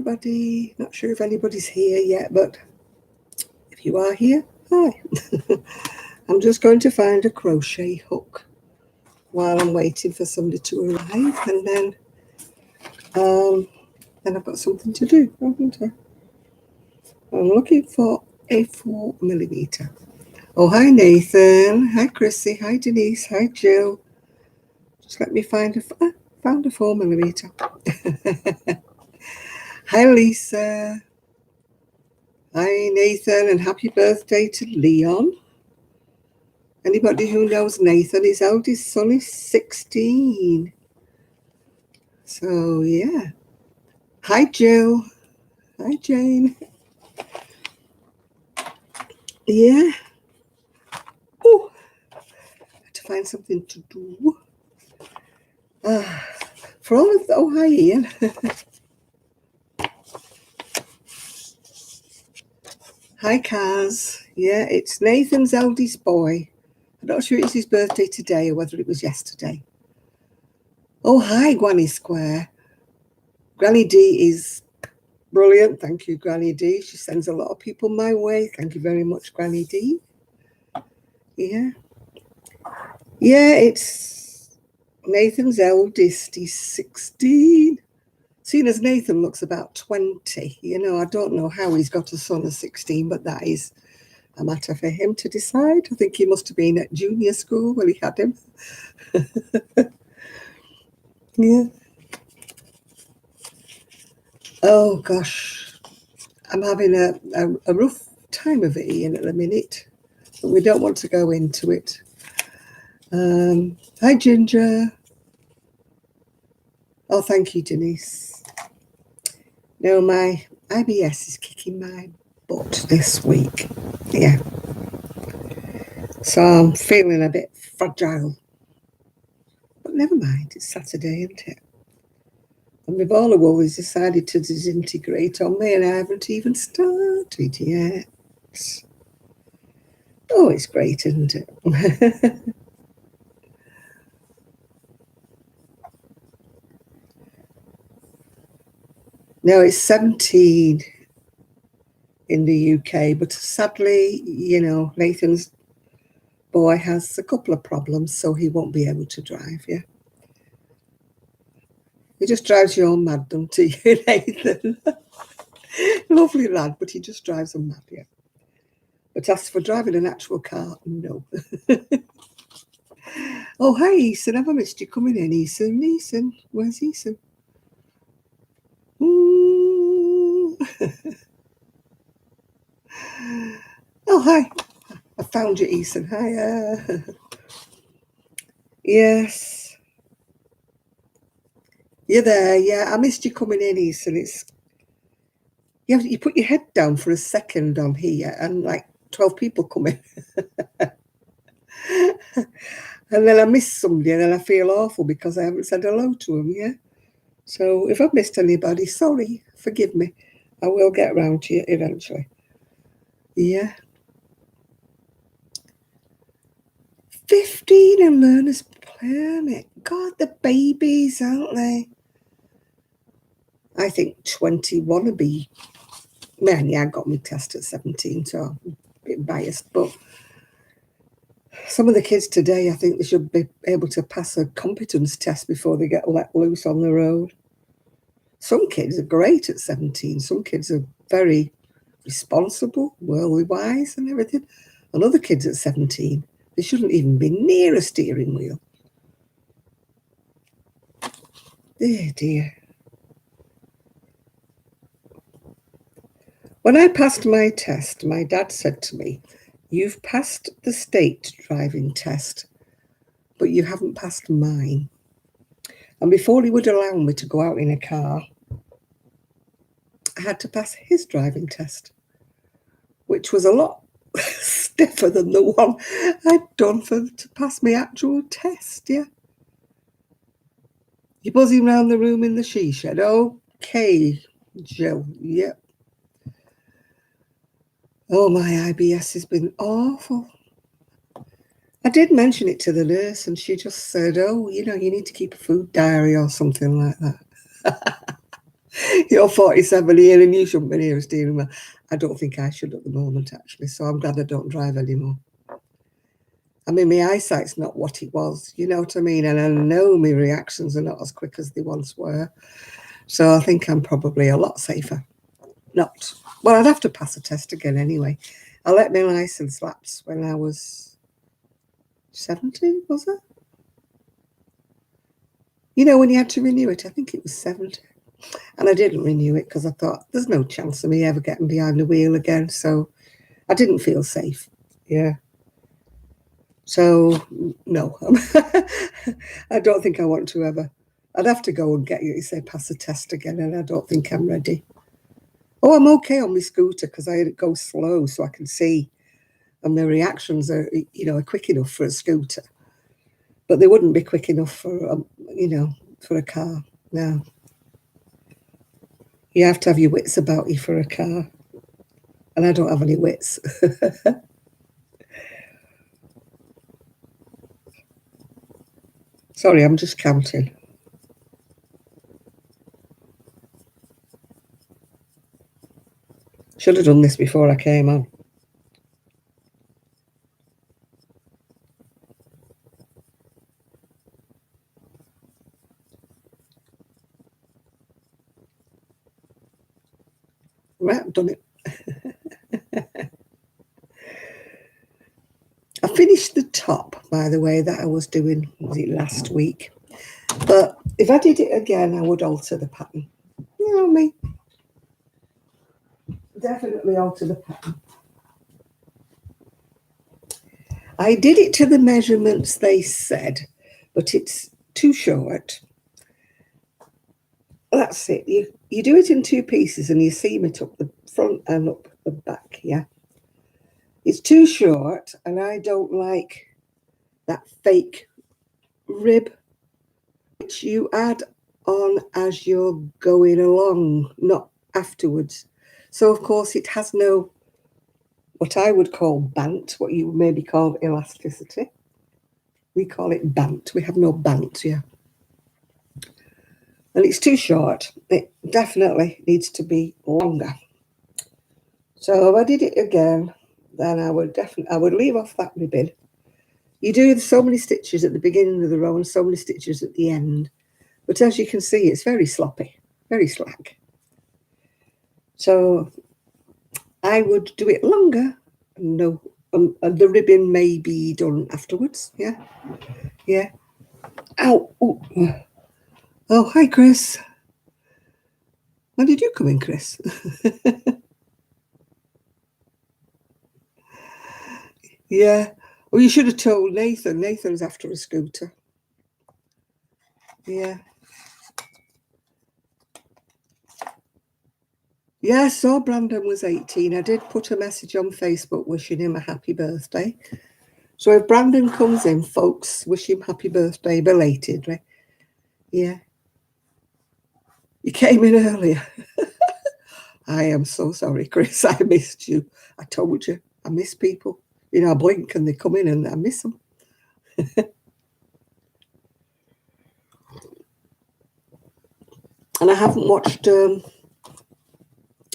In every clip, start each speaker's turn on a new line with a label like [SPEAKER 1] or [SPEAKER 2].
[SPEAKER 1] everybody. Not sure if anybody's here yet, but if you are here, hi. I'm just going to find a crochet hook while I'm waiting for somebody to arrive, and then I've got something to do, haven't I? I'm looking for a 4mm. Oh, hi Nathan, hi Chrissy, hi Denise, hi Jill. Just let me find found a 4mm. Hi Lisa. Hi Nathan, and happy birthday to Leon. Anybody who knows Nathan, his eldest son is 16. So yeah. Hi Jill. Hi Jane. Yeah. Oh, I had to find something to do. For all of the, oh hi Ian. Hi Kaz. Yeah, it's Nathan's eldest boy. I'm not sure it's his birthday today or whether it was yesterday. Oh hi Granny Square. Granny D is brilliant. Thank you, Granny D. She sends a lot of people my way. Thank you very much, Granny D. Yeah. Yeah, it's Nathan's eldest. He's 16. Seeing as Nathan looks about 20, I don't know how he's got a son of 16, but that is a matter for him to decide. I think he must have been at junior school when he had him. Yeah. Oh, gosh. I'm having a rough time of it, Ian, at the minute. But we don't want to go into it. Hi, Ginger. Oh, thank you, Denise. No, my IBS is kicking my butt this week. Yeah. So I'm feeling a bit fragile. But never mind, it's Saturday, isn't it? And Vivola Wool decided to disintegrate on me, and I haven't even started yet. Oh, it's great, isn't it? No, it's 17 in the UK, but sadly, Nathan's boy has a couple of problems, so he won't be able to drive, yeah. He just drives you all mad, doesn't he, Nathan? Lovely lad, but he just drives them mad, yeah. But as for driving an actual car, no. Oh, hi, Eason. Have I missed you coming in, Eason? Eason, where's Eason? Oh, hi. I found you, Eason. Hi. Yes. You're there. Yeah, I missed you coming in, Eason. You put your head down for a second on here, and like 12 people come in. And then I miss somebody, and then I feel awful because I haven't said hello to them, yeah? So if I've missed anybody, sorry, forgive me. I will get around to you eventually. Yeah. 15 and learner's permit. God, the babies, aren't they? I think 21 would be... Man, yeah, I got my test at 17, so I'm a bit biased. But some of the kids today, I think they should be able to pass a competence test before they get let loose on the road. Some kids are great at 17. Some kids are very responsible, worldly wise and everything. And other kids at 17, they shouldn't even be near a steering wheel. Dear, dear. When I passed my test, my dad said to me, "You've passed the state driving test, but you haven't passed mine." And before he would allow me to go out in a car, I had to pass his driving test, which was a lot stiffer than the one I'd done to pass my actual test, yeah. You're buzzing around the room in the she shed. Okay, Jill, yep. Oh, my IBS has been awful. I did mention it to the nurse, and she just said, "Oh, you need to keep a food diary or something like that." You're 47 here and you shouldn't be near a steering wheel. I don't think I should at the moment, actually. So I'm glad I don't drive anymore. I mean, my eyesight's not what it was, you know what I mean? And I know my reactions are not as quick as they once were. So I think I'm probably a lot safer. Not, well, I'd have to pass a test again anyway. I let my license lapse when I was 70, was it? You know, when you had to renew it, I think it was 70. And I didn't renew it because I thought there's no chance of me ever getting behind the wheel again. So I didn't feel safe. Yeah. So, no, I don't think I want to ever. I'd have to go and get you say pass a test again, and I don't think I'm ready. Oh, I'm okay on my scooter because I go slow so I can see, and my reactions are, you know, are quick enough for a scooter, but they wouldn't be quick enough for, you know, for a car. No, you have to have your wits about you for a car, and I don't have any wits. Sorry, I'm just counting. Should have done this before I came on. Right, I've done it. I finished the top, by the way, that I was doing, was it last week? But if I did it again, I would alter the pattern. You know me. Definitely alter the pattern. I did it to the measurements they said, but it's too short. That's it. You do it in two pieces and you seam it up the front and up the back, yeah? It's too short, and I don't like that fake rib, which you add on as you're going along, not afterwards. So, of course, it has no, what I would call bant, what you maybe call elasticity. We call it bant. We have no bant, yeah. And it's too short. It definitely needs to be longer. So if I did it again, then I would leave off that ribbon. You do so many stitches at the beginning of the row and so many stitches at the end. But as you can see, it's very sloppy, very slack. So I would do it longer. No, the ribbon may be done afterwards. Yeah, yeah. Ow! Ooh. Oh, hi, Chris. When did you come in, Chris? Yeah. Well, you should have told Nathan. Nathan's after a scooter. Yeah. Yeah, I saw Brandon was 18. I did put a message on Facebook wishing him a happy birthday. So if Brandon comes in, folks, wish him happy birthday belatedly. Yeah. You came in earlier. I am so sorry, Chris. I missed you. I told you. I miss people. You know, I blink and they come in and I miss them. And I haven't watched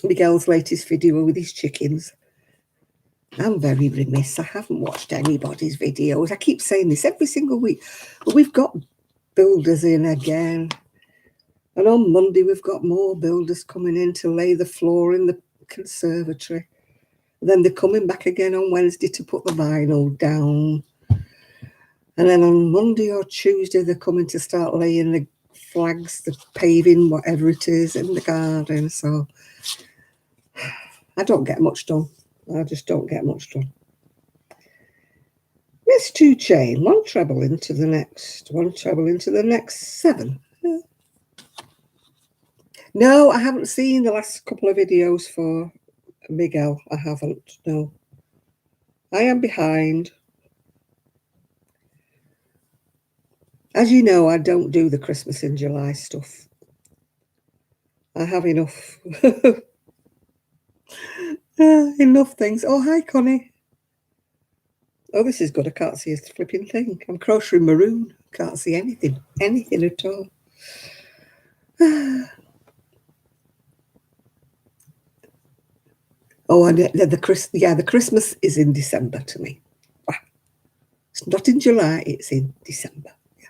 [SPEAKER 1] Miguel's latest video with his chickens. I'm very remiss. I haven't watched anybody's videos. I keep saying this every single week. But we've got builders in again. And on Monday, we've got more builders coming in to lay the floor in the conservatory. Then they're coming back again on Wednesday to put the vinyl down. And then on Monday or Tuesday, they're coming to start laying the flags, the paving, whatever it is, in the garden. So I don't get much done. I just don't get much done. Miss two chain, one treble into the next, one treble into the next 7. Yeah. No, I haven't seen the last couple of videos for Miguel. I haven't, no. I am behind. As you know, I don't do the Christmas in July stuff. I have enough. Enough things. Oh, hi, Connie. Oh, this is good. I can't see a flipping thing. I'm crocheting maroon. Can't see anything. Anything at all. Oh, and the Christmas is in December to me. It's not in July, it's in December. Yeah.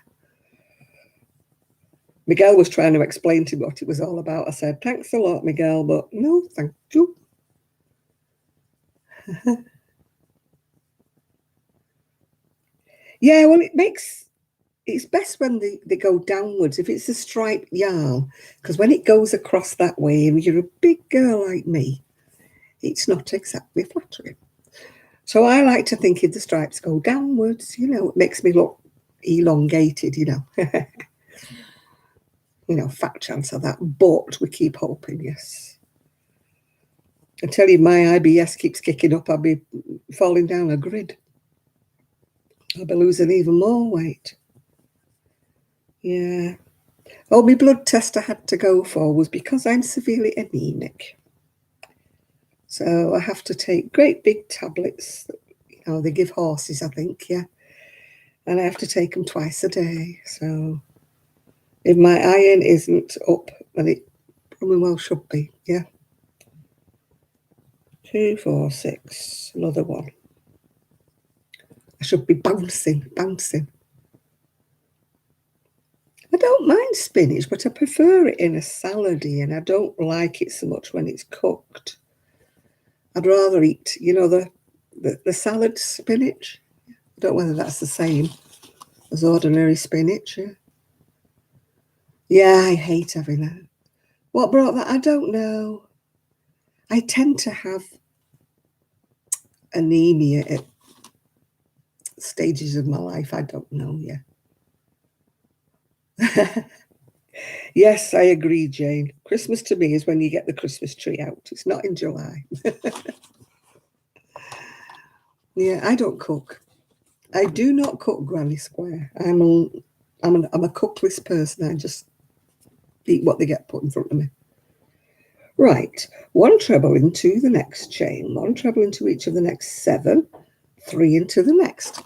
[SPEAKER 1] Miguel was trying to explain to me what it was all about. I said, thanks a lot, Miguel, but no, thank you. Yeah, well, it's best when they go downwards, if it's a striped yarn, because when it goes across that way, and you're a big girl like me, it's not exactly flattering. So I like to think if the stripes go downwards, it makes me look elongated, fat chance of that, but we keep hoping, yes. I tell you, my IBS keeps kicking up. I'll be falling down a grid. I'll be losing even more weight. Yeah. Oh, my blood test I had to go for was because I'm severely anemic. So I have to take great big tablets. They give horses, I think, yeah. And I have to take them twice a day. So if my iron isn't up, then it probably well should be, yeah. 2, 4, 6, another one. I should be bouncing. I don't mind spinach, but I prefer it in a salady, and I don't like it so much when it's cooked. I'd rather eat, the salad spinach. I don't know whether that's the same as ordinary spinach. Yeah, I hate having that. What brought that? I don't know. I tend to have anemia at stages of my life. I don't know, yeah. Yes, I agree, Jane. Christmas to me is when you get the Christmas tree out. It's not in July. Yeah, I don't cook. I do not cook Granny Square. I'm a cookless person. I just eat what they get put in front of me. Right, 1 treble into the next chain, 1 treble into each of the next 7, 3 into the next.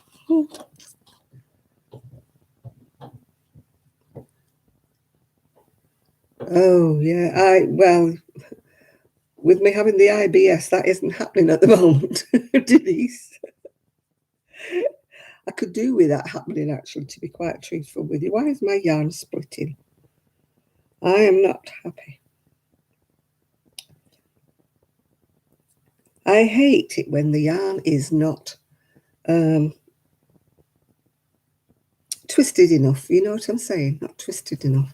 [SPEAKER 1] Oh, yeah. Well, with me having the IBS, that isn't happening at the moment, Denise. I could do with that happening, actually, to be quite truthful with you. Why is my yarn splitting? I am not happy. I hate it when the yarn is not twisted enough. You know what I'm saying? Not twisted enough.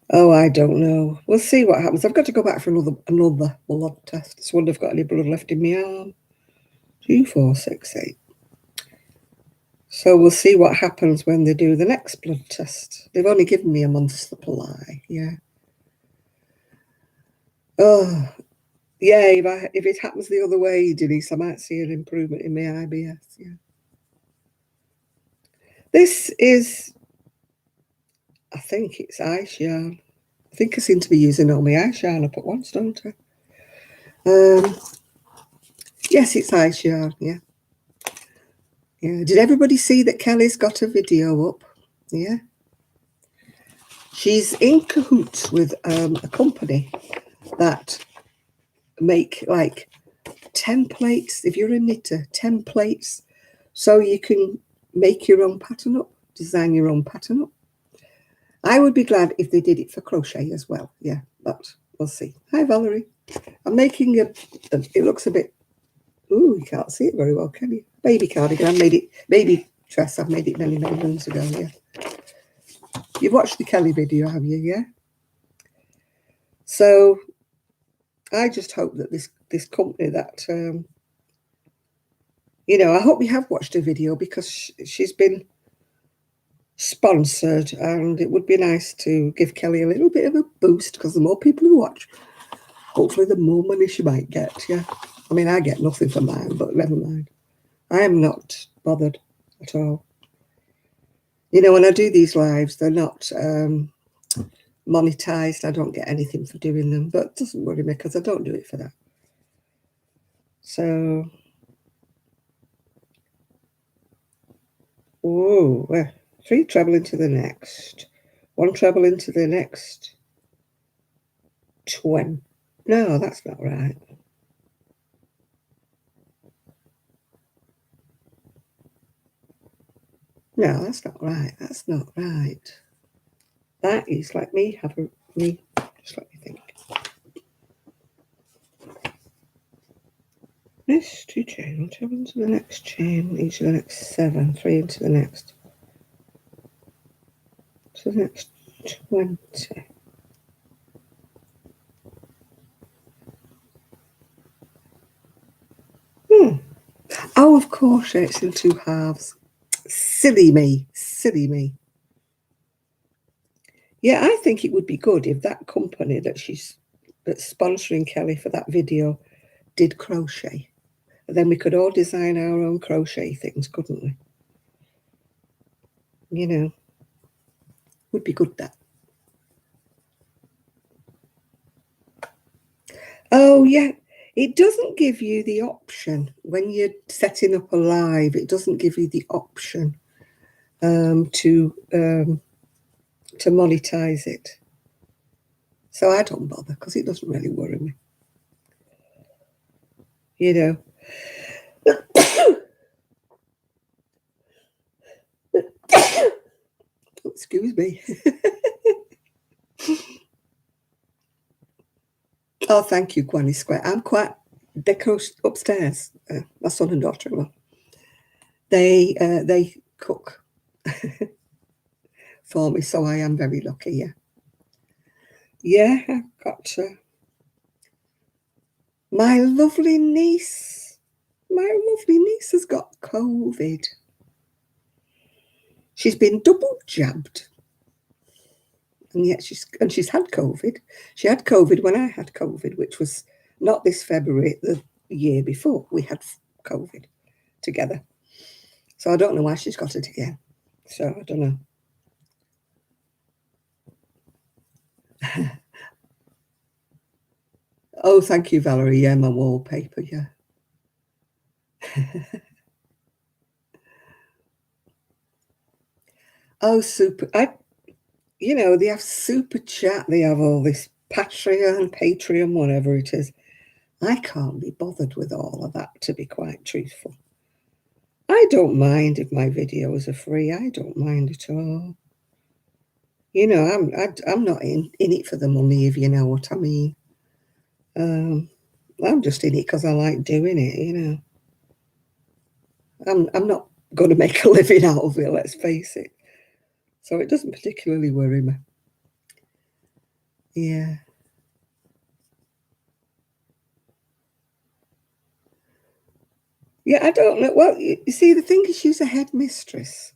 [SPEAKER 1] Oh, I don't know. We'll see what happens. I've got to go back for another blood test. Just wonder if I've got any blood left in my arm. 2, 4, 6, 8. So we'll see what happens when they do the next blood test. They've only given me a month's supply, yeah. Oh, yeah, if it happens the other way, Denise, I might see an improvement in my IBS, yeah. This is, I think it's ice yarn. I think I seem to be using all my ice yarn up at once, don't I? Yes, it's ice yarn, yeah. Yeah. Did everybody see that Kelly's got a video up? Yeah. She's in cahoots with a company that make like templates. If you're a knitter, templates, so you can make your own pattern up, design your own pattern up. I would be glad if they did it for crochet as well. Yeah, but we'll see. Hi, Valerie. I'm making it looks a bit, ooh, you can't see it very well, can you? Baby cardigan. I made it, baby dress. I've made it many, many months ago, yeah. You've watched the Kelly video, have you? Yeah. So I just hope that this company that, I hope you have watched her video, because she's been sponsored, and it would be nice to give Kelly a little bit of a boost, because the more people who watch, hopefully the more money she might get, yeah. I mean, I get nothing for mine, but never mind. I am not bothered at all. When I do these lives, they're not monetized. I don't get anything for doing them, but it doesn't worry me, because I don't do it for that. So, oh, 3 treble into the next, 1 treble into the next 20. No, that's not right. No, that's not right. That's not right. That is, let me have a, just let me think. This 2 chain, 2 into the next chain, each of the next 7, 3 into the next, to the next 20. Oh, of course, it's in 2 halves. Silly me, silly me. Yeah, I think it would be good if that company that's sponsoring Kelly for that video did crochet. Then we could all design our own crochet things, couldn't we? You know, would be good, that. Oh, yeah. It doesn't give you the option when you're setting up a live. It doesn't give you the option to monetize it. So I don't bother because it doesn't really worry me. You know. Excuse me. Oh, thank you, Granny Square. I'm quite, they're upstairs, my son and daughter-in-law. They cook for me, so I am very lucky, yeah. Yeah, I've got my lovely niece. My lovely niece has got COVID. She's been double jabbed. And yet she's had COVID. She had COVID when I had COVID, which was not this February, the year before. We had COVID together. So I don't know why she's got it again. So I don't know. Oh, thank you, Valerie. Yeah, my wallpaper, yeah. Oh, super. You know, they have super chat. They have all this Patreon, whatever it is. I can't be bothered with all of that, to be quite truthful. I don't mind if my videos are free. I don't mind at all. You know, I'm not in it for the money, if you know what I mean. I'm just in it because I like doing it, you know. I'm not going to make a living out of it, let's face it. So it doesn't particularly worry me. Yeah. Yeah, I don't know. Well, you see, the thing is, she's a headmistress.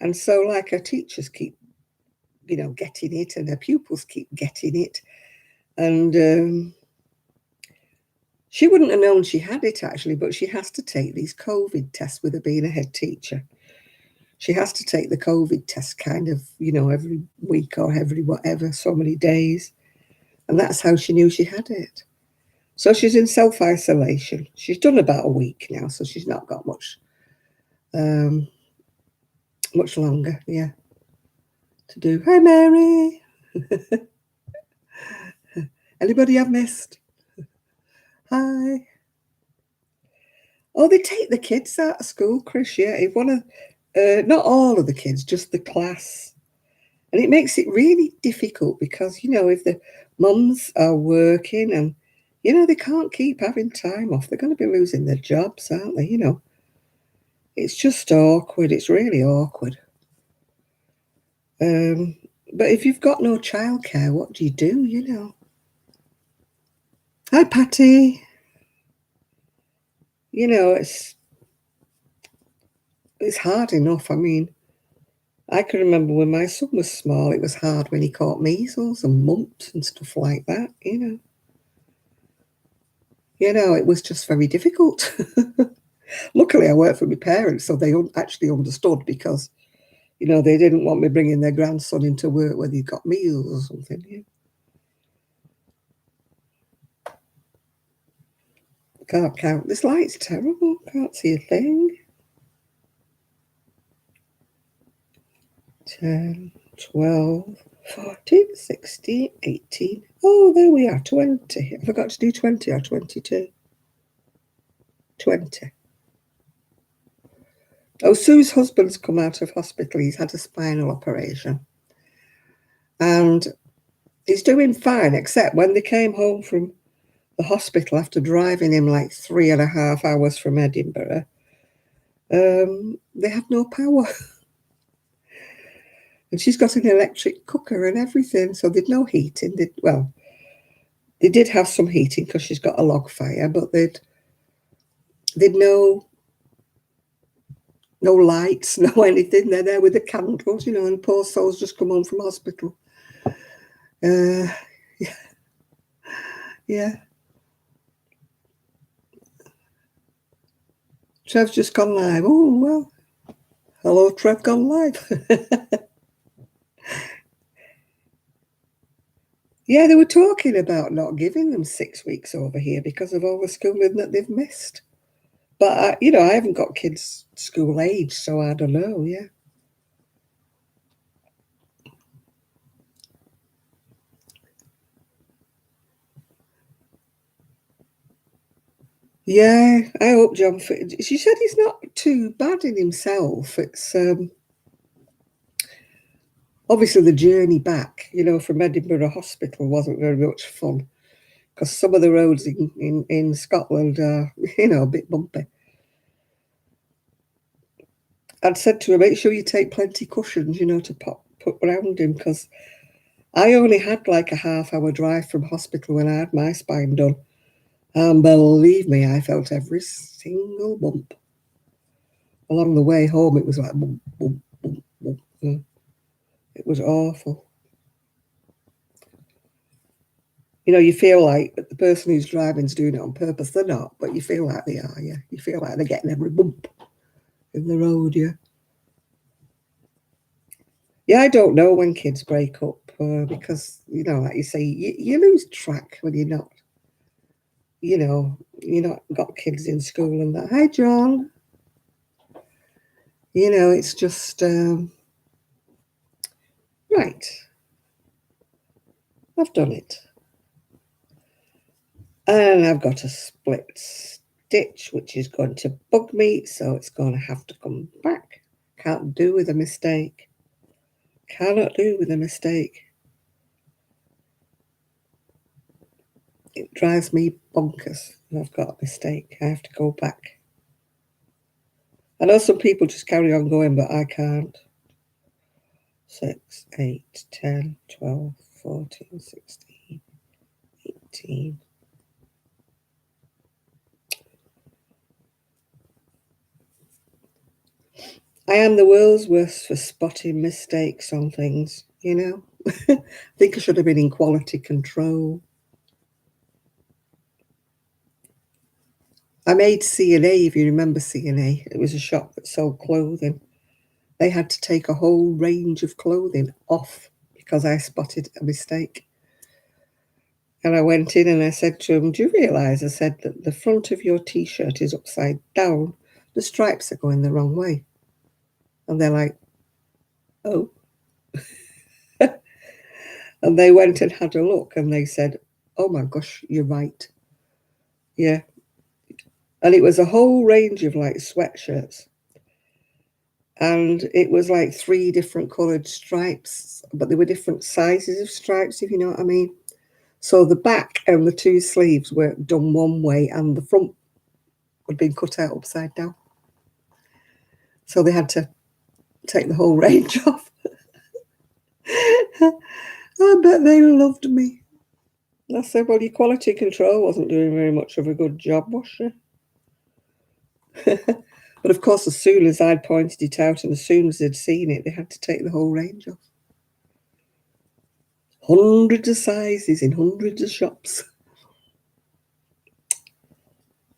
[SPEAKER 1] And so, like, her teachers keep, you know, getting it, and her pupils keep getting it. And she wouldn't have known she had it, actually, but she has to take these COVID tests with her being a head teacher. She has to take the COVID test kind of, you know, every week or every whatever, so many days. And that's how she knew she had it. So she's in self-isolation. She's done about a week now, so she's not got much longer, yeah, to do. Hi, Mary. Anybody I've missed? Hi. Oh, they take the kids out of school, Chris, yeah. If one of, not all of the kids, just the class. And it makes it really difficult because, you know, if the mums are working and, you know, they can't keep having time off, they're going to be losing their jobs, aren't they? You know, it's just awkward. It's really awkward. But if you've got no childcare, what do? You know? Hi, Patty. You know, it's hard enough. I mean, I can remember when my son was small, it was hard when he caught measles and mumps and stuff like that, you know. You know, it was just very difficult. Luckily, I worked for my parents, so they actually understood because, you know, they didn't want me bringing their grandson into work whether he got measles or something. Yeah. Can't count. This light's terrible. Can't see a thing. 10, 12, 14, 16, 18. Oh, there we are, 20. I forgot to do 20 or 22. 20. Oh, Sue's husband's come out of hospital. He's had a spinal operation. And he's doing fine, except when they came home from the hospital after driving him like 3.5 hours from Edinburgh, they had no power. And she's got an electric cooker and everything, so they'd no heating. They did have some heating because she's got a log fire, but they'd no lights, no anything. They're there with the candles, and poor soul's just come home from hospital. Yeah. Yeah. Trev's just gone live. Oh, well. Hello, Trev gone live. Yeah, they were talking about not giving them 6 weeks over here because of all the schooling that they've missed. But, I haven't got kids school age, so I don't know, yeah. Yeah, I hope John... She said he's not too bad in himself. It's... obviously, the journey back, from Edinburgh Hospital wasn't very much fun because some of the roads in Scotland are, a bit bumpy. I'd said to her, make sure you take plenty cushions, to put around him because I only had like a half-hour drive from hospital when I had my spine done. And believe me, I felt every single bump. Along the way home, it was like bump, bump, bump, bump. It was awful. You feel like the person who's driving's doing it on purpose. They're not, but you feel like they are, yeah. You feel like they're getting every bump in the road, yeah. Yeah, I don't know when kids break up because, like you say, you lose track when you're not, you're not got kids in school and that. Hi, John. It's just, right. I've done it. And I've got a split stitch, which is going to bug me, so it's going to have to come back. Can't do with a mistake. Cannot do with a mistake. It drives me bonkers when I've got a mistake. I have to go back. I know some people just carry on going, but I can't. 6, 8, 10, 12, 14, 16, 18. I am the world's worst for spotting mistakes on things, I think I should have been in quality control. I made C&A, if you remember C&A. It was a shop that sold clothing. They had to take a whole range of clothing off because I spotted a mistake. And I went in and I said to them, do you realise, I said, that the front of your T-shirt is upside down. The stripes are going the wrong way. And they're like, oh. And they went and had a look and they said, oh my gosh, you're right. Yeah. And it was a whole range of like sweatshirts. And it was like 3 different coloured stripes, but they were different sizes of stripes, if you know what I mean. So the back and the 2 sleeves were done one way and the front had been cut out upside down. So they had to take the whole range off. I bet they loved me. I said, well, your quality control wasn't doing very much of a good job, was she? But of course, as soon as I'd pointed it out and as soon as they'd seen it, they had to take the whole range off. Hundreds of sizes in hundreds of shops.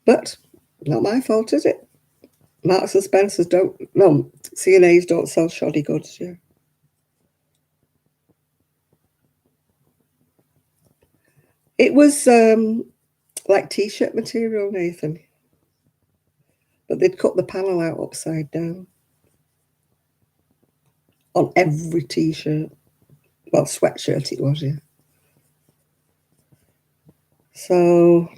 [SPEAKER 1] But not my fault, is it? Marks and Spencer's C&A's don't sell shoddy goods, yeah. It was like T-shirt material, Nathan. But they'd cut the panel out upside down on every T-shirt. Well, sweatshirt it was, yeah. So,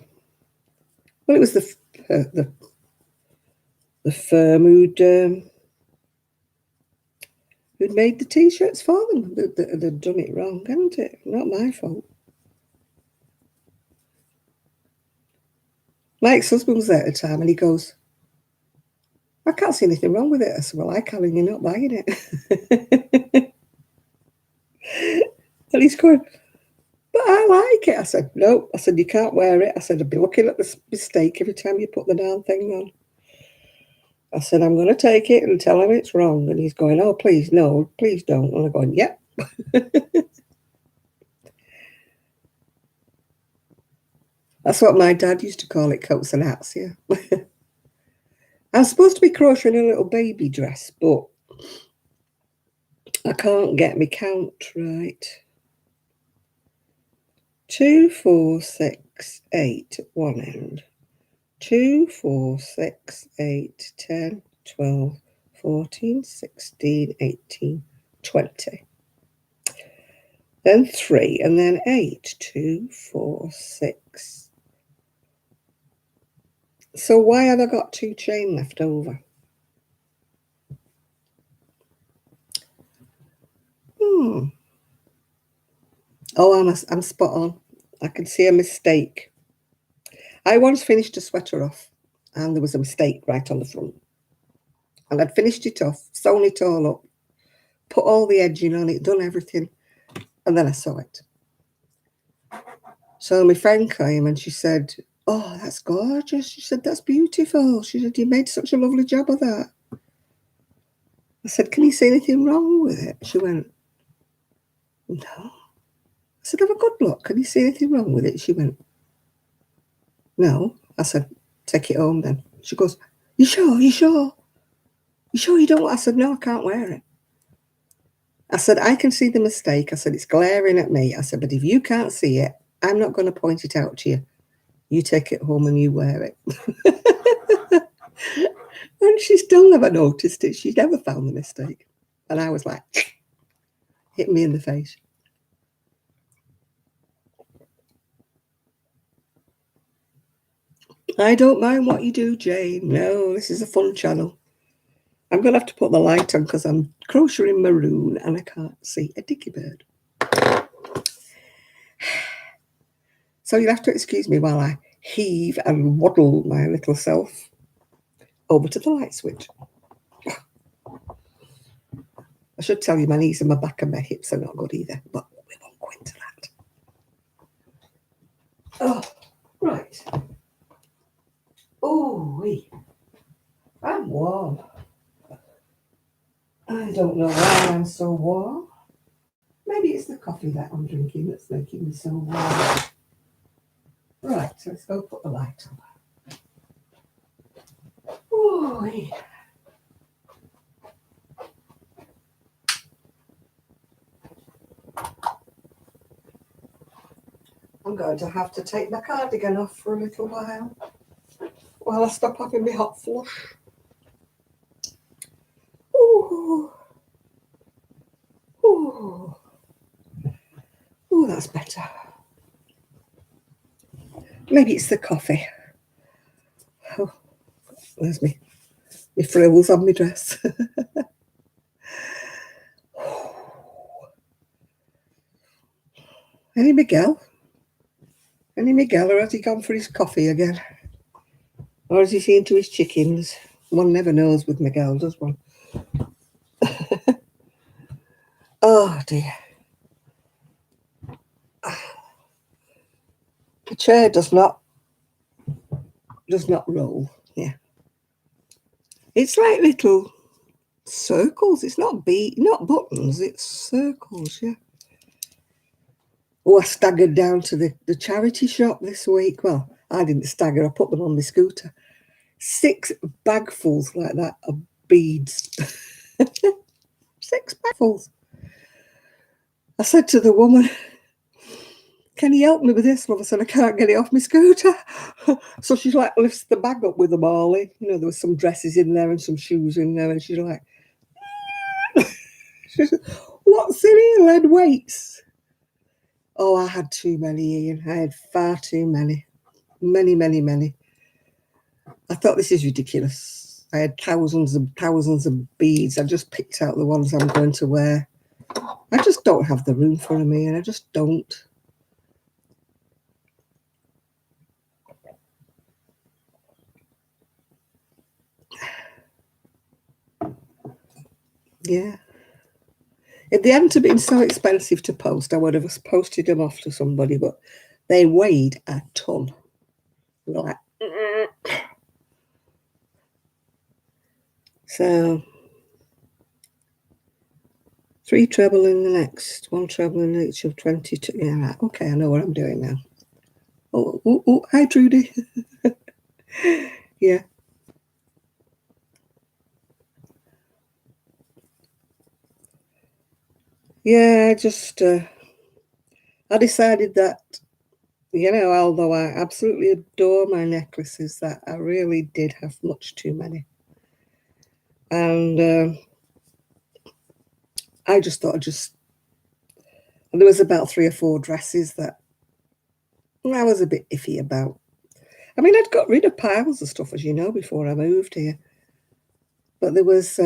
[SPEAKER 1] well, it was the firm who'd made the t-shirts for them. They'd done it wrong, hadn't it? Not my fault. My ex-husband was there at the time, and he goes, "I can't see anything wrong with it." I said, "Well, I can, and you're not buying it." And he's going, "But I like it." I said, "No." I said, "You can't wear it." I said, "I'd be looking at the mistake every time you put the darn thing on." I said, "I'm going to take it and tell him it's wrong." And he's going, "Oh, please, no, please don't." And I'm going, "Yep." That's what my dad used to call it, coats and hats, yeah. I'm supposed to be crocheting a little baby dress, but I can't get my count right. 2, 4, 6, 8 at one end. 2, 4, 6, 8, 10, 12, 14, 16, 18, 20. Then 3, and then 8. 2, 4, 6. So why have I got 2 chain left over? Oh, I'm spot on. I can see a mistake. I once finished a sweater off, and there was a mistake right on the front. And I'd finished it off, sewn it all up, put all the edging on it, done everything, and then I saw it. So my friend came and she said, "Oh, that's gorgeous." She said, "That's beautiful." She said, "You made such a lovely job of that." I said, "Can you see anything wrong with it?" She went, "No." I said, "Have a good look. Can you see anything wrong with it?" She went, "No." I said, "Take it home then." She goes, "You sure? You sure? You sure you don't?" I said, "No, I can't wear it." I said, "I can see the mistake." I said, "It's glaring at me." I said, "But if you can't see it, I'm not going to point it out to you. You take it home and you wear it." And she still never noticed it. She never found the mistake. And I was like, hit me in the face. I don't mind what you do, Jane. No, this is a fun channel. I'm going to have to put the light on because I'm crocheting maroon and I can't see a dicky bird. So you'll have to excuse me while I heave and waddle my little self over to the light switch. I should tell you my knees and my back and my hips are not good either, but we won't go into that. Oh, right. Oh, I'm warm. I don't know why I'm so warm. Maybe it's the coffee that I'm drinking that's making me so warm. Right, so let's go put the light on. Oh, I'm going to have to take my cardigan off for a little while I stop having my hot flush. Ooh. Ooh. Ooh, that's better. Maybe it's the coffee. Oh, there's me frills on my dress. Any Miguel? Any Miguel, or has he gone for his coffee again? Or has he seen to his chickens? One never knows with Miguel, does one? Oh dear. The chair does not roll. Yeah. It's like little circles. It's not buttons, it's circles, yeah. Oh, I staggered down to the charity shop this week. Well, I didn't stagger, I put them on my scooter. 6 bagfuls like that of beads. 6 bagfuls. I said to the woman, "Can you help me with this?" Well, I said, "I can't get it off my scooter." So she's like, lifts the bag up with them all in. You know, there was some dresses in there and some shoes in there. And she's like, she said, What's in here? Lead weights. Oh, I had too many, Ian. I had far too many. Many. I thought, this is ridiculous. I had thousands and thousands of beads. I just picked out the ones I'm going to wear. I just don't have the room for them, Ian. I just don't. Yeah. If they hadn't have been so expensive to post, I would have posted them off to somebody, but they weighed a ton. Like, so 3 treble in the next, 1 treble in each of 22. Yeah, right. Okay, I know what I'm doing now. Oh, hi, Trudy. Yeah. Yeah, I decided that, although I absolutely adore my necklaces, that I really did have much too many. And I just thought and there was about 3 or 4 dresses that I was a bit iffy about. I mean, I'd got rid of piles of stuff, as you know, before I moved here. But there was,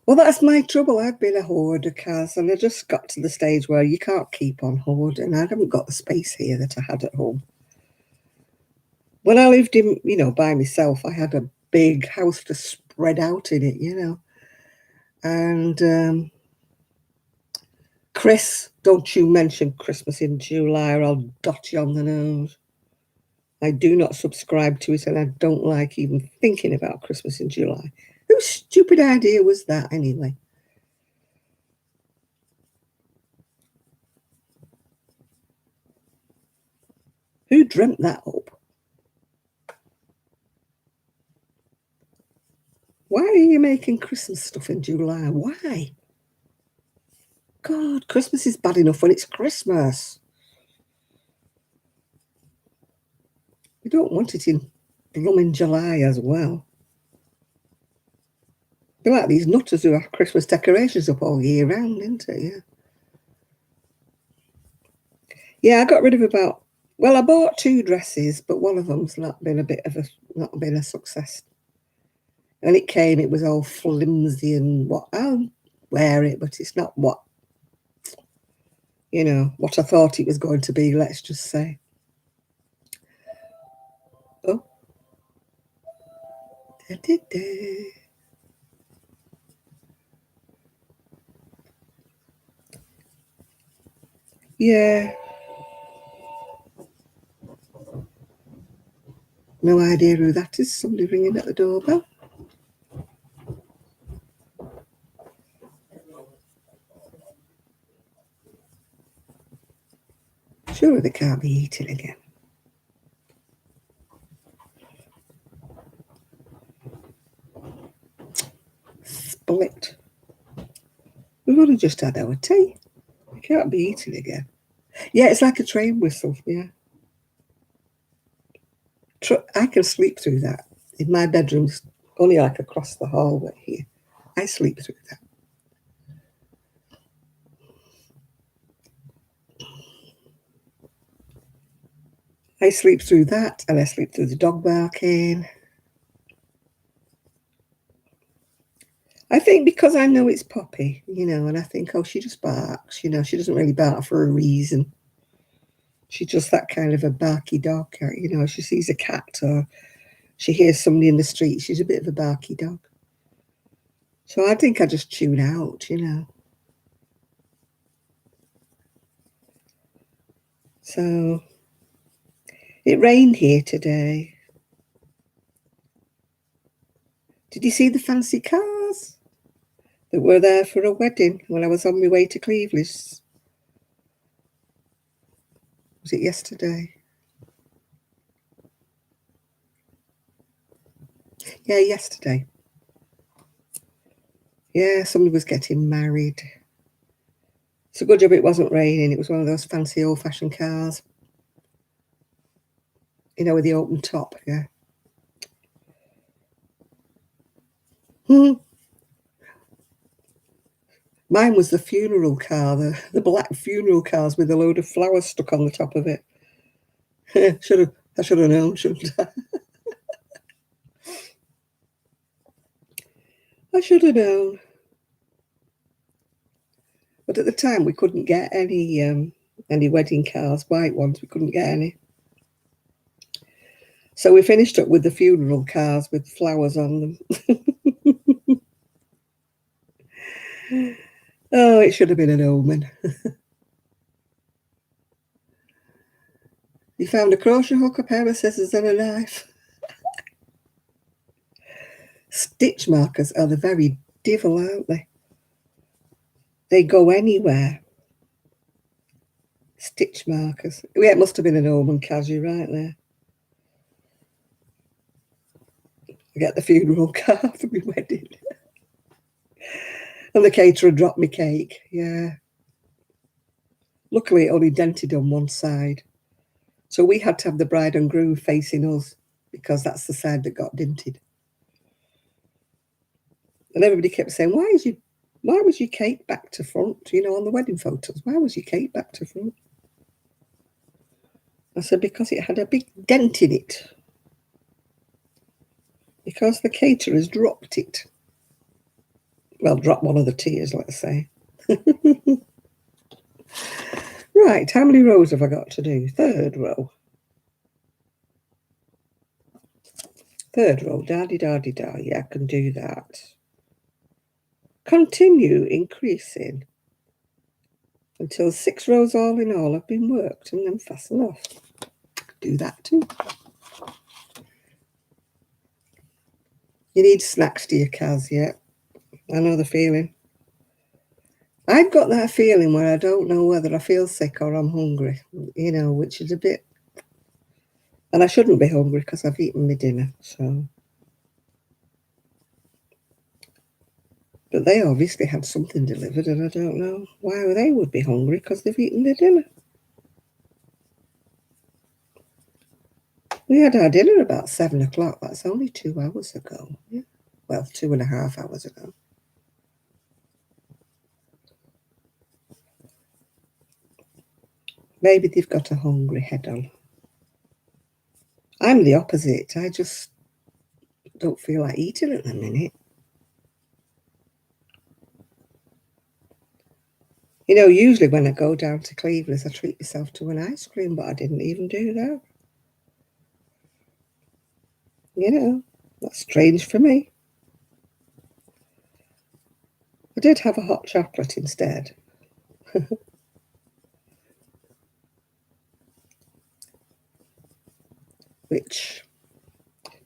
[SPEAKER 1] well, that's my trouble. I've been a hoarder, Kaz, and I just got to the stage where you can't keep on hoarding. I haven't got the space here that I had at home. When I lived in, by myself, I had a big house to spread out in it. And Chris, don't you mention Christmas in July or I'll dot you on the nose. I do not subscribe to it, and I don't like even thinking about Christmas in July. Whose stupid idea was that, anyway? Who dreamt that up? Why are you making Christmas stuff in July? Why? God, Christmas is bad enough when it's Christmas. You don't want it in blooming July as well. They're like these nutters who have Christmas decorations up all year round, isn't it? Yeah. Yeah, I got rid of I bought 2 dresses, but one of them's not been a success. And it was all flimsy and what I'll wear it, but it's not what I thought it was going to be, let's just say. Oh. Da, da, da. Yeah. No idea who that is. Somebody ringing at the doorbell. Surely they can't be eating again. Split. We've only just had our tea. We can't be eating again. Yeah, it's like a train whistle. Yeah. I can sleep through that. In my bedroom's only like across the hallway here. I sleep through that. I sleep through that, and I sleep through the dog barking. I think because I know it's Poppy, and I think, oh, she just barks, she doesn't really bark for a reason. She's just that kind of a barky dog, she sees a cat or she hears somebody in the street, she's a bit of a barky dog. So I think I just tune out. So it rained here today. Did you see the fancy cars that were there for a wedding when I was on my way to Cleveland's? Was it yesterday? Yeah, yesterday. Yeah, somebody was getting married. It's a good job it wasn't raining. It was one of those fancy old-fashioned cars. With the open top, yeah. Mine was the funeral car, the black funeral cars with a load of flowers stuck on the top of it. I should have known, shouldn't I? I should have known. But at the time, we couldn't get any wedding cars, white ones. We couldn't get any. So we finished up with the funeral cars with flowers on them. Oh, it should have been an omen. You found a crochet hook, a pair of scissors and a knife. Stitch markers are the very devil, aren't they? They go anywhere. Stitch markers. Yeah, it must have been an omen, Kaz, you're right there. I get the funeral car for my wedding. And the caterer dropped me cake, yeah. Luckily, it only dented on one side. So we had to have the bride and groom facing us because that's the side that got dented. And everybody kept saying, why was your cake back to front, on the wedding photos? Why was your cake back to front? I said, because it had a big dent in it. Because the caterers dropped it. Well, dropped one of the tiers, let's say. Right, how many rows have I got to do? Third row. Third row, da-di-da-di-da. Yeah, I can do that. Continue increasing until 6 rows all in all have been worked and then fasten off. Do that too. You need snacks, dear Kaz, yeah. I know the feeling. I've got that feeling where I don't know whether I feel sick or I'm hungry, which is a bit... And I shouldn't be hungry because I've eaten my dinner, so... But they obviously had something delivered and I don't know why they would be hungry because they've eaten their dinner. We had our dinner about 7 o'clock. That's only 2 hours ago. Yeah. Well, 2.5 hours ago. Maybe they've got a hungry head on. I'm the opposite. I just don't feel like eating at the minute. Usually when I go down to Cleveland's, I treat myself to an ice cream, but I didn't even do that. That's strange for me. I did have a hot chocolate instead.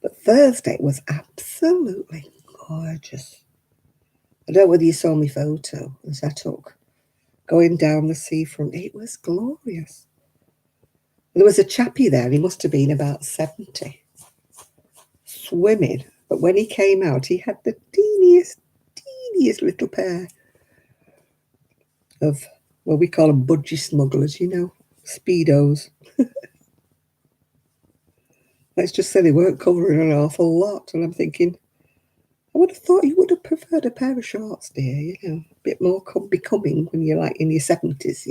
[SPEAKER 1] But Thursday was absolutely gorgeous. I don't know whether you saw my photo as I took going down the seafront. It was glorious. There was a chappie there. He must have been about 70, swimming. But when he came out, he had the teeniest little pair of, well, we call them budgie smugglers, Speedos. Let's just say they weren't covering an awful lot. And I'm thinking, I would have thought you would have preferred a pair of shorts, dear, a bit more becoming when you're like in your 70s,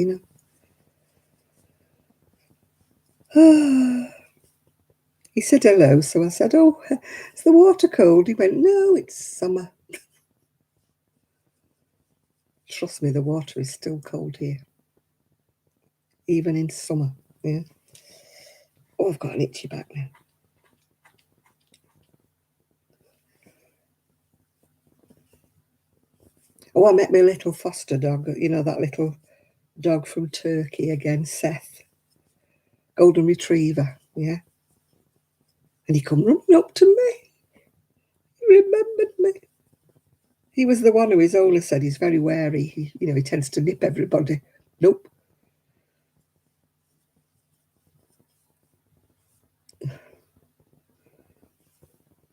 [SPEAKER 1] He said hello, so I said, oh, is the water cold? He went, no, it's summer. Trust me, the water is still cold here, even in summer, yeah. Oh, I've got an itchy back now. Oh, I met my little foster dog, that little dog from Turkey again, Seth. Golden Retriever, yeah. And he come running up to me. He remembered me. He was the one who his owner said he's very wary. He tends to nip everybody. Nope.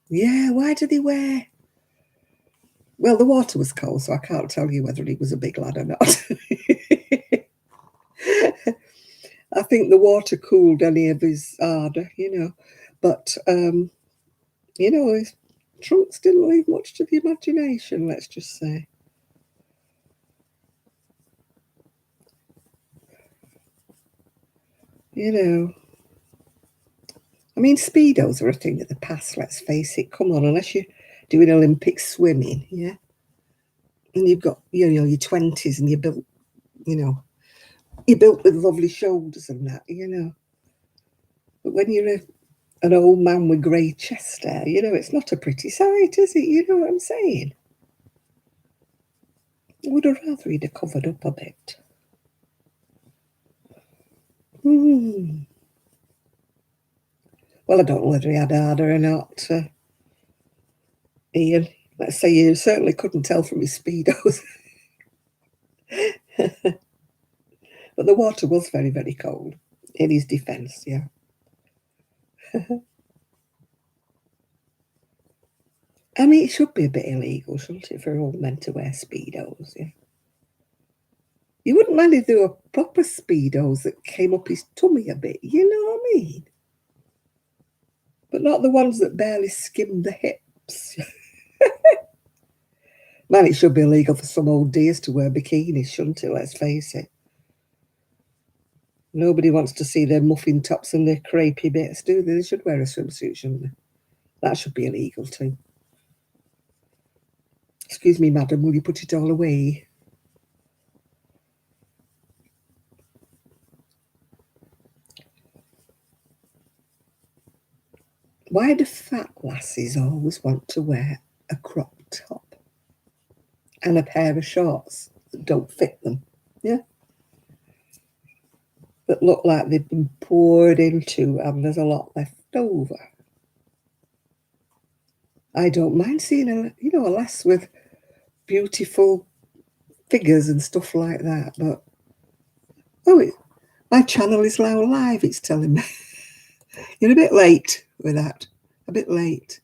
[SPEAKER 1] Yeah, why did he wear? Well, the water was cold, so I can't tell you whether he was a big lad or not. I think the water cooled any of his ardour, But, his trunks didn't leave much to the imagination, let's just say. You know, I mean, Speedos are a thing of the past, let's face it. Come on, unless you're doing Olympic swimming, yeah? And you've got, your 20s and you're built, you're built with lovely shoulders and that, But when you're an old man with grey chest hair, it's not a pretty sight, is it? You know what I'm saying? I would have rather he'd have covered up a bit. Well, I don't know whether he had harder or not, Ian. Let's say you certainly couldn't tell from his Speedos. But the water was very, very cold, in his defence, yeah. I mean, it should be a bit illegal, shouldn't it, for all men to wear Speedos, yeah? You wouldn't mind if there were proper Speedos that came up his tummy a bit, you know what I mean? But not the ones that barely skim the hips. Man, it should be illegal for some old dears to wear bikinis, shouldn't it? Let's face it. Nobody wants to see their muffin tops and their crepey bits, do they? They should wear a swimsuit, shouldn't they? That should be illegal too. Excuse me, madam, will you put it all away? Why do fat lasses always want to wear a crop top and a pair of shorts that don't fit them? Yeah? That look like they've been poured into and there's a lot left over. I don't mind seeing a lass with beautiful figures and stuff like that, but my channel is now live, it's telling me. You're a bit late with that. A bit late.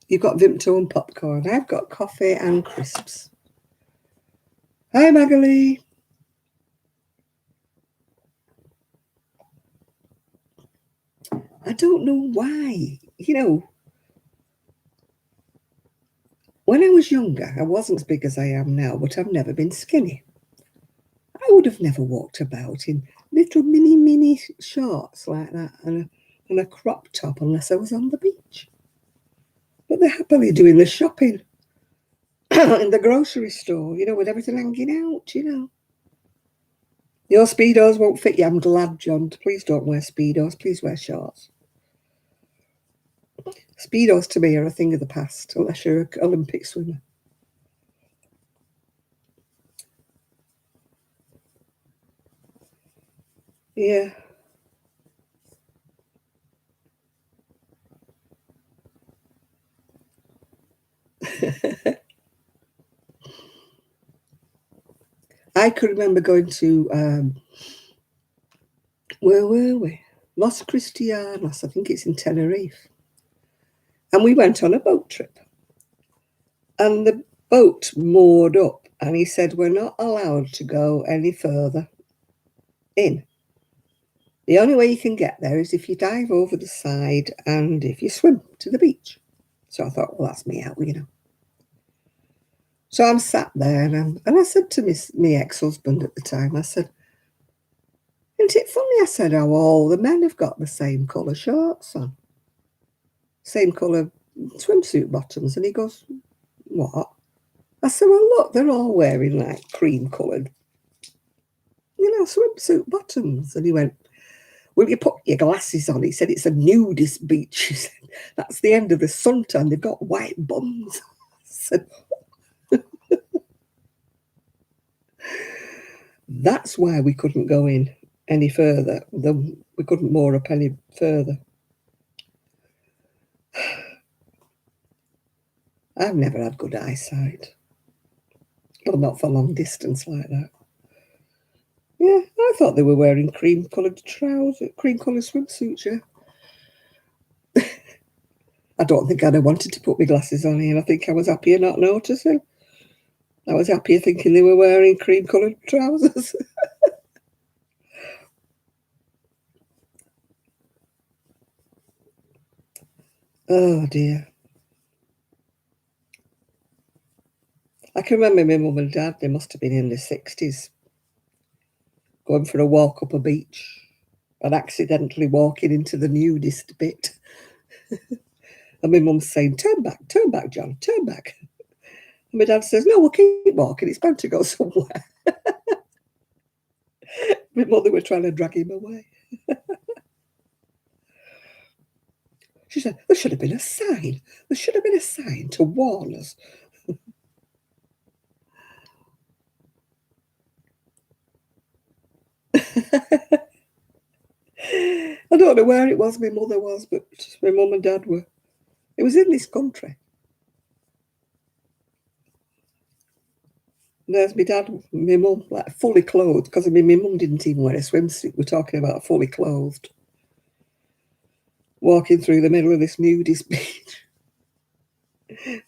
[SPEAKER 1] You've got Vimto and popcorn. I've got coffee and crisps. Hi, Magali. I don't know why. When I was younger, I wasn't as big as I am now, but I've never been skinny. I would have never walked about in little mini shorts like that and a crop top unless I was on the beach. But they're happily doing the shopping in the grocery store, with everything hanging out, Your Speedos won't fit you, I'm glad, John. Please don't wear Speedos. Please wear shorts. Speedos to me are a thing of the past, unless you're an Olympic swimmer. Yeah. I could remember going to, where were we? Los Cristianos, I think it's in Tenerife. And we went on a boat trip. And the boat moored up, and he said, we're not allowed to go any further in. The only way you can get there is if you dive over the side and if you swim to the beach. So I thought, well, that's me out, So I'm sat there and I said to my ex-husband at the time, I said, isn't it funny? I said, how all the men have got the same colour shorts on, same colour swimsuit bottoms. And he goes, what? I said, well, look, they're all wearing like cream coloured, swimsuit bottoms. And he went, will you put your glasses on? He said, it's a nudist beach. He said, that's the end of the suntan. They've got white bums. I said, that's why we couldn't go in any further. We couldn't moor up any further. I've never had good eyesight. Well, not for long distance like that. Yeah, I thought they were wearing cream-coloured trousers, cream-coloured swimsuits, yeah. I don't think I'd have wanted to put my glasses on here. I think I was happier not noticing. I was happier thinking they were wearing cream-coloured trousers. Oh, dear. I can remember my mum and dad, they must have been in the 60s, going for a walk up a beach and accidentally walking into the nudist bit. And my mum's saying, turn back, John, turn back. And my dad says, no, we'll keep walking. It's bound to go somewhere. My mother were trying to drag him away. She said, there should have been a sign. There should have been a sign to warn us. I don't know where it was my mother was, but my mum and dad were. It was in this country. And there's my dad, my mum, like fully clothed, because I mean, my mum didn't even wear a swimsuit. We're talking about fully clothed, walking through the middle of this nudist beach.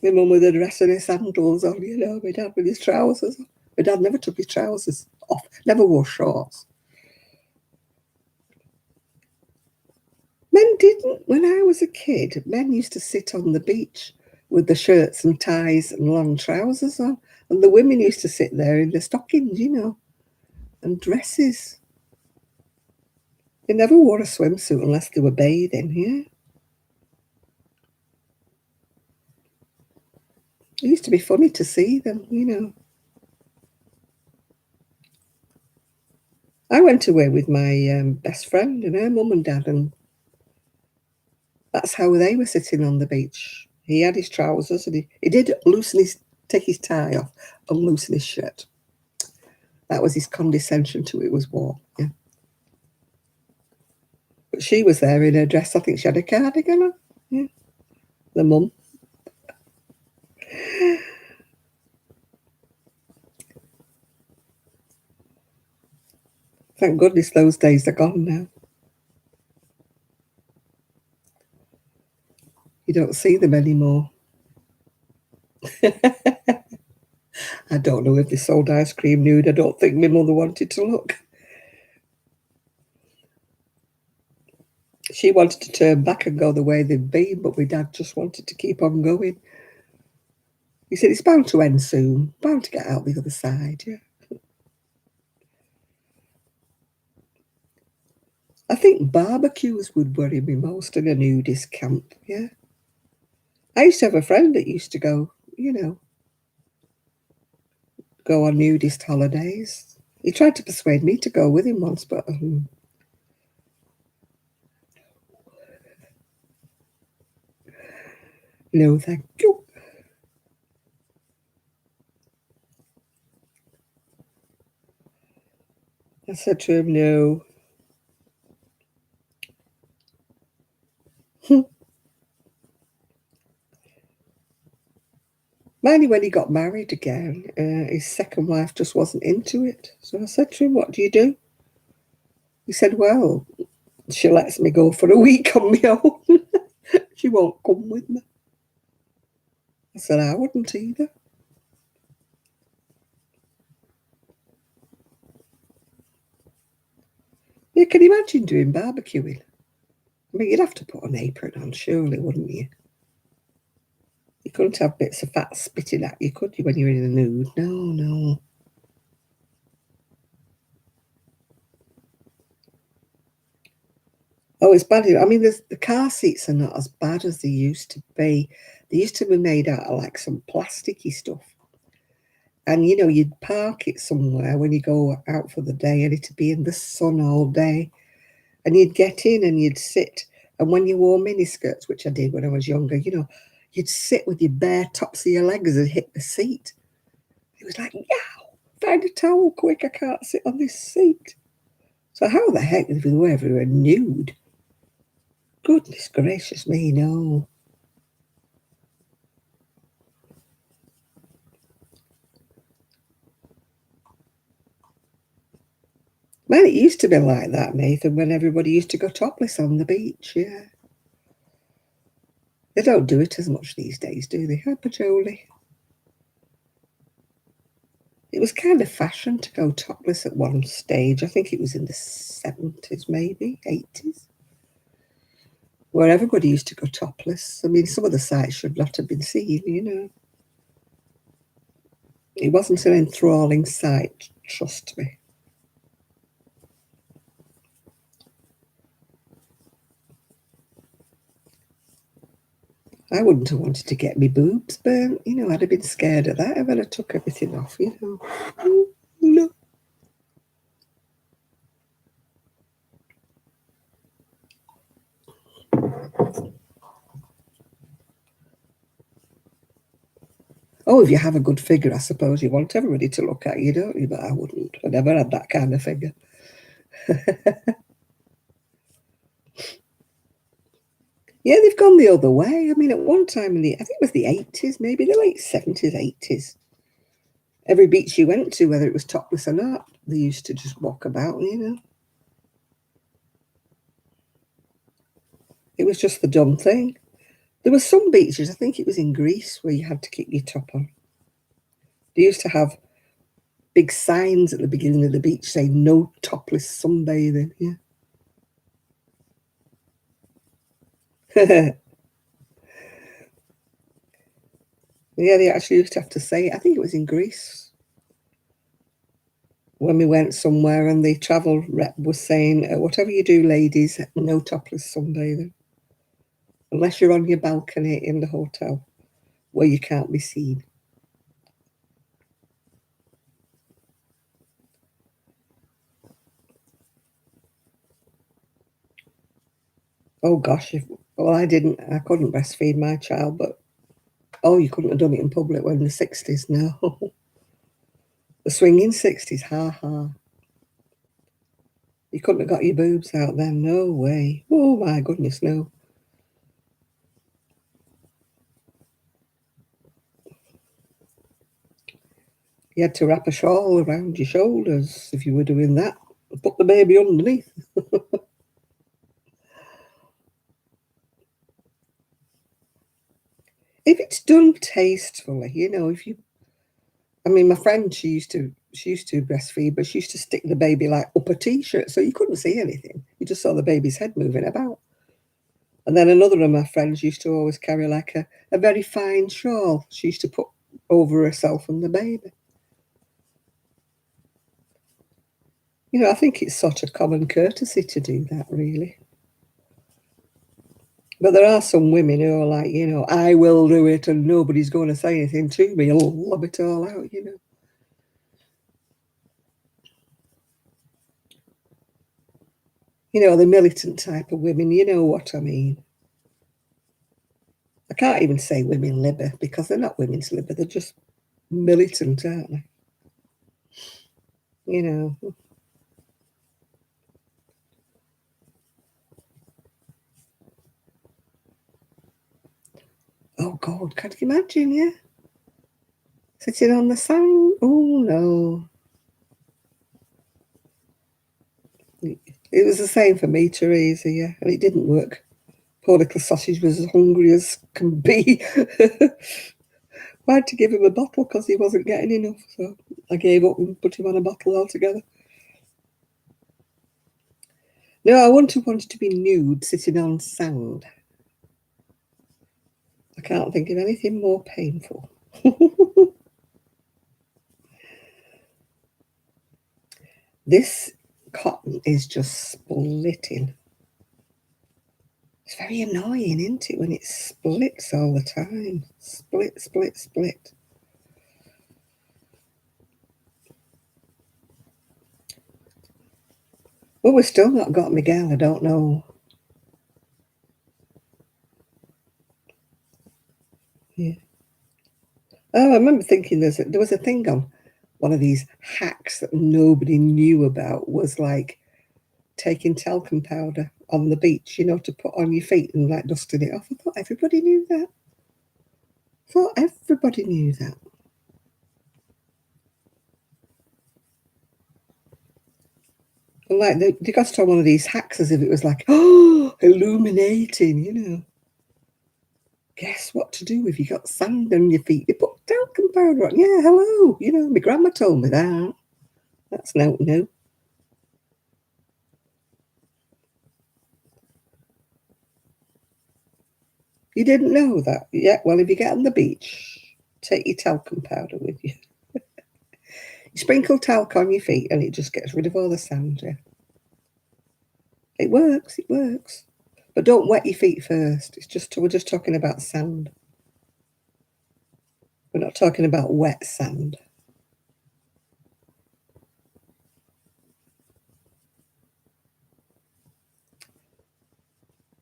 [SPEAKER 1] My mum with her dress and her sandals on, you know, my dad with his trousers on. My dad never took his trousers off, never wore shorts. Men didn't. When I was a kid, men used to sit on the beach with the shirts and ties and long trousers on. And the women used to sit there in the stockings, you know, and dresses. They never wore a swimsuit unless they were bathing, yeah. It used to be funny to see them, you know. I went away with my best friend and her mum and dad, and that's how they were sitting on the beach. He had his trousers and he did take his tie off and loosen his shirt. That was his condescension to it was warm, yeah. But she was there in her dress. I think she had a cardigan on, yeah. The mum. Thank goodness those days are gone now. You don't see them anymore. I don't know if they sold ice cream nude. I don't think my mother wanted to look. She wanted to turn back and go the way they'd been, but my dad just wanted to keep on going. He said, it's bound to end soon, bound to get out the other side, yeah. I think barbecues would worry me most in a nudist camp, yeah. I used to have a friend that used to go, you know, go on nudist holidays. He tried to persuade me to go with him once, but no, thank you. I said to him, no. Mainly when he got married again, his second wife just wasn't into it. So I said to him, what do you do? He said, well, she lets me go for a week on my own. She won't come with me. I said, I wouldn't either. You can imagine doing barbecuing. I mean, you'd have to put an apron on, surely, wouldn't you? You couldn't have bits of fat spitting at you, could you, when you're in the nude? No, no. Oh, it's bad. I mean, the car seats are not as bad as they used to be. They used to be made out of like some plasticky stuff. And, you know, you'd park it somewhere when you go out for the day and it'd be in the sun all day. And you'd get in and you'd sit. And when you wore miniskirts, which I did when I was younger, you know, you'd sit with your bare tops of your legs and hit the seat. It was like, yow, find a towel quick, I can't sit on this seat. So how the heck if we were ever nude? Goodness gracious me, no. Man, it used to be like that, Nathan, when everybody used to go topless on the beach, yeah. They don't do it as much these days, do they, huh, Pajoli? It was kind of fashion to go topless at one stage. I think it was in the 70s, maybe, 80s, where everybody used to go topless. I mean, some of the sights should not have been seen, you know. It wasn't an enthralling sight, trust me. I wouldn't have wanted to get me boobs burnt. You know, I'd have been scared of that if I'd have took everything off, you know. No. Oh, if you have a good figure, I suppose you want everybody to look at you, don't you? But I wouldn't. I never had that kind of figure. Yeah, they've gone the other way. I mean, at one time I think it was the 80s, maybe the late 70s, 80s. Every beach you went to, whether it was topless or not, they used to just walk about, you know. It was just the dumb thing. There were some beaches, I think it was in Greece, where you had to keep your top on. They used to have big signs at the beginning of the beach saying no topless sunbathing. Yeah. Yeah, they actually used to have to say it. I think it was in Greece when we went somewhere and the travel rep was saying, whatever you do, ladies, no topless sunbathing. Unless you're on your balcony in the hotel where you can't be seen. Oh gosh, well, I couldn't breastfeed my child, but oh, you couldn't have done it in public when in the 60s, no. The swinging 60s, ha ha. You couldn't have got your boobs out then, no way. Oh my goodness, no. You had to wrap a shawl around your shoulders if you were doing that. Put the baby underneath. If it's done tastefully, you know, I mean, my friend, she used to breastfeed, but she used to stick the baby like up a t-shirt, so you couldn't see anything. You just saw the baby's head moving about. And then another of my friends used to always carry like a very fine shawl she used to put over herself and the baby. You know, I think it's sort of common courtesy to do that, really. But there are some women who are like, you know, I will do it and nobody's going to say anything to me. I'll lob it all out, you know. You know, the militant type of women, you know what I mean. I can't even say women libber because they're not women's libber. They're just militant, aren't they? You know. Oh, God, can you imagine, yeah? Sitting on the sand? Oh, no. It was the same for me, Teresa, yeah, and it didn't work. Poor little sausage was as hungry as can be. I had to give him a bottle because he wasn't getting enough, so I gave up and put him on a bottle altogether. No, I wouldn't have wanted to be nude sitting on sand. I can't think of anything more painful. This cotton is just splitting. It's very annoying, isn't it, when it splits all the time? Split, split, split. Well, we've still not got Miguel. I don't know. Yeah. Oh, I remember thinking there was a thing on one of these hacks that nobody knew about was like taking talcum powder on the beach, you know, to put on your feet and like dusting it off. I thought everybody knew that. I thought everybody knew that. And like they got to one of these hacks as if it was like, oh, illuminating, you know. Guess what to do if you got sand on your feet? You put talcum powder on. Yeah, hello. You know, my grandma told me that. That's no. You didn't know that? Yeah, well, if you get on the beach, take your talcum powder with you. You sprinkle talc on your feet and it just gets rid of all the sand, yeah. It works, it works. But don't wet your feet first. We're just talking about sand. We're not talking about wet sand.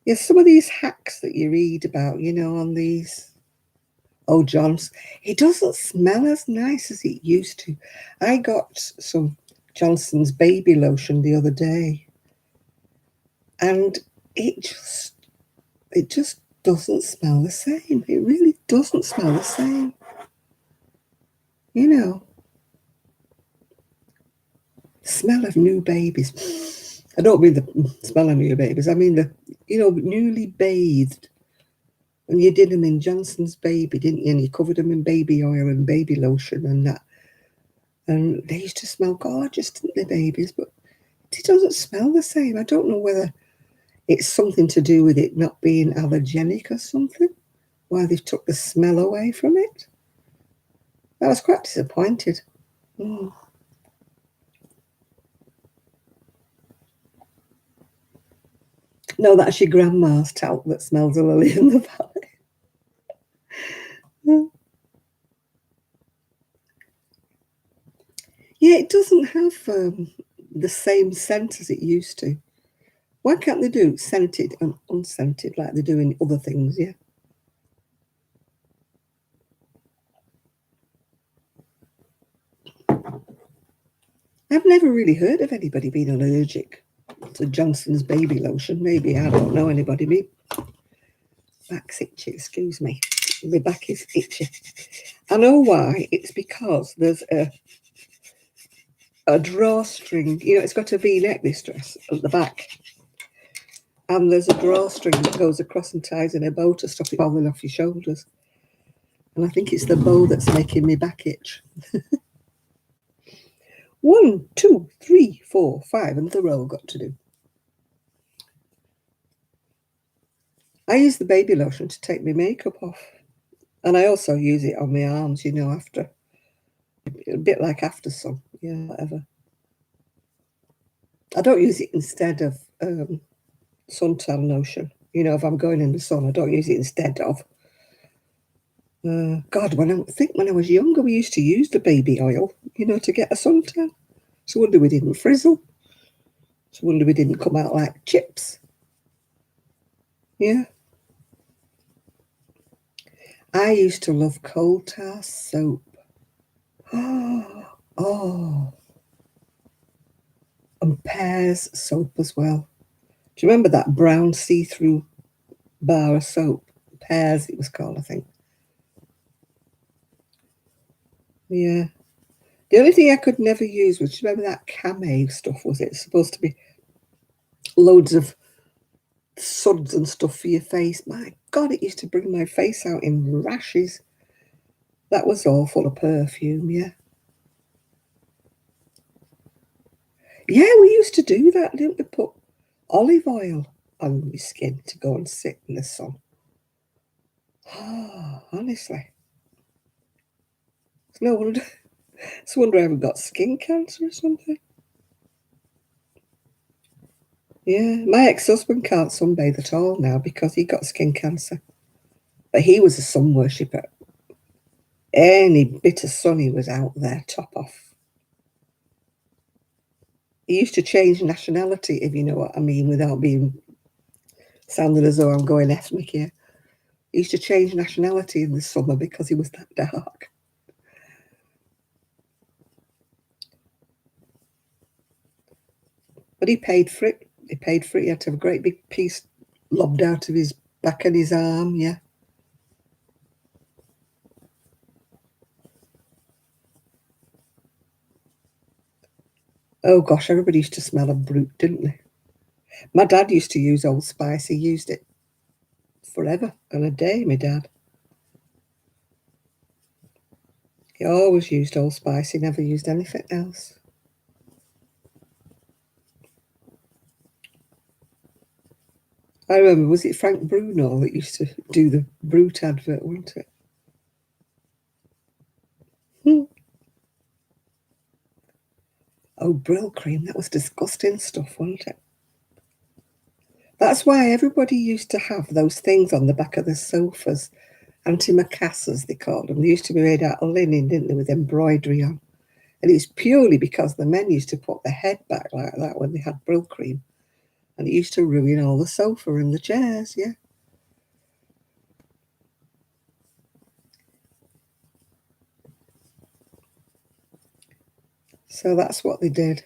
[SPEAKER 1] Yes, some of these hacks that you read about, on these Johns, it doesn't smell as nice as it used to. I got some Johnson's baby lotion the other day, and it just doesn't smell the same. It really doesn't smell the same. Smell of new babies. I don't mean the smell of new babies. I mean newly bathed. And you did them in Johnson's Baby, didn't you? And you covered them in baby oil and baby lotion and that. And they used to smell gorgeous, didn't they, babies? But it doesn't smell the same. I don't know whether it's something to do with it not being allergenic or something, why they've took the smell away from it. I was quite disappointed. Mm. No, that's your grandma's talc that smells a lily in the valley. Yeah, it doesn't have the same scent as it used to. Why can't they do scented and unscented like they do in other things, yeah? I've never really heard of anybody being allergic to Johnson's baby lotion. Maybe I don't know anybody. My back's itchy, excuse me. My back is itchy. I know why. It's because there's a drawstring. It's got a V-neck, this dress, at the back. And there's a drawstring that goes across and ties in a bow to stop it falling off your shoulders. And I think it's the bow that's making me back itch. 1, 2, 3, 4, 5, another row I've got to do. I use the baby lotion to take my makeup off. And I also use it on my arms, after. A bit like after sun, yeah, whatever. I don't use it instead of suntan lotion. If I'm going in the sun, I don't use it instead of. God, when I was younger, we used to use the baby oil, to get a suntan. It's a wonder we didn't frizzle. It's a wonder we didn't come out like chips. Yeah. I used to love coal tar soap. Oh. And Pears soap as well. Do you remember that brown see-through bar of soap? Pears, it was called, I think. Yeah. The only thing I could never use was, do you remember that Camay stuff? Was it supposed to be loads of suds and stuff for your face? My God, it used to bring my face out in rashes. That was all full of perfume, yeah. Yeah, we used to do that, didn't we? Put olive oil on your skin to go and sit in the sun. Oh, honestly. It's no wonder, it's a wonder I haven't got skin cancer or something. Yeah, my ex-husband can't sunbathe at all now because he got skin cancer. But he was a sun worshipper. Any bit of sun he was out there, top off. He used to change nationality, if you know what I mean, without being sounding as though I'm going ethnic here. He used to change nationality in the summer because he was that dark. But he paid for it. He paid for it. He had to have a great big piece lobbed out of his back and his arm, yeah. Oh gosh, everybody used to smell of Brut, didn't they? My dad used to use Old Spice. He used it forever and a day, my dad. He always used Old Spice. He never used anything else. I remember, was it Frank Bruno that used to do the Brut advert, wasn't it? Oh, Brill cream, that was disgusting stuff, wasn't it? That's why everybody used to have those things on the back of the sofas, antimacassars they called them. They used to be made out of linen, didn't they, with embroidery on. And it's purely because the men used to put their head back like that when they had Brylcreem. And it used to ruin all the sofa and the chairs, yeah. So that's what they did.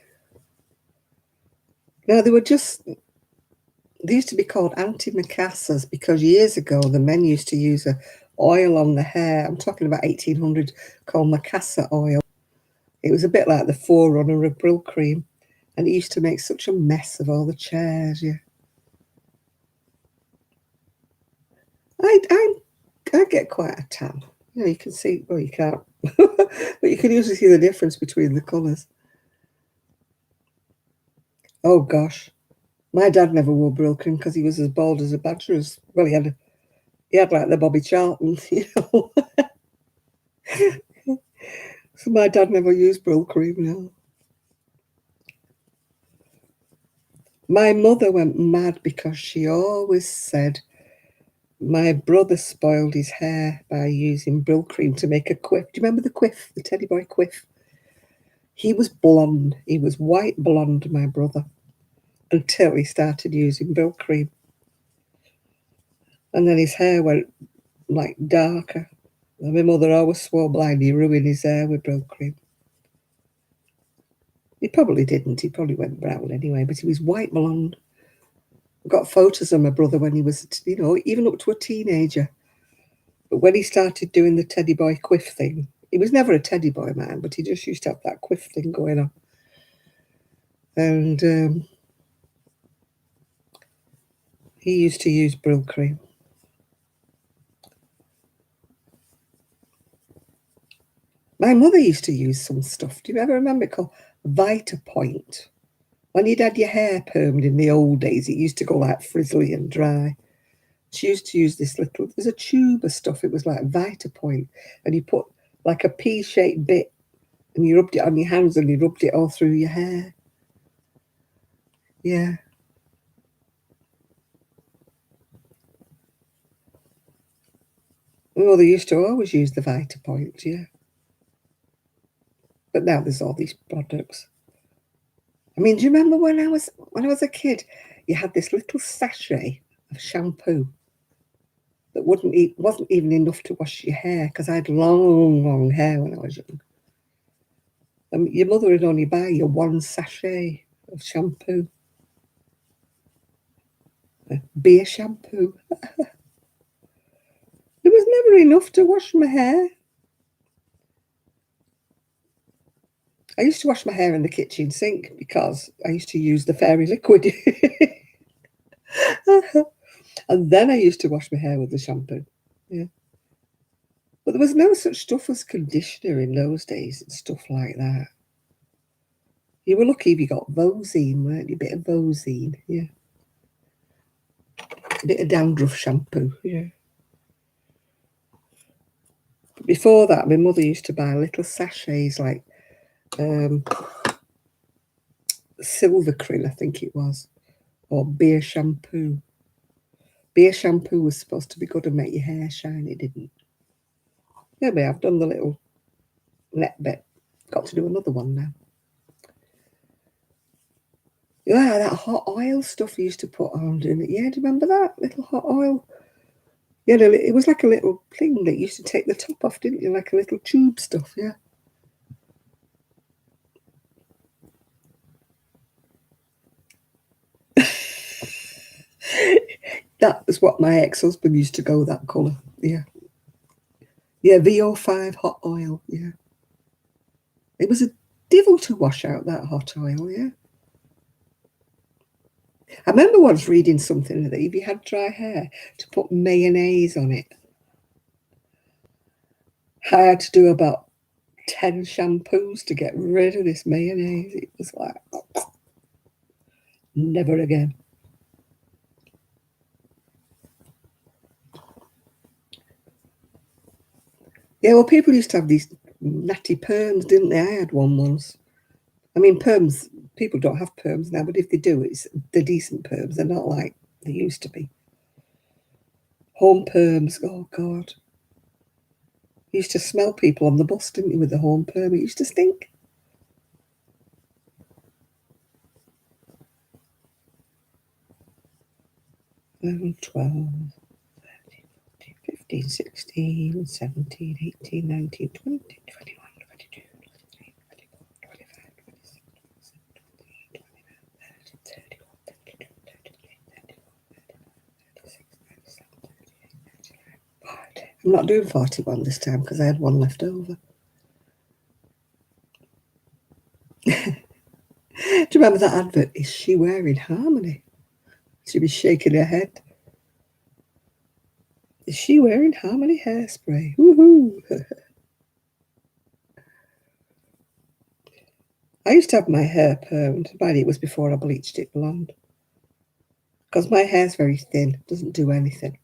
[SPEAKER 1] No, they used to be called antimacassars because years ago the men used to use a oil on the hair. I'm talking about 1800, called macassar oil. It was a bit like the forerunner of Brylcreem, and it used to make such a mess of all the chairs, yeah. I get quite a tan. You know, you can see, well, you can't, but you can usually see the difference between the colours. Oh gosh, my dad never wore Brylcreem because he was as bald as a badger. Well, he had like the Bobby Charlton, you know. So my dad never used Brylcreem, no. My mother went mad because she always said my brother spoiled his hair by using Brylcreem to make a quiff. Do you remember the quiff, the teddy boy quiff? He was blonde. He was white blonde, my brother, until he started using Brylcreem. And then his hair went like darker. And my mother always swore blind he ruined his hair with Brylcreem. He probably didn't. He probably went brown anyway, but he was white blonde. I've got photos of my brother when he was, you know, even up to a teenager. But when he started doing the teddy boy quiff thing, he was never a teddy boy man, but he just used to have that quiff thing going on. And he used to use Brylcreem. My mother used to use some stuff. Do you ever remember it called Vitapoint? When you'd had your hair permed in the old days, it used to go like frizzly and dry. She used to use this little, there's a tube of stuff, it was like Vitapoint, and you put like a pea-shaped bit and you rubbed it on your hands and you rubbed it all through your hair. Yeah. Well, they used to always use the Vitapoint, yeah. But now there's all these products. I mean, do you remember when I was a kid, you had this little sachet of shampoo that wasn't even enough to wash your hair because I had long hair when I was young. And your mother would only buy you one sachet of shampoo. Beer shampoo. There was never enough to wash my hair. I used to wash my hair in the kitchen sink because I used to use the fairy liquid. And then I used to wash my hair with the shampoo. Yeah. But there was no such stuff as conditioner in those days and stuff like that. You were lucky if you got Vosine, weren't you? A bit of Vosine, yeah. A bit of dandruff shampoo, yeah. But before that, my mother used to buy little sachets like Silvercrin, I think it was, or beer shampoo. Beer shampoo was supposed to be good and make your hair shine. It didn't. Yeah, but I've done the little net bit. Got to do another one now. Yeah, that hot oil stuff you used to put on, didn't it? Yeah, do you remember that? Little hot oil. Yeah, it was like a little thing that used to take the top off, didn't you? Like a little tube stuff, yeah. That was what my ex-husband used to go, that colour, yeah. Yeah, VO5 hot oil, yeah. It was a devil to wash out, that hot oil, yeah. I remember once reading something that if you had dry hair, to put mayonnaise on it. I had to do about 10 shampoos to get rid of this mayonnaise. It was like, never again. Yeah, well, people used to have these natty perms, didn't they? I had one once. I mean, perms, people don't have perms now, but if they do, it's the decent perms. They're not like They used to be. Home perms, oh God. You used to smell people on the bus, didn't you, with the home perm? It used to stink. 11, 12, 13, 14, 15, 16, 17, 18, 19, 20, 21, 22, 23, 24, 25, 26, 27, 28, 29, 30, 31, 32, 33, 34, 35, 36, 37, 38, 39. I'm not doing 41 this time because I had one left over. Do you remember that advert? Is she wearing Harmony? She'd be shaking her head. Is she wearing Harmony hairspray? Woohoo! I used to have my hair permed. Mind it was before I bleached it blonde. Because my hair's very thin, doesn't do anything.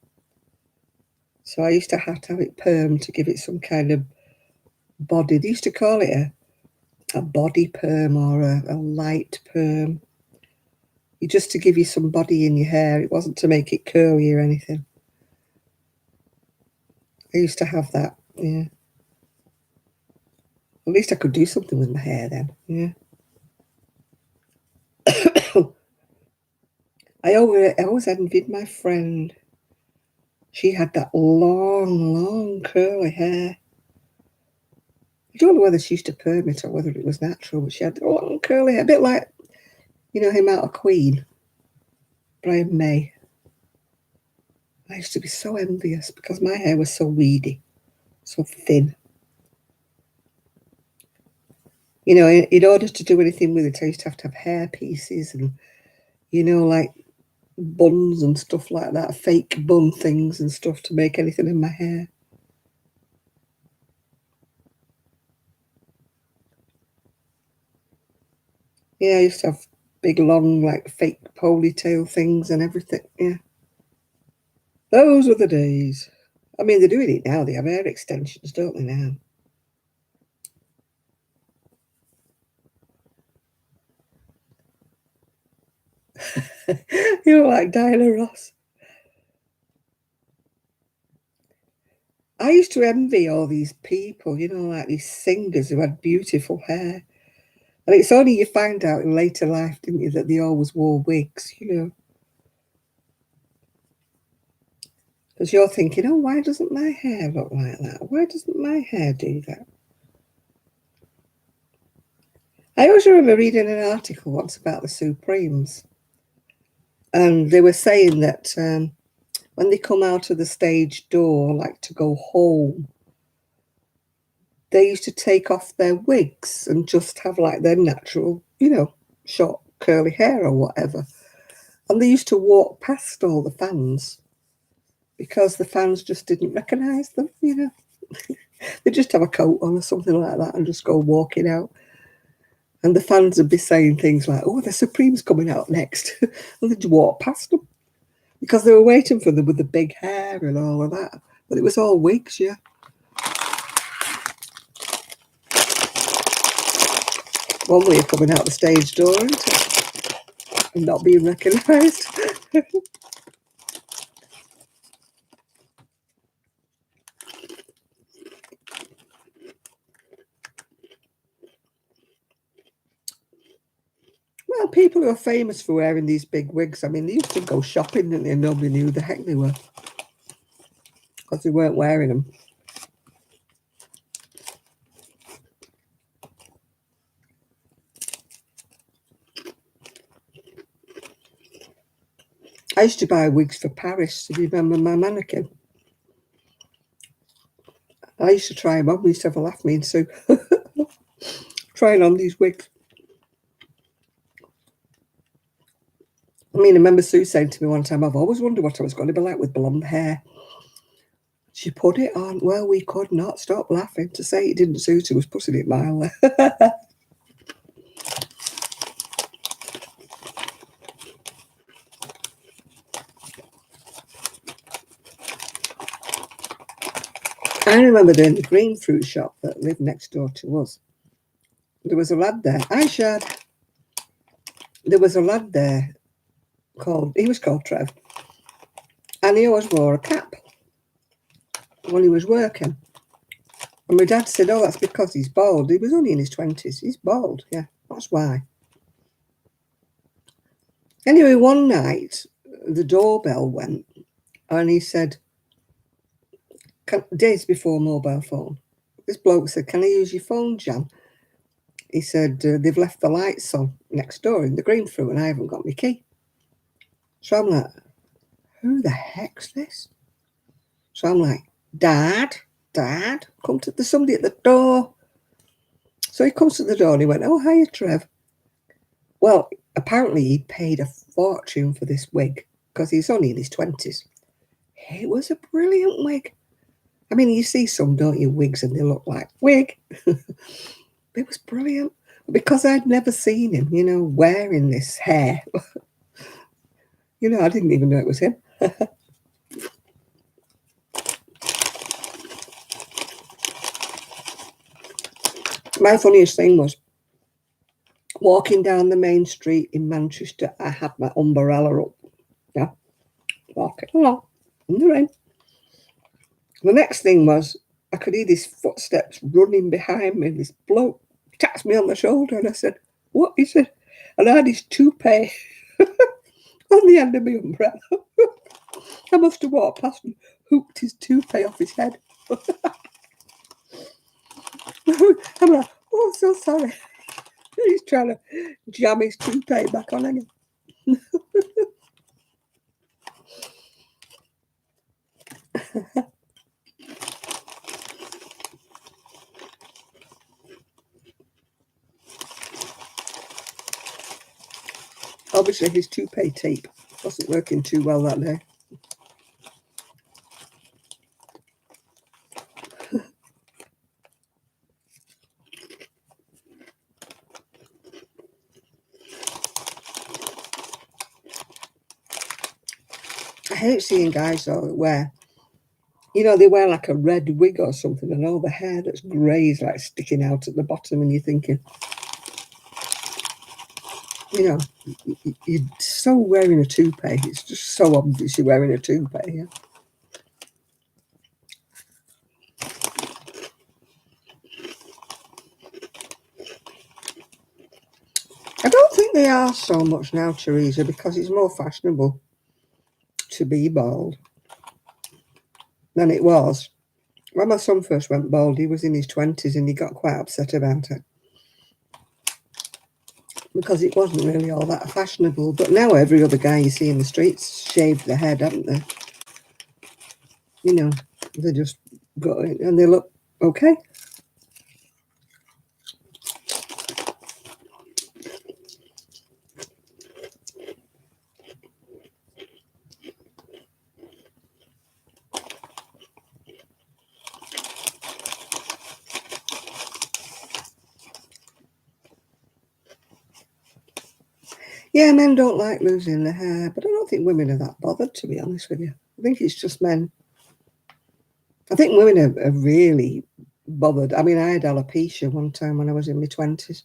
[SPEAKER 1] So I used to have it permed to give it some kind of body. They used to call it a body perm or a light perm. Just to give you some body in your hair. It wasn't to make it curly or anything. I used to have that, yeah. At least I could do something with my hair then, yeah. I always envied my friend. She had that long curly hair. I don't know whether she used to perm it or whether it was natural, but she had long curly hair, a bit like, you know, him out of Queen, Brian May. I used to be so envious because my hair was so weedy, so thin. You know, in order to do anything with it, I used to have hair pieces and, you know, like buns and stuff like that, fake bun things and stuff to make anything in my hair. Yeah, I used to have big, long, like fake ponytail things and everything. Yeah. Those were the days. I mean, they're doing it now. They have hair extensions, don't they, now? You're like Diana Ross. I used to envy all these people, you know, like these singers who had beautiful hair. And it's only you find out in later life, didn't you, that they always wore wigs, you know. Because you're thinking, oh, why doesn't my hair look like that? Why doesn't my hair do that? I always remember reading an article once about the Supremes. And they were saying that when they come out of the stage door, like to go home, they used to take off their wigs and just have like their natural, you know, short curly hair or whatever. And they used to walk past all the fans because the fans just didn't recognise them, you know. They'd just have a coat on or something like that and just go walking out. And the fans would be saying things like, oh, the Supreme's coming out next. And they'd walk past them because they were waiting for them with the big hair and all of that. But it was all wigs, yeah. One way of coming out the stage door, isn't it? And not being recognised. Well, people who are famous for wearing these big wigs, I mean, they used to go shopping, didn't they? And nobody knew who the heck they were because they weren't wearing them. I used to buy wigs for Paris. Do you remember my mannequin? I used to try them on. We used to have a laugh, me and Sue, trying on these wigs. I mean, I remember Sue saying to me one time, I've always wondered what I was going to be like with blonde hair. She put it on. Well, we could not stop laughing. To say it didn't suit her was putting it mildly. I remember in the green fruit shop that lived next door to us, there was a lad there. Hi, Shad. There was a lad there he was called Trev, and he always wore a cap when he was working. And my dad said, "Oh, that's because he's bald." He was only in his 20s. He's bald, yeah, that's why. Anyway, one night the doorbell went, and he said, days before mobile phone, this bloke said, "Can I use your phone, Jan?" He said, "They've left the lights on next door in the green through, and I haven't got my key." So I'm like, "Who the heck's this?" So I'm like, Dad, there's somebody at the door. So he comes to the door and he went, "Oh, hiya, Trev." Well, apparently he paid a fortune for this wig because he's only in his 20s. It was a brilliant wig. I mean, you see some, don't you, wigs, and they look like wig. It was brilliant. Because I'd never seen him, wearing this hair. I didn't even know it was him. My funniest thing was walking down the main street in Manchester. I had my umbrella up, yeah, walking along in the rain. The next thing was I could hear these footsteps running behind me. This bloke tapped me on the shoulder, and I said, "What?" He said, and I had his toupee on the end of my umbrella. I must have walked past and hooked his toupee off his head. I'm like, "Oh, so sorry." He's trying to jam his toupee back on again. Obviously, his toupee tape wasn't working too well that day. I hate seeing guys though where, they wear like a red wig or something, and all the hair that's grey is like sticking out at the bottom, and you're thinking, you're so wearing a toupee. It's just so obvious you're wearing a toupee. Yeah. I don't think they are so much now, Teresa, because it's more fashionable to be bald than it was. When my son first went bald, he was in his 20s and he got quite upset about it because it wasn't really all that fashionable. But now every other guy you see in the streets shaved their head, haven't they? They just got it and they look okay. Yeah, men don't like losing their hair, but I don't think women are that bothered, to be honest with you. I think it's just men. I think women are really bothered. I mean, I had alopecia one time when I was in my 20s.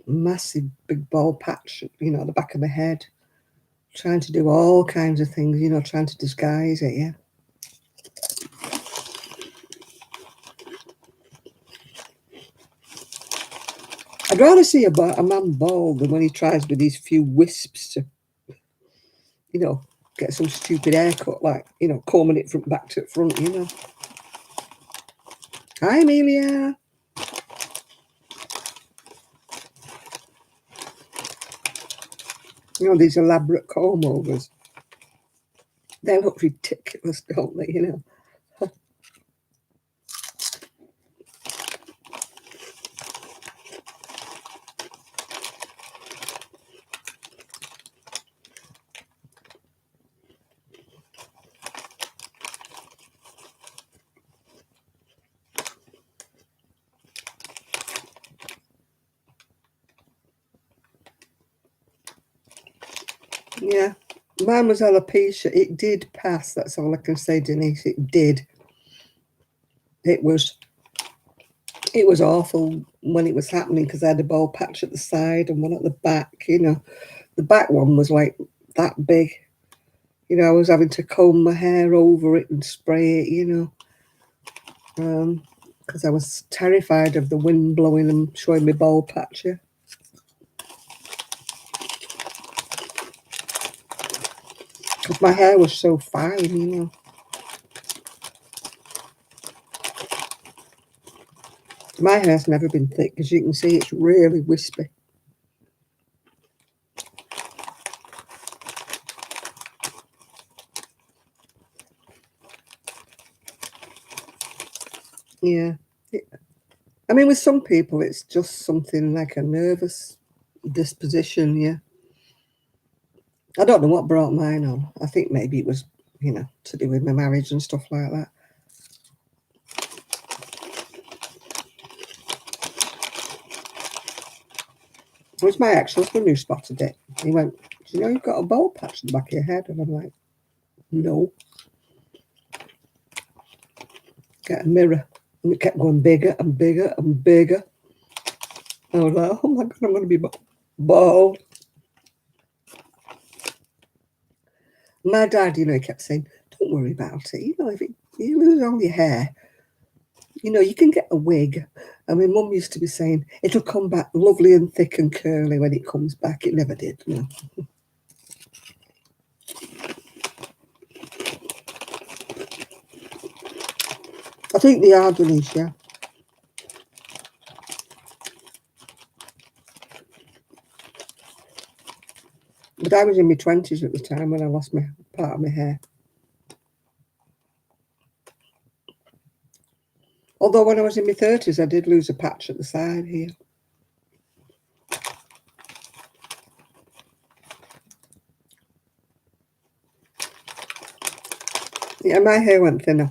[SPEAKER 1] Massive big bald patch, at the back of my head. Trying to do all kinds of things, trying to disguise it, yeah. I'd rather see a man bald than when he tries with these few wisps to, get some stupid haircut, like, combing it from back to front, Hi, Amelia. These elaborate comb overs. They look ridiculous, don't they, Yeah. Mine was alopecia. It did pass. That's all I can say, Denise. It did. It was awful when it was happening because I had a bald patch at the side and one at the back. The back one was like that big. You know, I was having to comb my hair over it and spray it, you know, because I was terrified of the wind blowing and showing me bald patch. Yeah. Because my hair was so fine, you know. My hair's never been thick, as you can see, it's really wispy. Yeah. I mean, with some people, it's just something like a nervous disposition, yeah. I don't know what brought mine on. I think maybe it was, you know, to do with my marriage and stuff like that. It was my ex-husband who spotted it. He went, "Do you know you've got a bald patch in the back of your head?" And I'm like, "No." Get a mirror. And it kept going bigger and bigger and bigger. I was like, "Oh my God, I'm going to be bald." My dad, you know, he kept saying, "Don't worry about it. You know, if you lose all your hair, you know, you can get a wig." And my mum used to be saying, "It'll come back lovely and thick and curly when it comes back." It never did, you know. I think they are, Denise, yeah. But I was in my 20s at the time when I lost my part of my hair. Although when I was in my 30s, I did lose a patch at the side here. Yeah, my hair went thinner.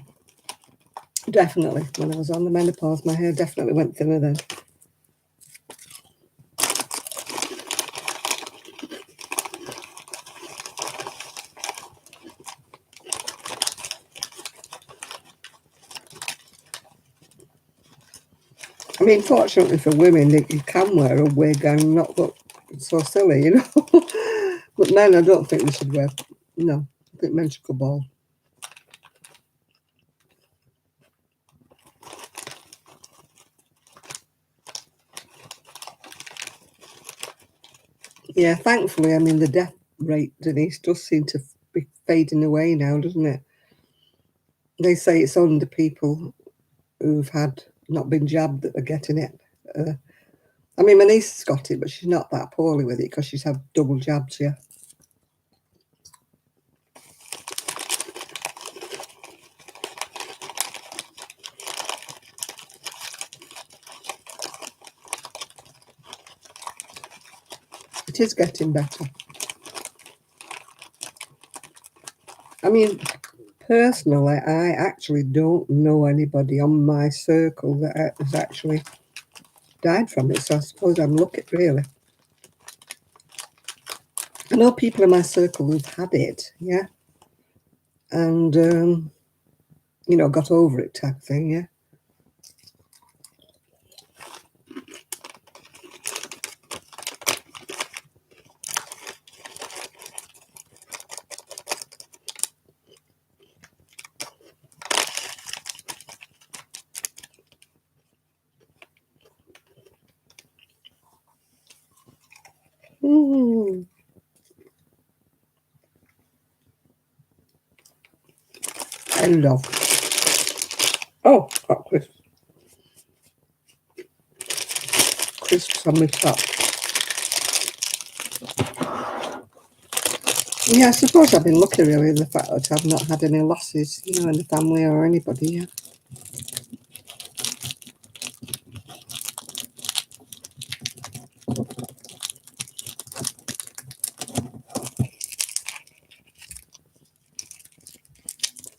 [SPEAKER 1] Definitely. When I was on the menopause, my hair definitely went thinner then. I mean, fortunately for women, you can wear a wig and not look so silly, you know. But men, I don't think they should wear. No, I think men should go bald. Yeah, thankfully, I mean, the death rate, Denise, does seem to be fading away now, doesn't it? They say it's only the people who've had not been jabbed that are getting it. I mean, my niece has got it, but she's not that poorly with it because she's had double jabs, yeah. It is getting better. I mean, personally, I actually don't know anybody on my circle that has actually died from it, so I suppose I'm lucky, really. I know people in my circle who've had it, yeah, and, you know, got over it type of thing, yeah. Mm. I love. Oh, got crisps on my top. Yeah, I suppose I've been lucky really in the fact that I've not had any losses, you know, in the family or anybody, yeah.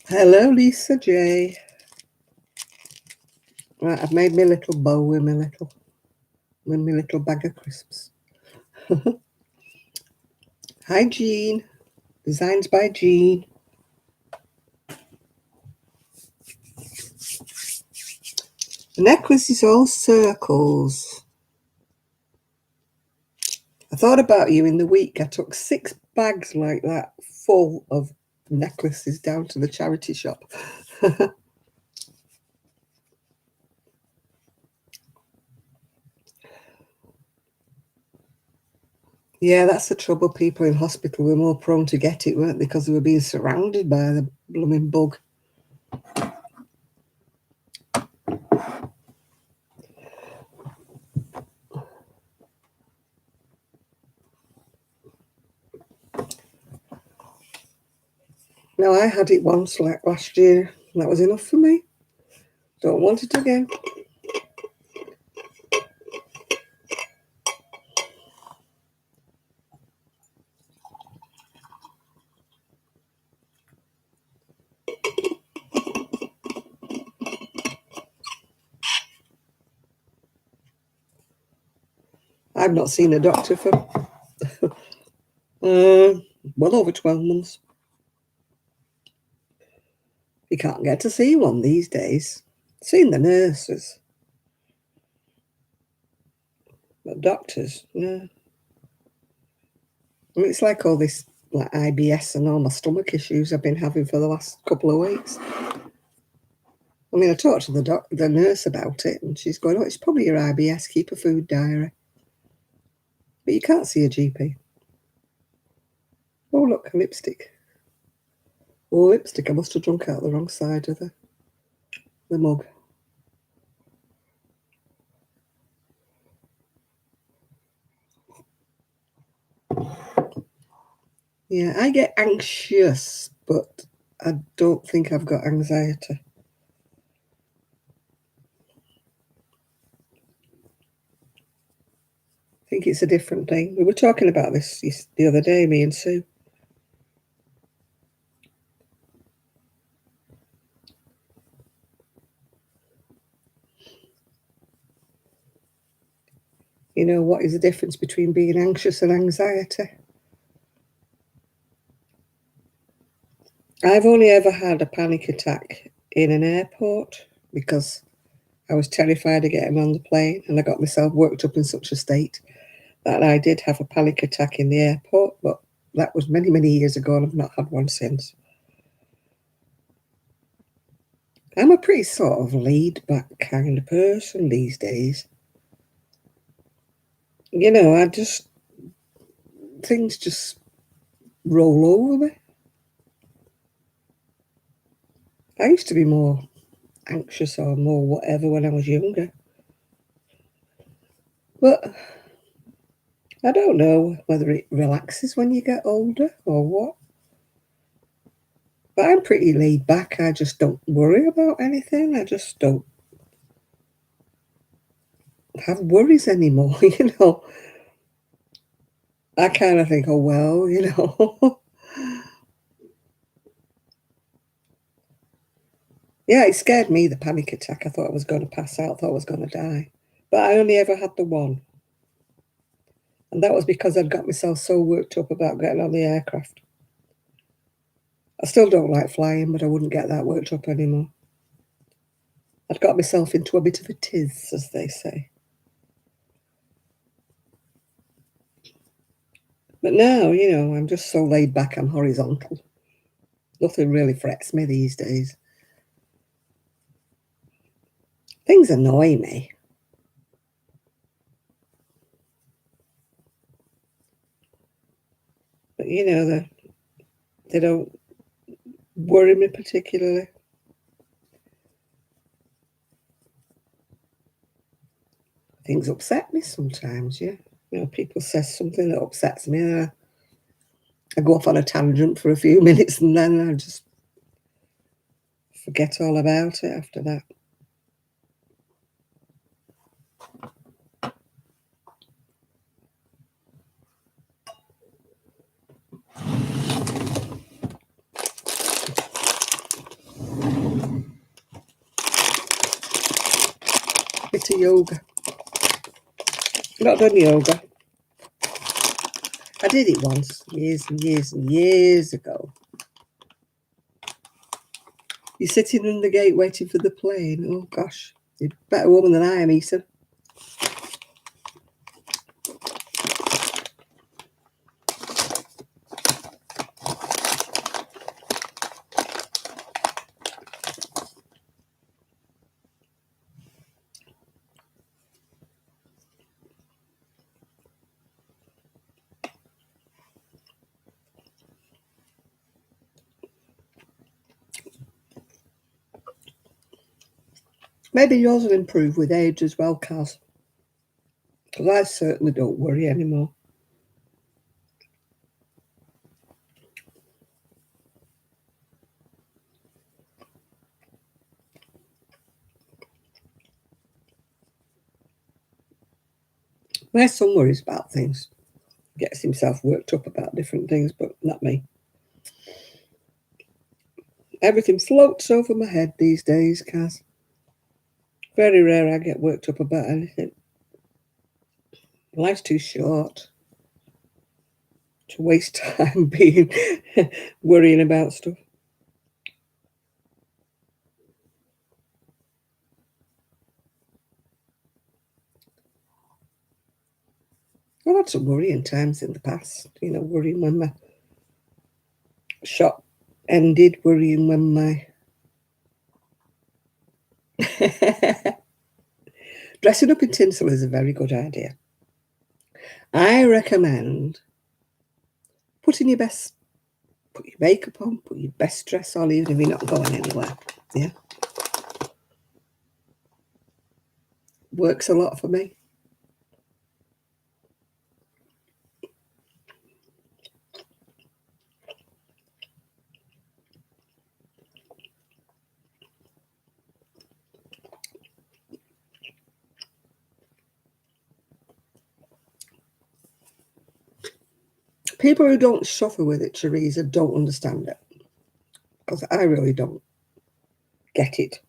[SPEAKER 1] Hello, Lisa J. Right, I've made my little bow with my little bag of crisps. Hi, Jean. Designs by Jean. The necklace is all circles. I thought about you in the week. I took 6 bags like that full of necklaces down to the charity shop. Yeah, that's the trouble. People in hospital were more prone to get it, weren't they? Because they were being surrounded by the blooming bug. No, I had it once, like last year. And that was enough for me. Don't want it again. I've not seen a doctor for well over 12 months. You can't get to see one these days. Seen the nurses. But doctors, no. I mean, it's like all this like IBS and all my stomach issues I've been having for the last couple of weeks. I mean, I talked to the nurse about it, and she's going, "Oh, it's probably your IBS. Keep a food diary." But you can't see a GP. Oh, look, lipstick. Oh, lipstick. I must have drunk out the wrong side of the mug. Yeah, I get anxious, but I don't think I've got anxiety. I think it's a different thing. We were talking about this the other day, me and Sue. You know, what is the difference between being anxious and anxiety? I've only ever had a panic attack in an airport because I was terrified of getting on the plane, and I got myself worked up in such a state that I did have a panic attack in the airport, but that was many, many years ago, and I've not had one since. I'm a pretty sort of laid back kind of person these days. You know, things just roll over me. I used to be more anxious or more whatever when I was younger. But I don't know whether it relaxes when you get older or what. But I'm pretty laid back. I just don't worry about anything. I just don't have worries anymore, you know. I kind of think, oh, well, you know. Yeah, it scared me, the panic attack. I thought I was going to pass out, thought I was going to die. But I only ever had the one. And that was because I'd got myself so worked up about getting on the aircraft. I still don't like flying, but I wouldn't get that worked up anymore. I'd got myself into a bit of a tiz, as they say. But now, you know, I'm just so laid back, I'm horizontal. Nothing really frets me these days. Things annoy me. But, you know, they don't worry me particularly. Things upset me sometimes, yeah. You know, people say something that upsets me, and I go off on a tangent for a few minutes, and then I just forget all about it after that. Bit of yoga. Not done yoga. I did it once, years and years and years ago. You're sitting in the gate waiting for the plane. Oh, gosh. You're a better woman than I am, Ethan. Maybe yours will improve with age as well, Kaz. Because I certainly don't worry anymore. My son worries about things, gets himself worked up about different things, but not me. Everything floats over my head these days, Kaz. Very rare I get worked up about anything. Life's too short to waste time being worrying about stuff. I've had some worrying times in the past, worrying when my shop ended, worrying when my dressing up in tinsel is a very good idea. I recommend put your makeup on, put your best dress on, even if you're not going anywhere. Yeah. Works a lot for me. People who don't suffer with it, Teresa, don't understand it. Because I really don't get it.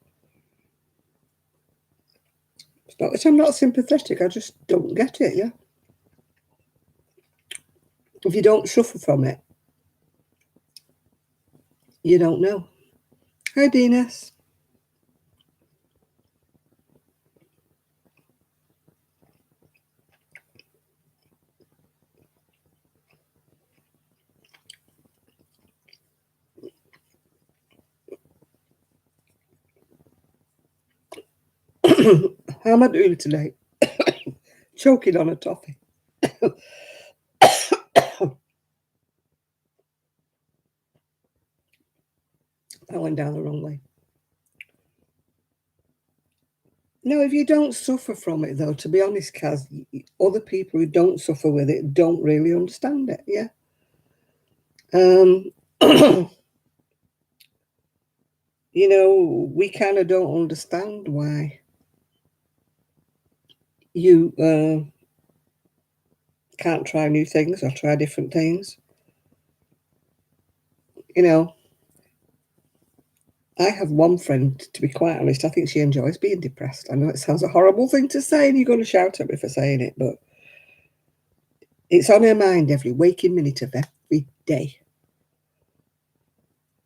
[SPEAKER 1] It's not that I'm not sympathetic, I just don't get it, yeah? If you don't suffer from it, you don't know. Hi, Venus. How am I doing today? Choking on a toffee. I went down the wrong way. No, if you don't suffer from it, though, to be honest, Kaz, other people who don't suffer with it don't really understand it, yeah? We kind of don't understand why you can't try new things or try different things. I have one friend, to be quite honest, I think she enjoys being depressed. I know it sounds a horrible thing to say, and you're going to shout at me for saying it, but it's on her mind every waking minute of every day.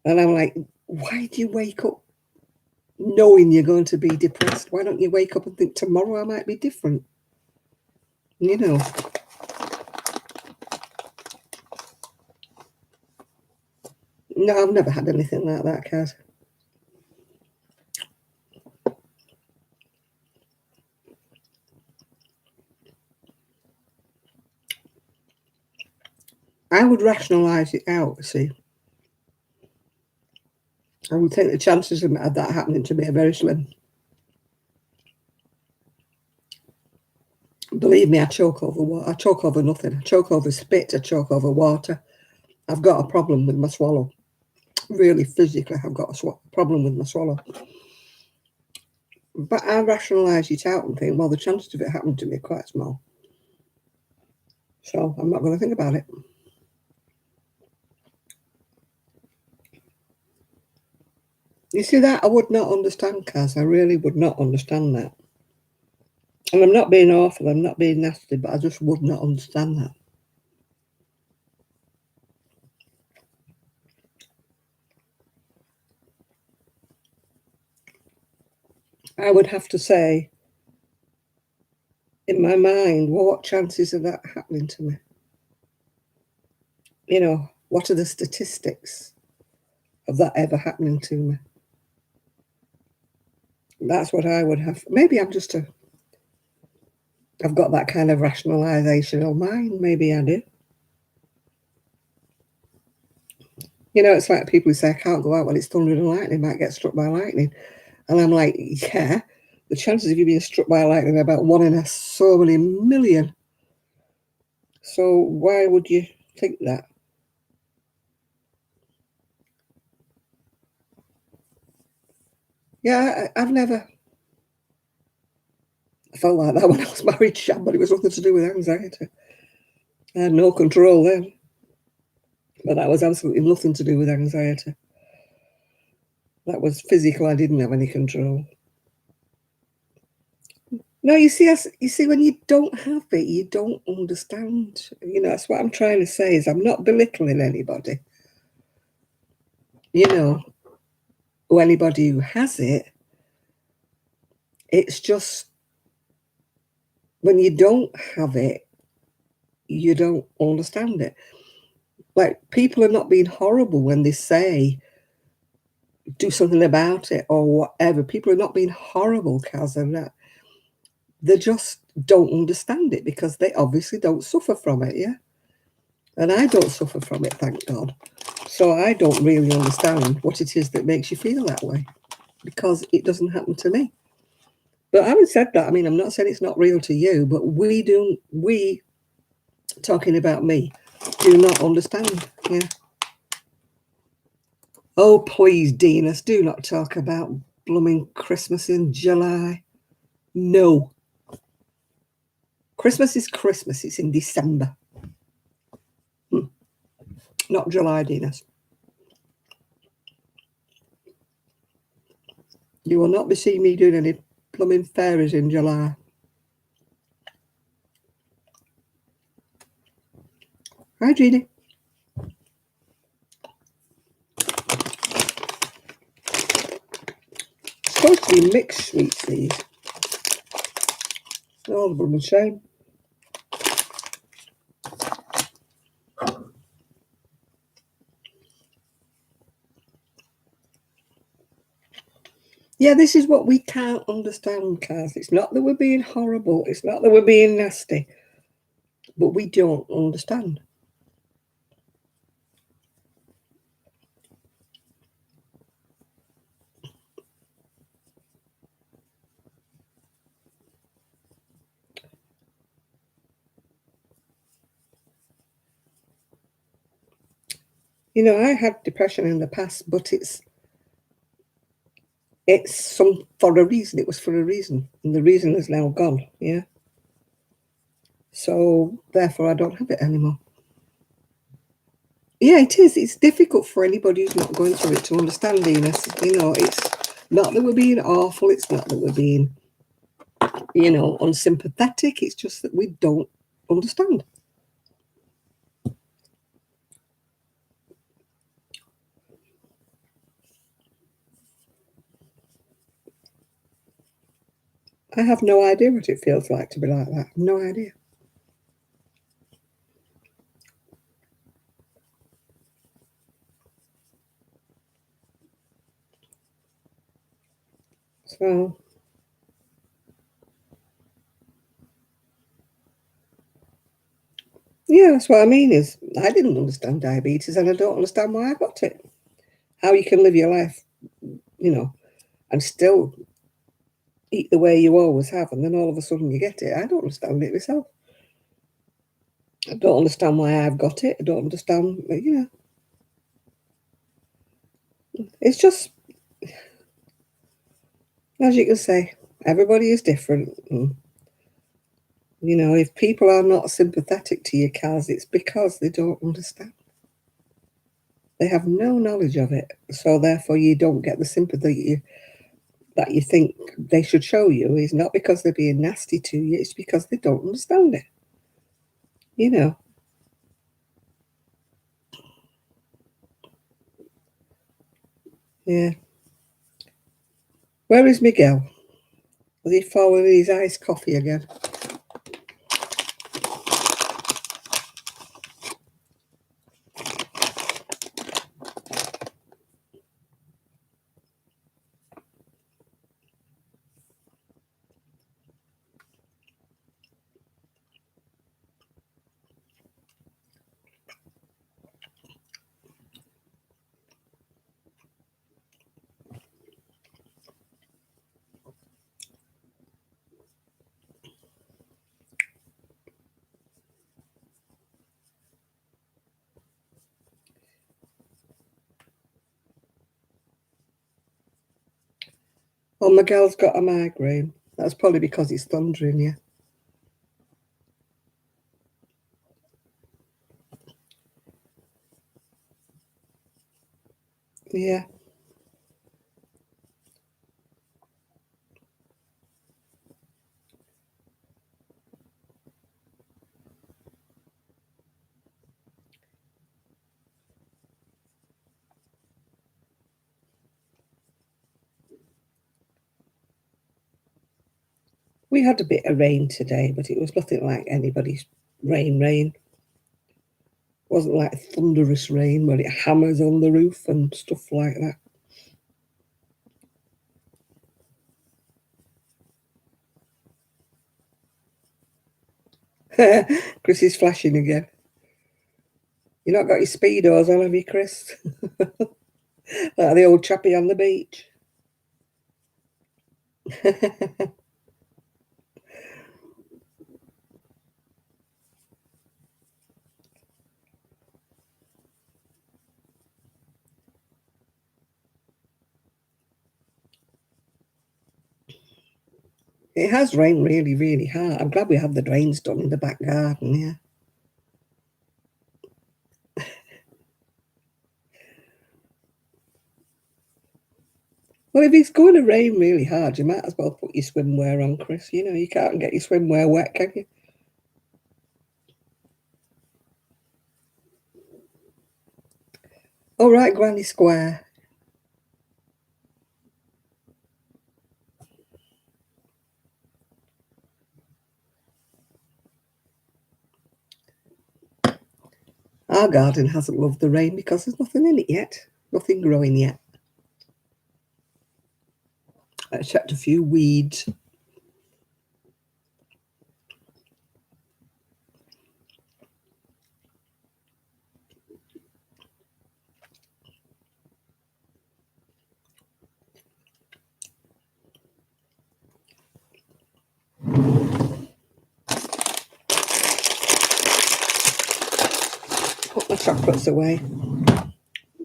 [SPEAKER 1] And I'm like, why do you wake up knowing you're going to be depressed? Why don't you wake up and think tomorrow I might be different? No, I've never had anything like that, Kaz. I would rationalise it out, see. I would think the chances of that happening to me are very slim. Believe me, I choke over water. I choke over nothing. I choke over spit. I choke over water. I've got a problem with my swallow. Really, physically, I've got a problem with my swallow. But I rationalise it out and think, well, the chances of it happening to me are quite small. So I'm not going to think about it. You see that? I would not understand, Kaz. I really would not understand that. And I'm not being awful, I'm not being nasty, but I just would not understand that. I would have to say, in my mind, well, what chances of that happening to me? What are the statistics of that ever happening to me? That's what I would have. Maybe I've got that kind of rationalizational mind. Maybe I do. It's like people who say, I can't go out when it's thunder and lightning, might get struck by lightning. And I'm like, yeah, The chances of you being struck by lightning are about 1 in so many million. So why would you think that? Yeah, I've never felt like that when I was married, Shab, but it was nothing to do with anxiety. I had no control then. But that was absolutely nothing to do with anxiety. That was physical. I didn't have any control. No, you see, when you don't have it, you don't understand. You know, that's what I'm trying to say. Is I'm not belittling anybody. You know, or anybody who has it. It's just when you don't have it, you don't understand it. Like, people are not being horrible when they say do something about it or whatever. People are not being horrible, Kaz, and that they just don't understand it because they obviously don't suffer from it, yeah? And I don't suffer from it, thank God. So I don't really understand what it is that makes you feel that way because it doesn't happen to me. But having said that, I mean, I'm not saying it's not real to you, but we, talking about me, do not understand, yeah? Oh, please, Dinas, do not talk about blooming Christmas in July. No. Christmas is Christmas. It's in December. Not July, Dinas. You will not be seeing me doing any plumbing fairies in July. Hi, Jeannie. It's supposed to be mixed sweets, these. Oh, the blooming shame. Yeah, this is what we can't understand, Kaz. It's not that we're being horrible. It's not that we're being nasty. But we don't understand. You know, I had depression in the past, but it's for a reason. It was for a reason. And the reason is now gone, yeah? So therefore I don't have it anymore. Yeah, it is. It's difficult for anybody who's not going through it to understand, Ines. You know, it's not that we're being awful. It's not that we're being, unsympathetic. It's just that we don't understand. I have no idea what it feels like to be like that. No idea. So, yeah, that's what I mean is I didn't understand diabetes and I don't understand why I got it. How you can live your life, and still eat the way you always have, and then all of a sudden you get it. I don't understand it myself. I don't understand why I've got it. I don't understand, it's just, as you can say, everybody is different. And, if people are not sympathetic to your cars, it's because they don't understand. They have no knowledge of it. So therefore you don't get the sympathy that you think they should show you. Is not because they're being nasty to you, it's because they don't understand it. You know. Yeah. Where is Miguel? Has he fallen in his iced coffee again? Oh, Miguel's got a migraine. That's probably because it's thundering, yeah. Yeah. We had a bit of rain today, but it was nothing like anybody's rain. Wasn't like thunderous rain where it hammers on the roof and stuff like that. Chris is flashing again. You not got your speedos on, have you, Chris? Like the old chappie on the beach. It has rained really, really hard. I'm glad we have the drains done in the back garden, yeah. Well, if it's going to rain really hard, you might as well put your swimwear on, Chris. You know, you can't get your swimwear wet, can you? All right, Granny Square. Our garden hasn't loved the rain because there's nothing in it yet. Nothing growing yet. Except a few weeds. Put my chocolates away.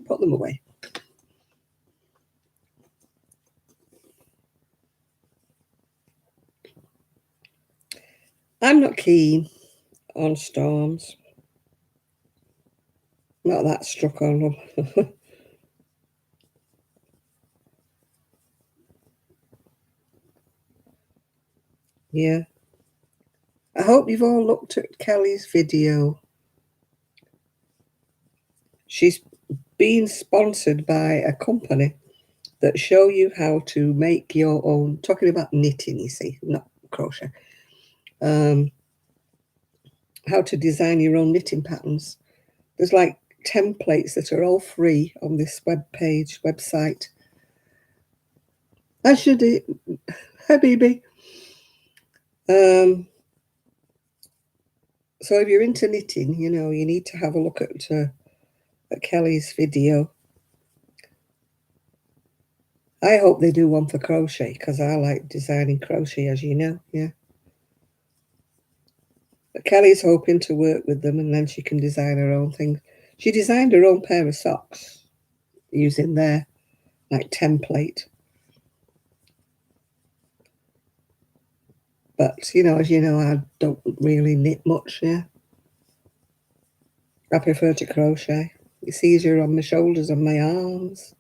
[SPEAKER 1] Put them away. I'm not keen on storms. Not that struck on them. Yeah. I hope you've all looked at Kelly's video. She's being sponsored by a company that show you how to make your own, talking about knitting, you see, not crochet, how to design your own knitting patterns. There's like templates that are all free on this website. I should, Habibi. So if you're into knitting, you know, you need to have a look at Kelly's video. I hope they do one for crochet because I like designing crochet, as you know, yeah. But Kelly's hoping to work with them and then she can design her own things. She designed her own pair of socks using their like template. But you know, as you know, I don't really knit much, yeah. I prefer to crochet. It's easier on my shoulders and my arms.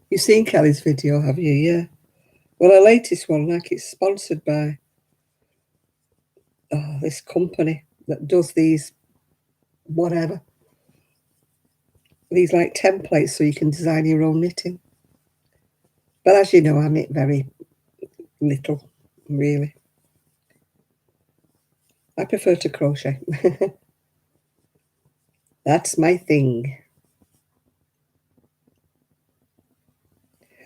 [SPEAKER 1] You've seen Kelly's video, have you? Yeah. Well, her latest one, like it's sponsored by this company that does these whatever, these like templates so you can design your own knitting. But as you know, I knit very little, really. I prefer to crochet. That's my thing.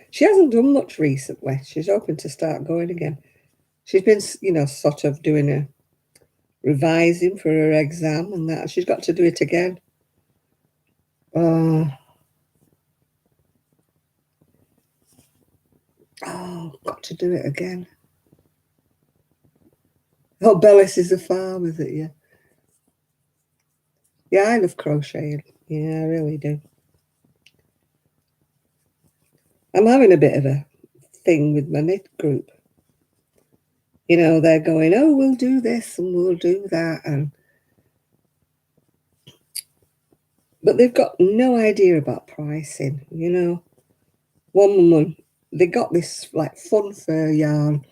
[SPEAKER 1] She hasn't done much recently. She's hoping to start going again. She's been, you know, sort of doing a revising for her exam and that. She's got to do it again. Uh, Oh, got to do it again. Oh, Bellis is a farm, is it? Yeah. Yeah, I love crocheting. Yeah, I really do. I'm having a bit of a thing with my knit group. You know, they're going, oh, we'll do this and we'll do that. But they've got no idea about pricing, you know. One woman, they got this like fun fur yarn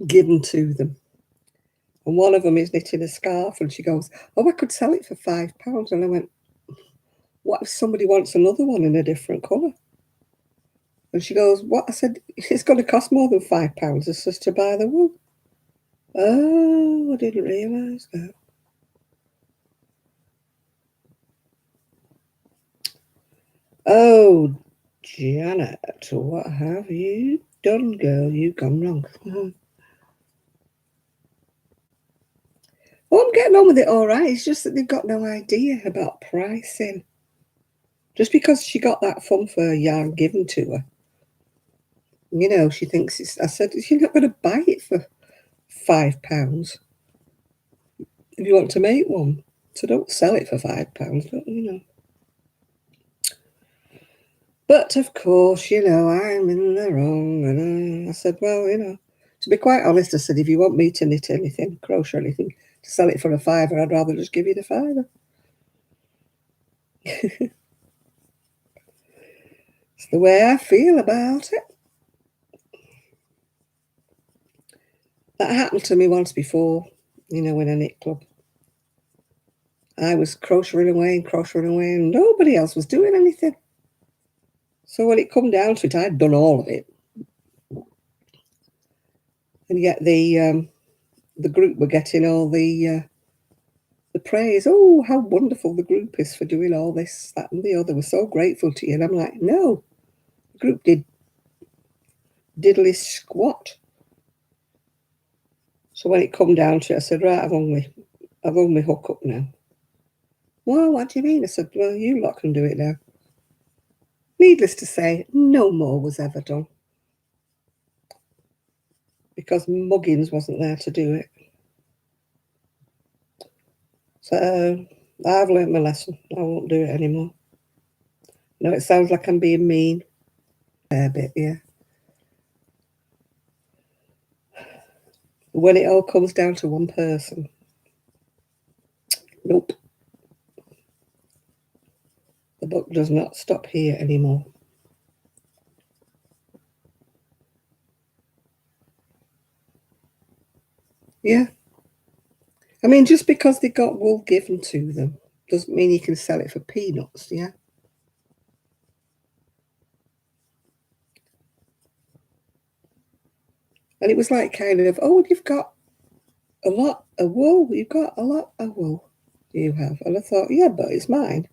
[SPEAKER 1] given to them. And one of them is knitting a scarf and she goes, oh, I could sell it for £5. And I went, what if somebody wants another one in a different colour? And she goes, what? I said, it's going to cost more than £5. It's just to buy the wool. Oh, I didn't realise that. Oh, Janet, what have you done, girl? You've gone wrong. Oh, I'm getting on with it all right. It's just that they've got no idea about pricing. Just because she got that fun fur yarn given to her, you know, she thinks it's. I said, you're not going to buy it for £5 if you want to make one. So don't sell it for £5, you know. But of course, you know, I'm in the wrong. And I said, well, you know, to be quite honest, I said, if you want me to knit anything, crochet anything, to sell it for a £5, I'd rather just give you the £5. It's the way I feel about it. That happened to me once before, you know, in a knit club. I was crocheting away, and nobody else was doing anything. So when it come down to it, I'd done all of it. And yet the group were getting all the praise. Oh, how wonderful the group is for doing all this, that and the other. We're so grateful to you. And I'm like, no, the group did diddly squat. So when it come down to it, I said, right, I've only hook up now. Well, what do you mean? I said, well, you lot can do it now. Needless to say, no more was ever done. Because Muggins wasn't there to do it. So I've learnt my lesson. I won't do it anymore. No, it sounds like I'm being mean. A bit, yeah. When it all comes down to one person, nope. The book does not stop here anymore. Yeah. I mean, just because they got wool given to them doesn't mean you can sell it for peanuts, yeah? And it was like kind of, oh, you've got a lot of wool. You've got a lot of wool. You have. And I thought, yeah, but it's mine.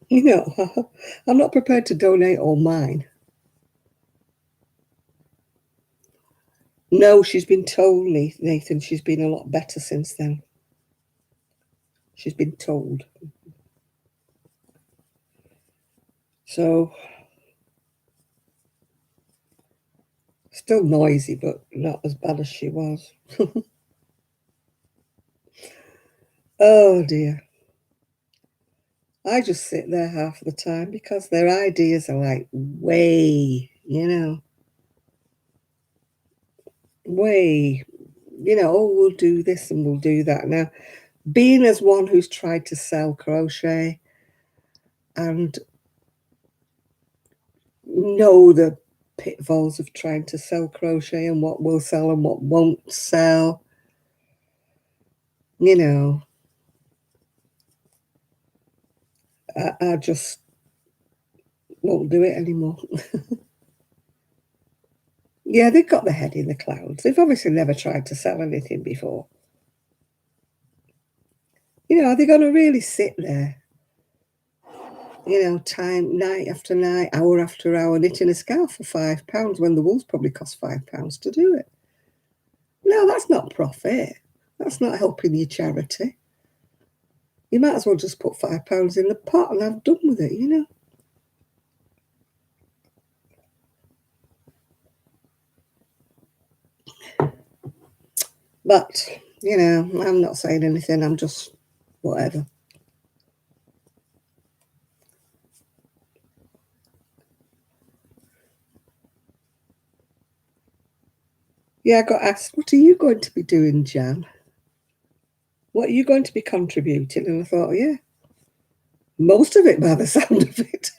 [SPEAKER 1] You know, I'm not prepared to donate all mine. No, she's been told, Nathan, she's been a lot better since then. She's been told. So, still noisy, but not as bad as she was. Oh dear. I just sit there half the time because their ideas are like way, you know, way, you know, oh, we'll do this and we'll do that. Now, being as one who's tried to sell crochet and know the pitfalls of trying to sell crochet and what will sell and what won't sell, you know, I just won't do it anymore. Yeah, they've got their head in the clouds. They've obviously never tried to sell anything before. You know, are they going to really sit there, you know, night after night, hour after hour, knitting a scarf for £5 when the wool's probably cost £5 to do it? No, that's not profit. That's not helping your charity. You might as well just put £5 in the pot and have done with it, you know. But, you know, I'm not saying anything. I'm just whatever. Yeah, I got asked, what are you going to be doing, Jan? What are you going to be contributing? And I thought, yeah, most of it by the sound of it.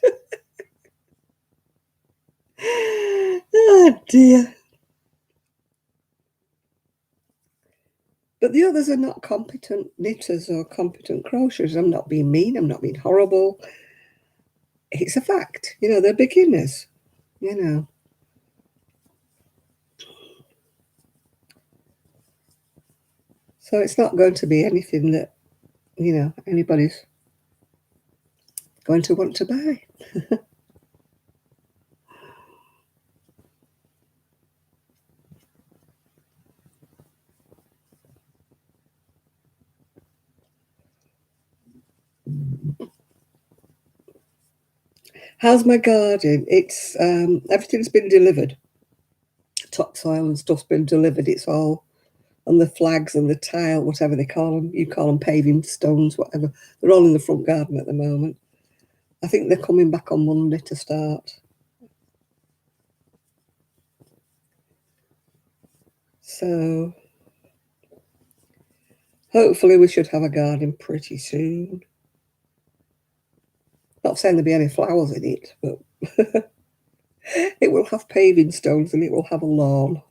[SPEAKER 1] Oh, dear. But the others are not competent knitters or competent crocheters. I'm not being mean. I'm not being horrible. It's a fact. You know, they're beginners, you know. So it's not going to be anything that, you know, anybody's going to want to buy. How's my garden? It's everything's been delivered. Topsoil and stuff's been delivered. It's all on the flags and the tile, whatever they call them. You call them paving stones, whatever. They're all in the front garden at the moment. I think they're coming back on Monday to start. So hopefully we should have a garden pretty soon. Not saying there'll be any flowers in it, but it will have paving stones and it will have a lawn.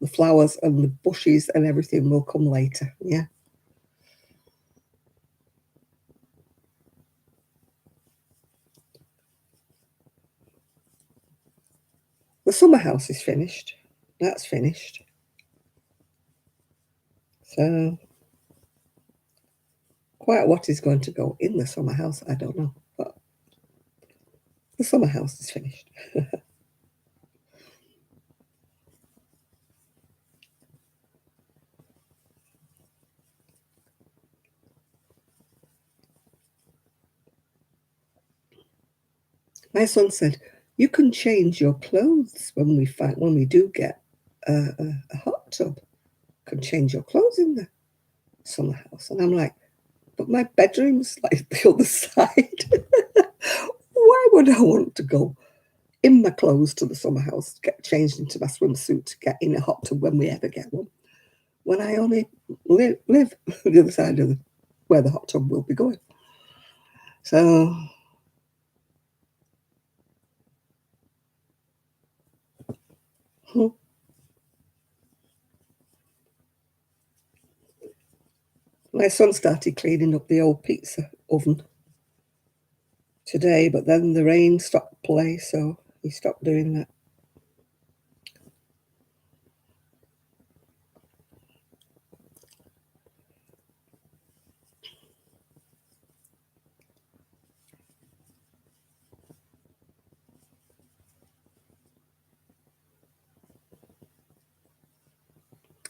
[SPEAKER 1] The flowers and the bushes and everything will come later, yeah. The summer house is finished. That's finished. So quite what is going to go in the summer house, I don't know. But the summer house is finished. My son said, "You can change your clothes when we do get a hot tub. You can change your clothes in the summer house." And I'm like, "But my bedroom's like the other side. Why would I want to go in my clothes to the summer house, get changed into my swimsuit, to get in a hot tub when we ever get one, when I only live the other side of where the hot tub will be going?" So hmm, my son started cleaning up the old pizza oven today, but then the rain stopped play, so he stopped doing that.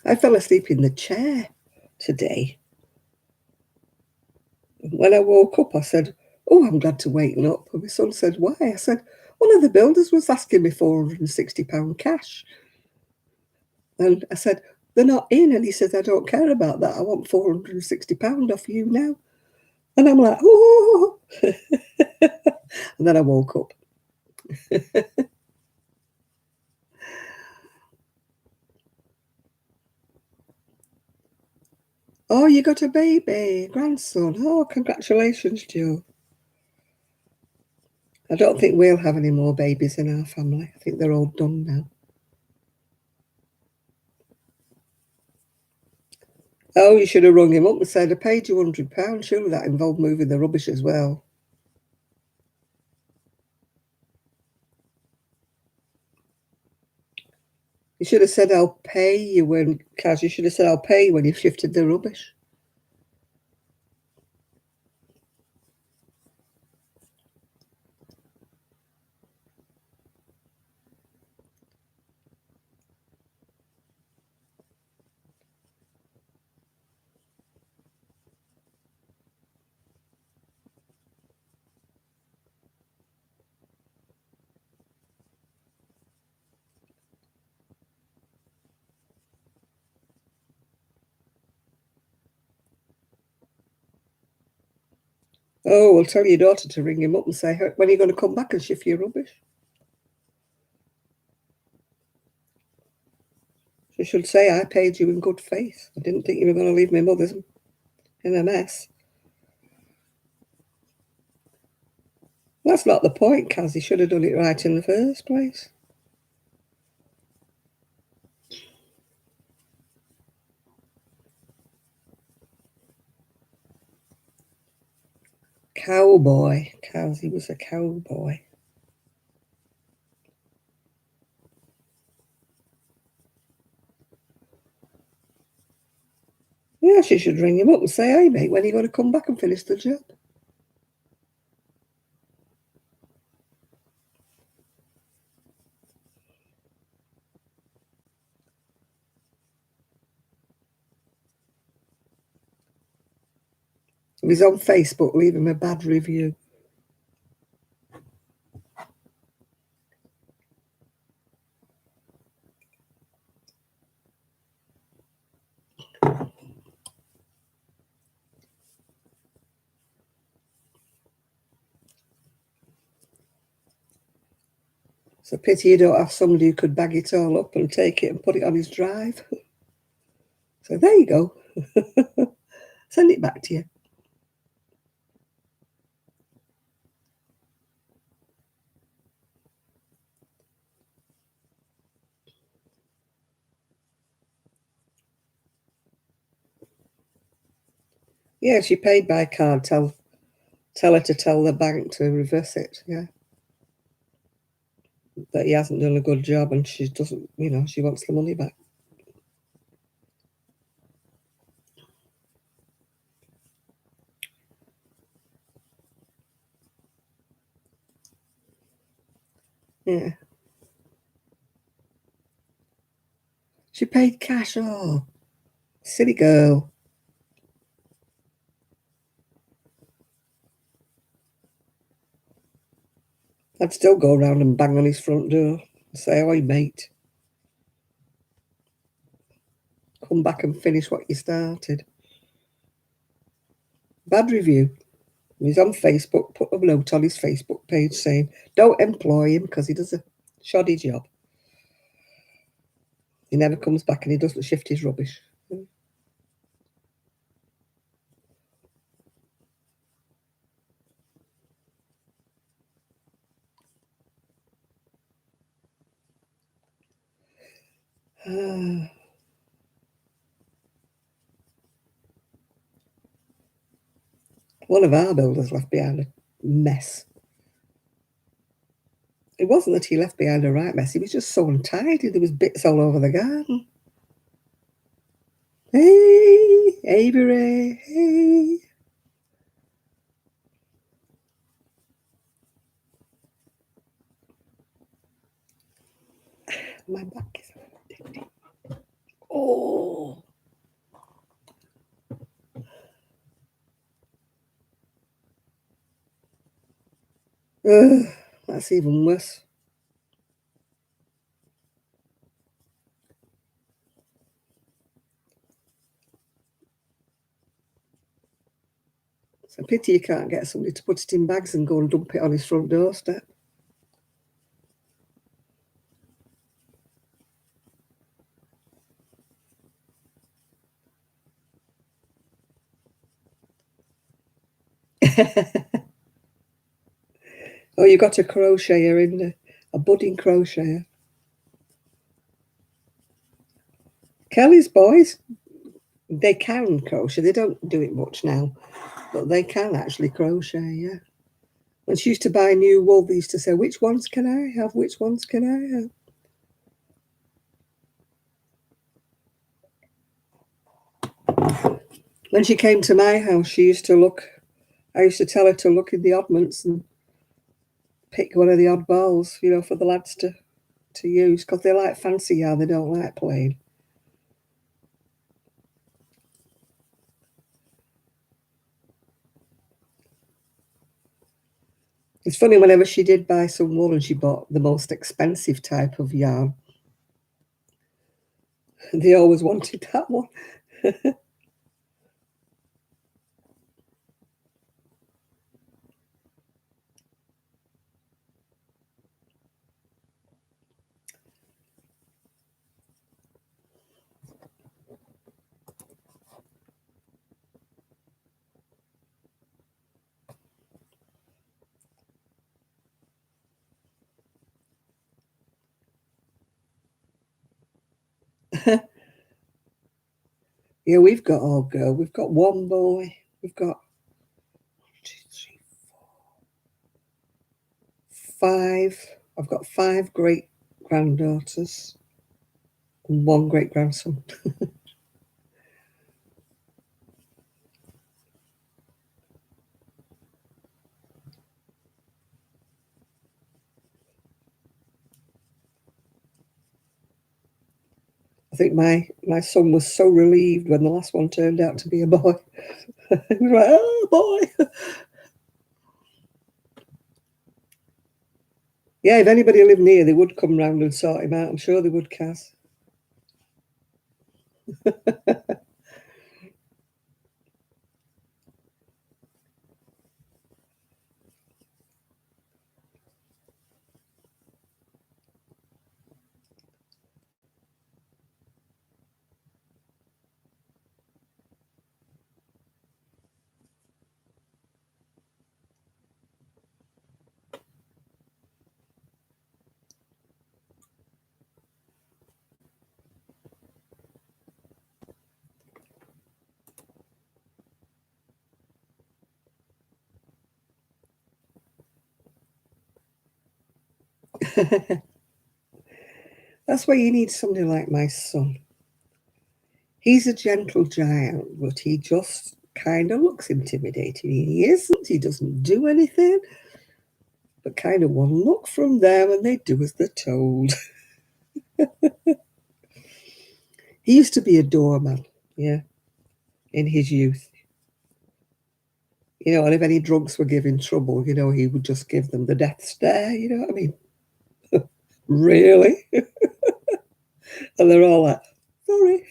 [SPEAKER 1] I fell asleep in the chair today. When I woke up, I said, "Oh, I'm glad to waken up." And my son said, "Why?" I said, "One of the builders was asking me £460 cash." And I said, "They're not in." And he says, "I don't care about that. I want £460 off you now." And I'm like, "Oh." And then I woke up. "Oh, you got a baby, grandson. Oh, congratulations, Joe." I don't think we'll have any more babies in our family. I think they're all done now. Oh, you should have rung him up and said, "I paid you £100. Surely that involved moving the rubbish as well." You should have said, "I'll pay you when," Kaz, you should have said, "I'll pay you when you've shifted the rubbish." Oh, well, tell your daughter to ring him up and say, when are you going to come back and shift your rubbish? She should say, I paid you in good faith. I didn't think you were going to leave my mother's in a mess. That's not the point, Kaz. He should have done it right in the first place. Cowboy. Kaz, he was a cowboy. Yeah, she should ring him up and say, hey, mate, when are you going to come back and finish the job? If he's on Facebook, leave him a bad review. It's a pity you don't have somebody who could bag it all up and take it and put it on his drive. So there you go. Send it back to you. Yeah, she paid by card. Tell her to tell the bank to reverse it. Yeah. That he hasn't done a good job and she doesn't, she wants the money back. Yeah. She paid cash. Oh, silly girl. I'd still go around and bang on his front door and say, oi, mate, come back and finish what you started. Bad review. He's on Facebook, put a note on his Facebook page saying, don't employ him because he does a shoddy job. He never comes back and he doesn't shift his rubbish. One of our builders left behind a mess. It wasn't that he left behind a right mess, he was just so untidy. There was bits all over the garden. Hey, Avery, hey. My back is addicted. Oh. Ugh, that's even worse. It's a pity you can't get somebody to put it in bags and go and dump it on his front doorstep. Oh, you got a crocheter in there, a budding crocheter. Kelly's boys, they can crochet. They don't do it much now, but they can actually crochet, yeah. When she used to buy new wool, they used to say, which ones can I have? Which ones can I have? When she came to my house, she used to look, I used to tell her to look in the oddments and pick one of the odd balls, for the lads to use, because they like fancy yarn, they don't like plain. It's funny, whenever she did buy some wool and she bought the most expensive type of yarn, they always wanted that one. Yeah, we've got all girl. We've got one boy. We've got 2, 3, 5. I've got 5 great granddaughters and 1 great grandson. I think my son was so relieved when the last one turned out to be a boy. He was like, "Oh, boy!" Yeah, if anybody lived near, they would come round and sort him out. I'm sure they would, Kaz. That's why you need somebody like my son. He's a gentle giant, but he just kind of looks intimidating. He isn't. He doesn't do anything. But kind of one look from them and they do as they're told. He used to be a doorman, yeah, in his youth. You know, and if any drunks were giving trouble, you know, he would just give them the death stare, you know what I mean? Really? And they're all like, sorry.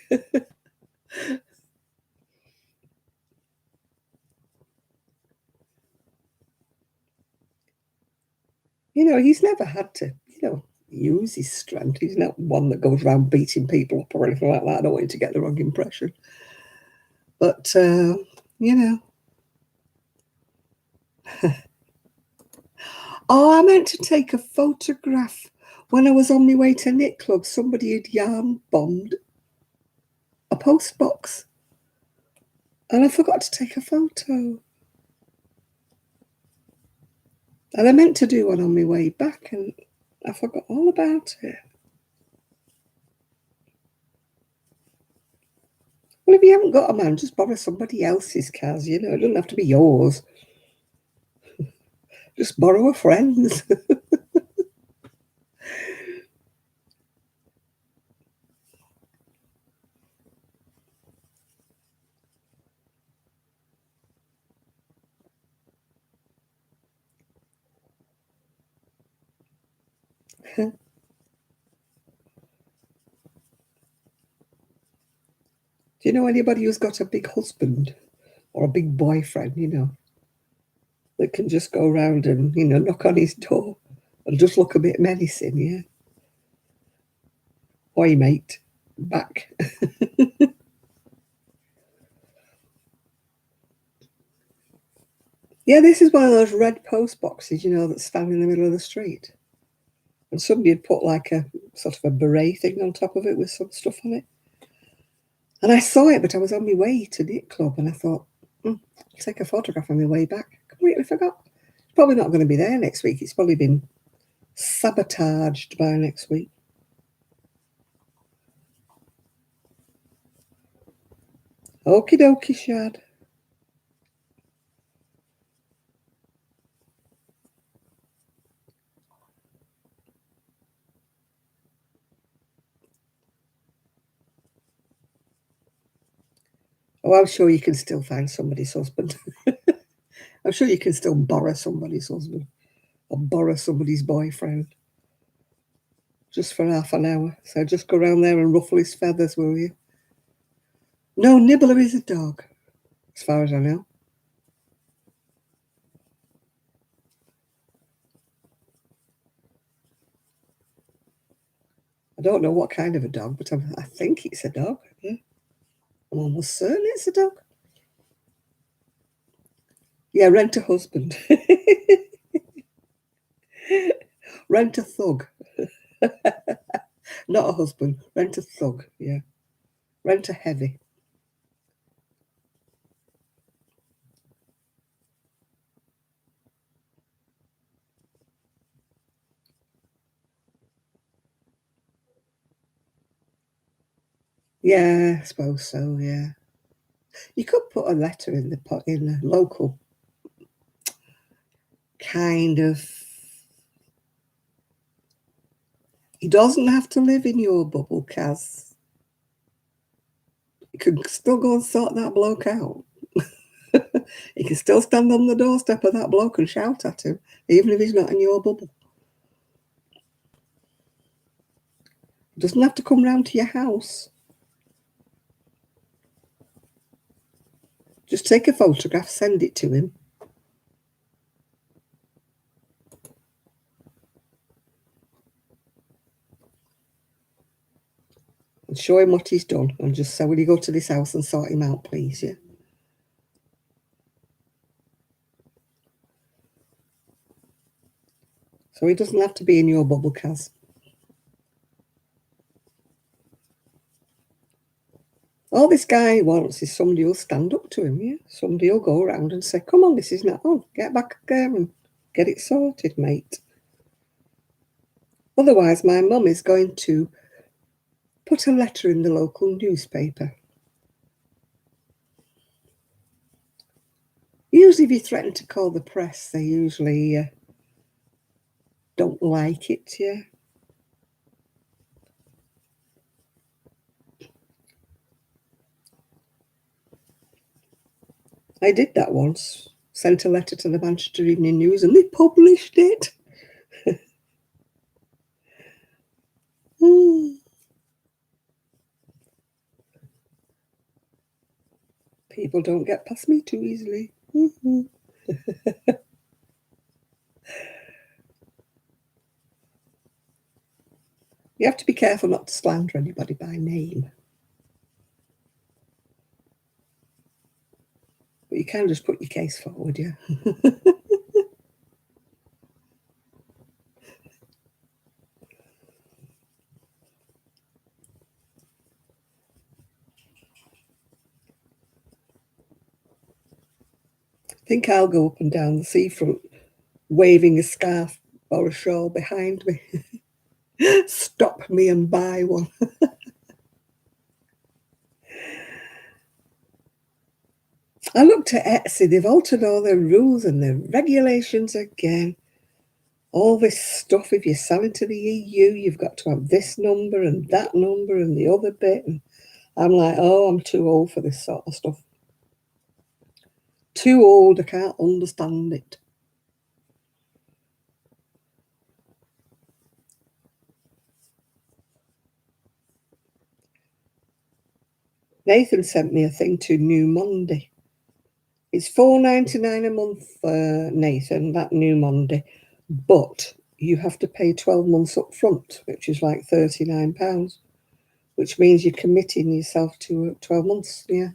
[SPEAKER 1] You know, he's never had to, you know, use his strength. He's not one that goes around beating people up or anything like that. I don't want you to get the wrong impression. But, you know. Oh, I meant to take a photograph. When I was on my way to Knit Club, somebody had yarn bombed a post box. And I forgot to take a photo. And I meant to do one on my way back, and I forgot all about it. Well, if you haven't got a man, just borrow somebody else's, Kaz, you know. It doesn't have to be yours. Just borrow a friend's. Do you know anybody who's got a big husband or a big boyfriend, you know, that can just go around and, you know, knock on his door and just look a bit menacing, yeah? Oi, mate, back. Yeah, this is one of those red post boxes, you know, that stand in the middle of the street. And somebody had put like a sort of a beret thing on top of it with some stuff on it. And I saw it, but I was on my way to Knit Club and I thought, I'll take a photograph on my way back. Completely forgot. It's probably not going to be there next week. It's probably been sabotaged by next week. Okie dokie, Shad. Oh, I'm sure you can still find somebody's husband. I'm sure you can still borrow somebody's husband or borrow somebody's boyfriend just for half an hour. So just go around there and ruffle his feathers, will you? No, Nibbler is a dog, as far as I know. I don't know what kind of a dog, but I think it's a dog. Yeah. I'm almost certain it's a dog. Yeah, rent a husband. Rent a thug. Not a husband. Rent a thug. Yeah. Rent a heavy. Yeah, I suppose so, yeah. You could put a letter in the local kind of. He doesn't have to live in your bubble, Kaz. You can still go and sort that bloke out. You can still stand on the doorstep of that bloke and shout at him, even if he's not in your bubble. He doesn't have to come round to your house. Just take a photograph, send it to him. And show him what he's done. And just say, will you go to this house and sort him out, please? Yeah. So he doesn't have to be in your bubble, Kaz. All this guy wants is somebody who'll stand up to him, yeah? Somebody will go around and say, come on, this is not on. Get back there and get it sorted, mate. Otherwise, my mum is going to put a letter in the local newspaper. Usually, if you threaten to call the press, they usually don't like it, yeah? I did that once. Sent a letter to the Manchester Evening News and they published it. People don't get past me too easily. You have to be careful not to slander anybody by name. But you can just put your case forward, yeah. I think I'll go up and down the seafront waving a scarf or a shawl behind me. Stop me and buy one. I looked at Etsy, they've altered all their rules and their regulations again. All this stuff, if you're selling to the EU, you've got to have this number and that number and the other bit. And I'm like, oh, I'm too old for this sort of stuff. Too old, I can't understand it. Nathan sent me a thing to New Monday. It's $4.99 a month, Nathan, that New Monday. But you have to pay 12 months up front, which is like £39, which means you're committing yourself to 12 months, yeah.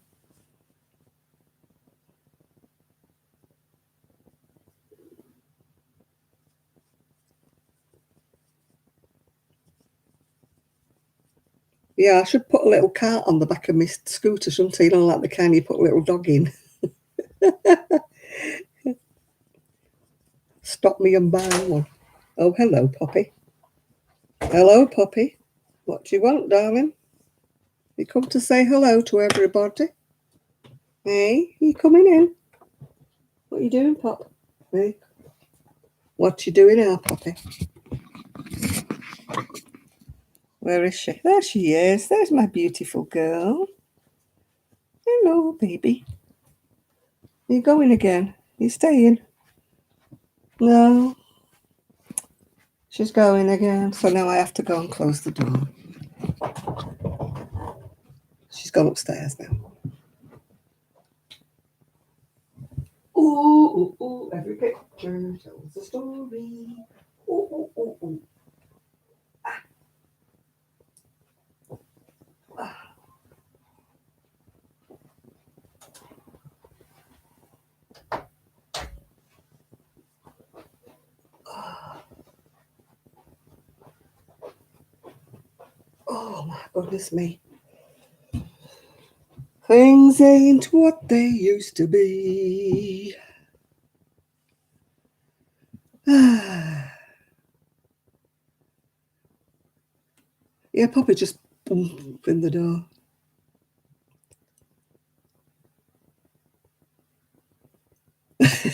[SPEAKER 1] Yeah, I should put a little cart on the back of my scooter, shouldn't I? You know, like the kind you put a little dog in. Stop me and buy one. Oh, hello, Poppy. Hello, Poppy. What do you want, darling? You come to say hello to everybody? Hey, you coming in? What you doing, Pop? Hey, what you doing now, Poppy? Where is she? There she is. There's my beautiful girl. Hello, baby. You going again? You staying? No. She's going again. So now I have to go and close the door. She's gone upstairs now. Ooh, ooh, ooh. Every picture tells a story. Ooh, ooh, ooh, ooh. Ah. Oh, my goodness me. Things ain't what they used to be. Yeah, Poppy just bumped in the door.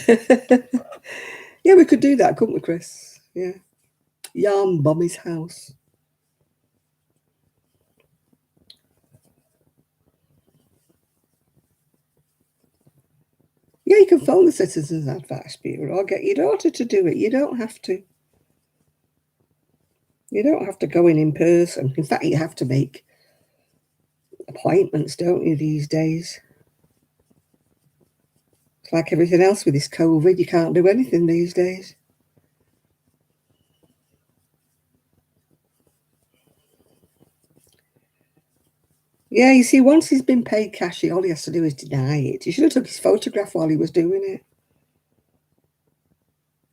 [SPEAKER 1] Yeah, we could do that, couldn't we, Chris? Yeah. Yarn bomb his house. Yeah, you can phone the Citizens Advice Bureau or get your daughter to do it. You don't have to. You don't have to go in person. In fact, you have to make appointments, don't you, these days? It's like everything else with this COVID. You can't do anything these days. Yeah, you see, once he's been paid cash, all he has to do is deny it. He should have took his photograph while he was doing it,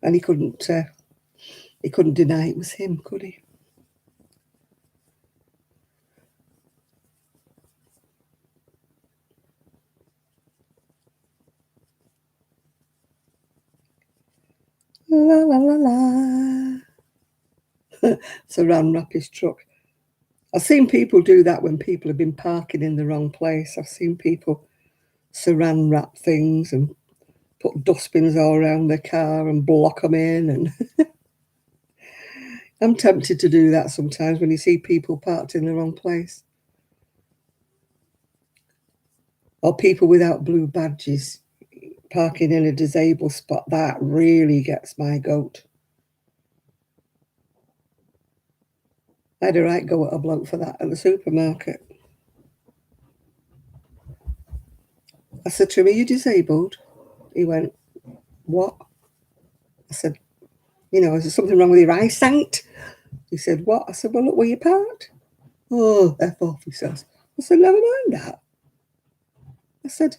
[SPEAKER 1] and he couldn't. He couldn't deny it was him, could he? La la la la. Saran wrap his truck. I've seen people do that when people have been parking in the wrong place. I've seen people saran wrap things and put dustbins all around their car and block them in. And I'm tempted to do that sometimes when you see people parked in the wrong place. Or people without blue badges parking in a disabled spot. That really gets my goat. I had a right go at a bloke for that at the supermarket. I said to him, "Are you disabled?" He went, "What?" I said, "Is there something wrong with your eyesight?" He said, "What?" I said, "Well, look where you parked." "Oh, F off," he says. I said, "Never mind that." I said,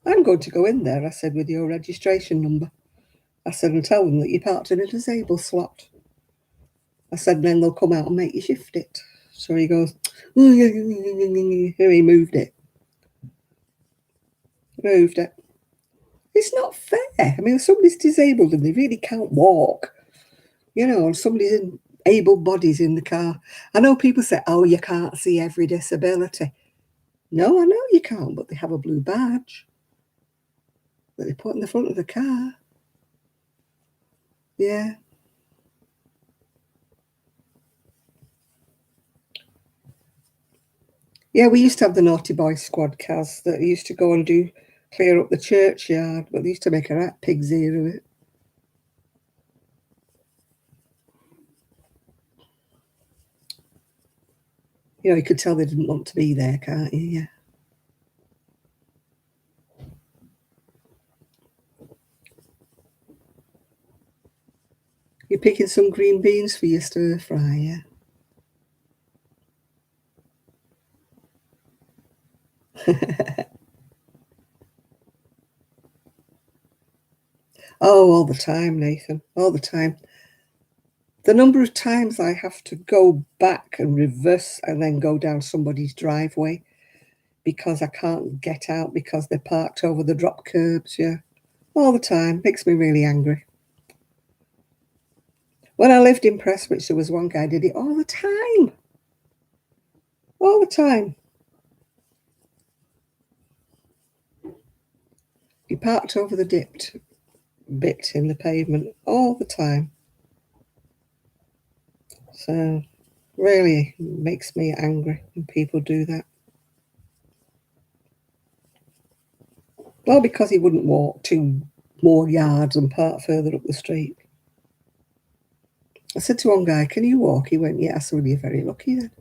[SPEAKER 1] "I'm going to go in there," I said, "with your registration number." I said, "and tell them that you parked in a disabled slot." I said, "Then they'll come out and make you shift it." So he goes, "Oh, yeah, he moved it. Moved it. It's not fair. I mean, if somebody's disabled and they really can't walk, and somebody's in able bodies in the car. I know people say, "Oh, you can't see every disability." No, I know you can't, but they have a blue badge that they put in the front of the car. Yeah. Yeah, we used to have the naughty boy squad, Kaz, that used to go and clear up the churchyard, but they used to make a right pig's ear of it. You could tell they didn't want to be there, can't you? Yeah. You're picking some green beans for your stir fry, yeah? Oh, all the time, Nathan, all the time. The number of times I have to go back and reverse and then go down somebody's driveway because I can't get out because they're parked over the drop curbs, yeah. All the time. Makes me really angry. When I lived in Prestwich, there was one guy did it all the time. All the time. He parked over the dipped bit in the pavement all the time. So really makes me angry when people do that. Well, because he wouldn't walk 2 more yards and park further up the street. I said to one guy, "Can you walk?" He went, "Yeah." I said, "Well, you're very lucky then."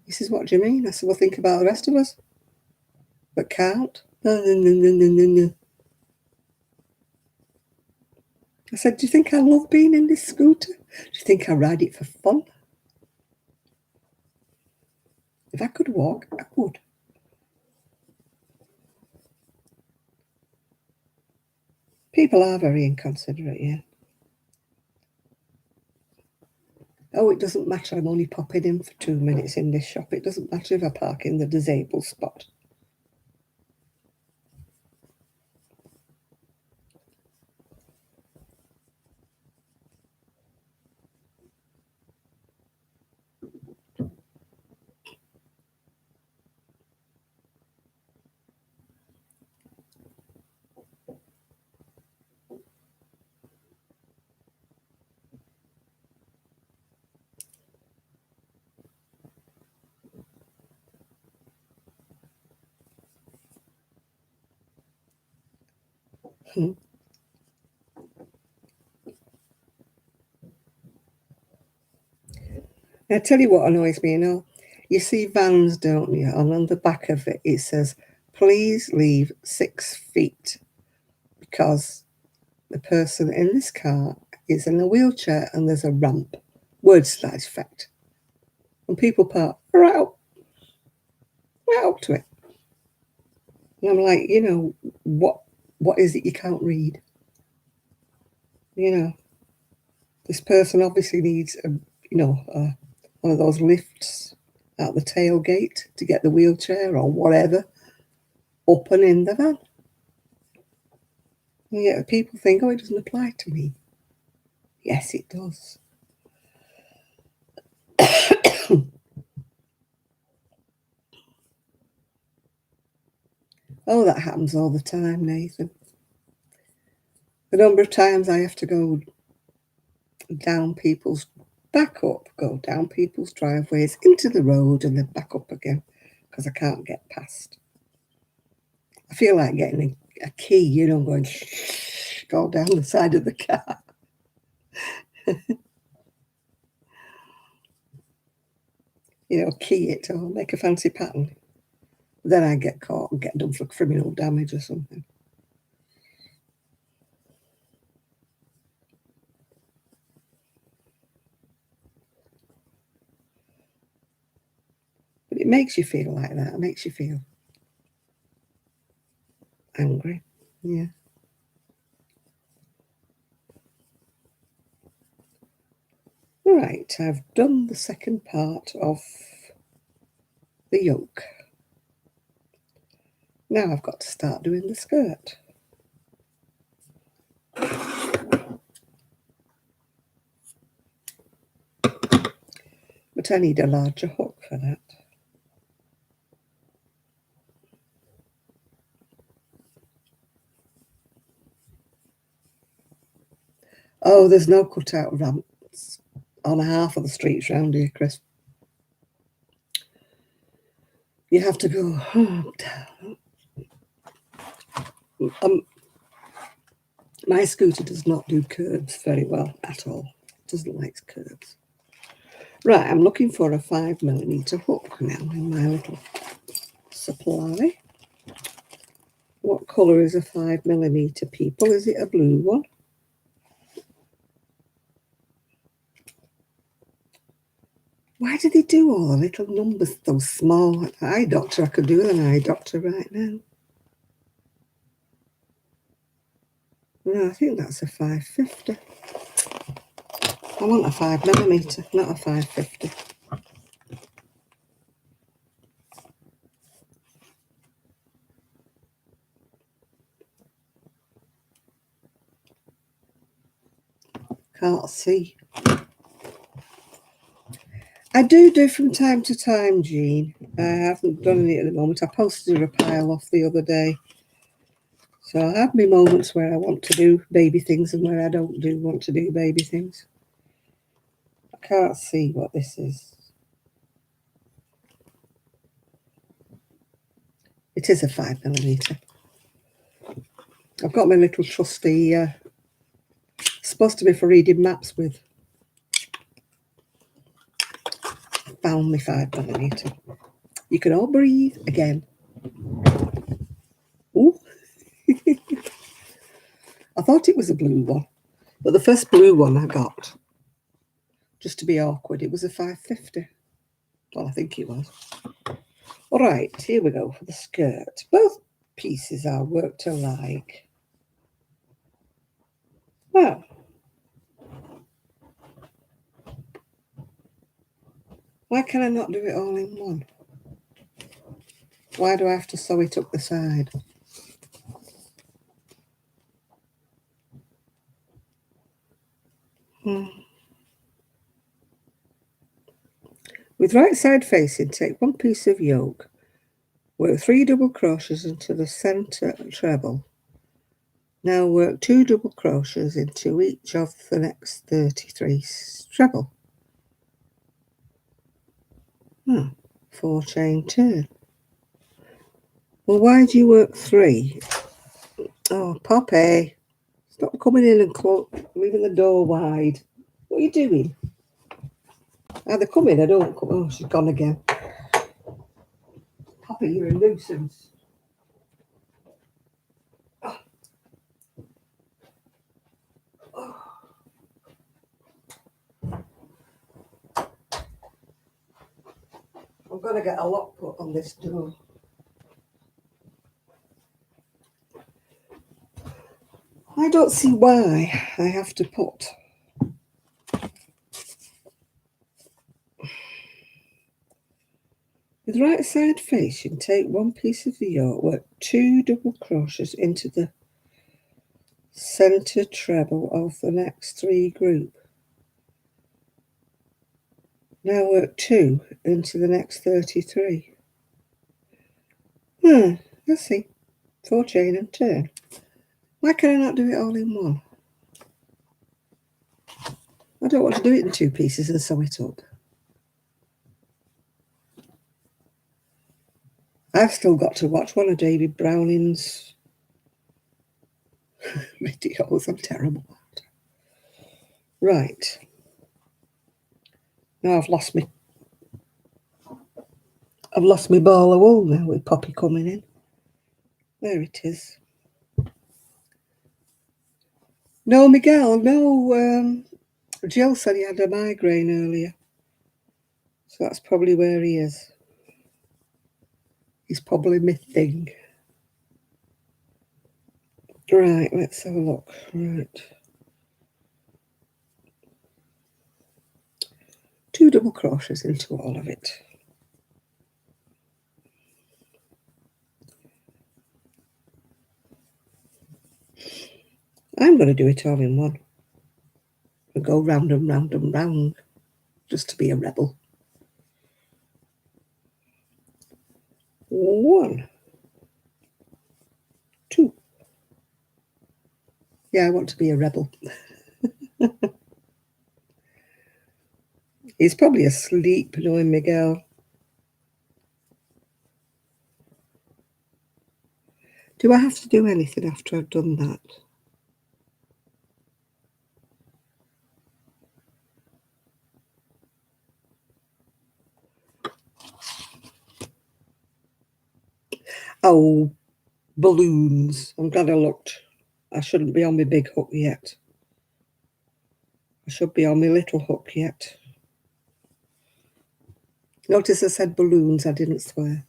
[SPEAKER 1] He says, "What do you mean?" I said, "Well, think about the rest of us that can't." No, no, no, no, no, no. I said, "Do you think I love being in this scooter? Do you think I ride it for fun? If I could walk, I would." People are very inconsiderate, yeah. "Oh, it doesn't matter. I'm only popping in for 2 minutes in this shop. It doesn't matter if I park in the disabled spot." I tell you what annoys me, you see vans, don't you? And on the back of it, it says, please leave 6 feet, because the person in this car is in a wheelchair and there's a ramp. Words to that effect. And people park right up to it. And I'm like, what is it you can't read? This person obviously needs one of those lifts out the tailgate to get the wheelchair or whatever up and in the van. And yet people think, it doesn't apply to me. Yes, it does. Oh, that happens all the time, Nathan. The number of times I have to go down people's driveways into the road and then back up again because I can't get past. I feel like getting a key, going go down the side of the car. Key it or make a fancy pattern. Then I get caught and get done for criminal damage or something. But it makes you feel like that. It makes you feel angry. Yeah. Right, I've done the second part of the yoke. Now I've got to start doing the skirt. But I need a larger hook for that. Oh, there's no cutout ramps on half of the streets round here, Chris. You have to go down. My scooter does not do curbs very well at all. It doesn't like curbs. Right, I'm looking for a 5mm hook now in my little supply. What colour is a 5mm, people? Is it a blue one? Why do they do all the little numbers so small? Eye doctor, I could do an eye doctor right now. No, I think that's a 550. I want a 5mm, not a 550. Can't see. I do from time to time, Jean. I haven't done it at the moment. I posted a pile off the other day. So I have my moments where I want to do baby things and where I don't want to do baby things. I can't see what this is. It is a 5mm. I've got my little trusty, supposed to be for reading maps with. Found my 5mm. You can all breathe again. Ooh. I thought it was a blue one, but the first blue one I got, just to be awkward, it was a 550. Well, I think it was. All right, here we go for the skirt. Both pieces are worked alike. Well, why can I not do it all in one? Why do I have to sew it up the side? With right side facing, take one piece of yoke, work 3 double crochets into the centre treble. Now work 2 double crochets into each of the next 33 treble. 4 chain turn. Well, why do you work 3 Oh, Poppy, stop coming in and leaving the door wide. What are you doing? Either come in or don't come. Oh, she's gone again. Poppy, you're a nuisance. Oh. Oh. I'm going to get a lock put on this door. I don't see why I have to put with right side facing, take one piece of the yoke, work 2 double crochets into the centre treble of the next 3 group. Now work 2 into the next 33. Let's see. 4 chain and turn. Why can I not do it all in one? I don't want to do it in 2 pieces and sew it up. I've still got to watch one of David Browning's videos. I'm terrible at it. Right. Now I've lost my ball of wool now with Poppy coming in. There it is. No, Miguel, no. Jill said he had a migraine earlier. So that's probably where he is. He's probably my thing. Right, let's have a look. Right. 2 double crochets into all of it. I'm going to do it all in one. I'll go round and round and round just to be a rebel. 1, 2. Yeah, I want to be a rebel. He's probably asleep, knowing Miguel. Do I have to do anything after I've done that? Oh, balloons. I'm glad I looked. I shouldn't be on my big hook yet. I should be on my little hook yet. Notice I said balloons, I didn't swear.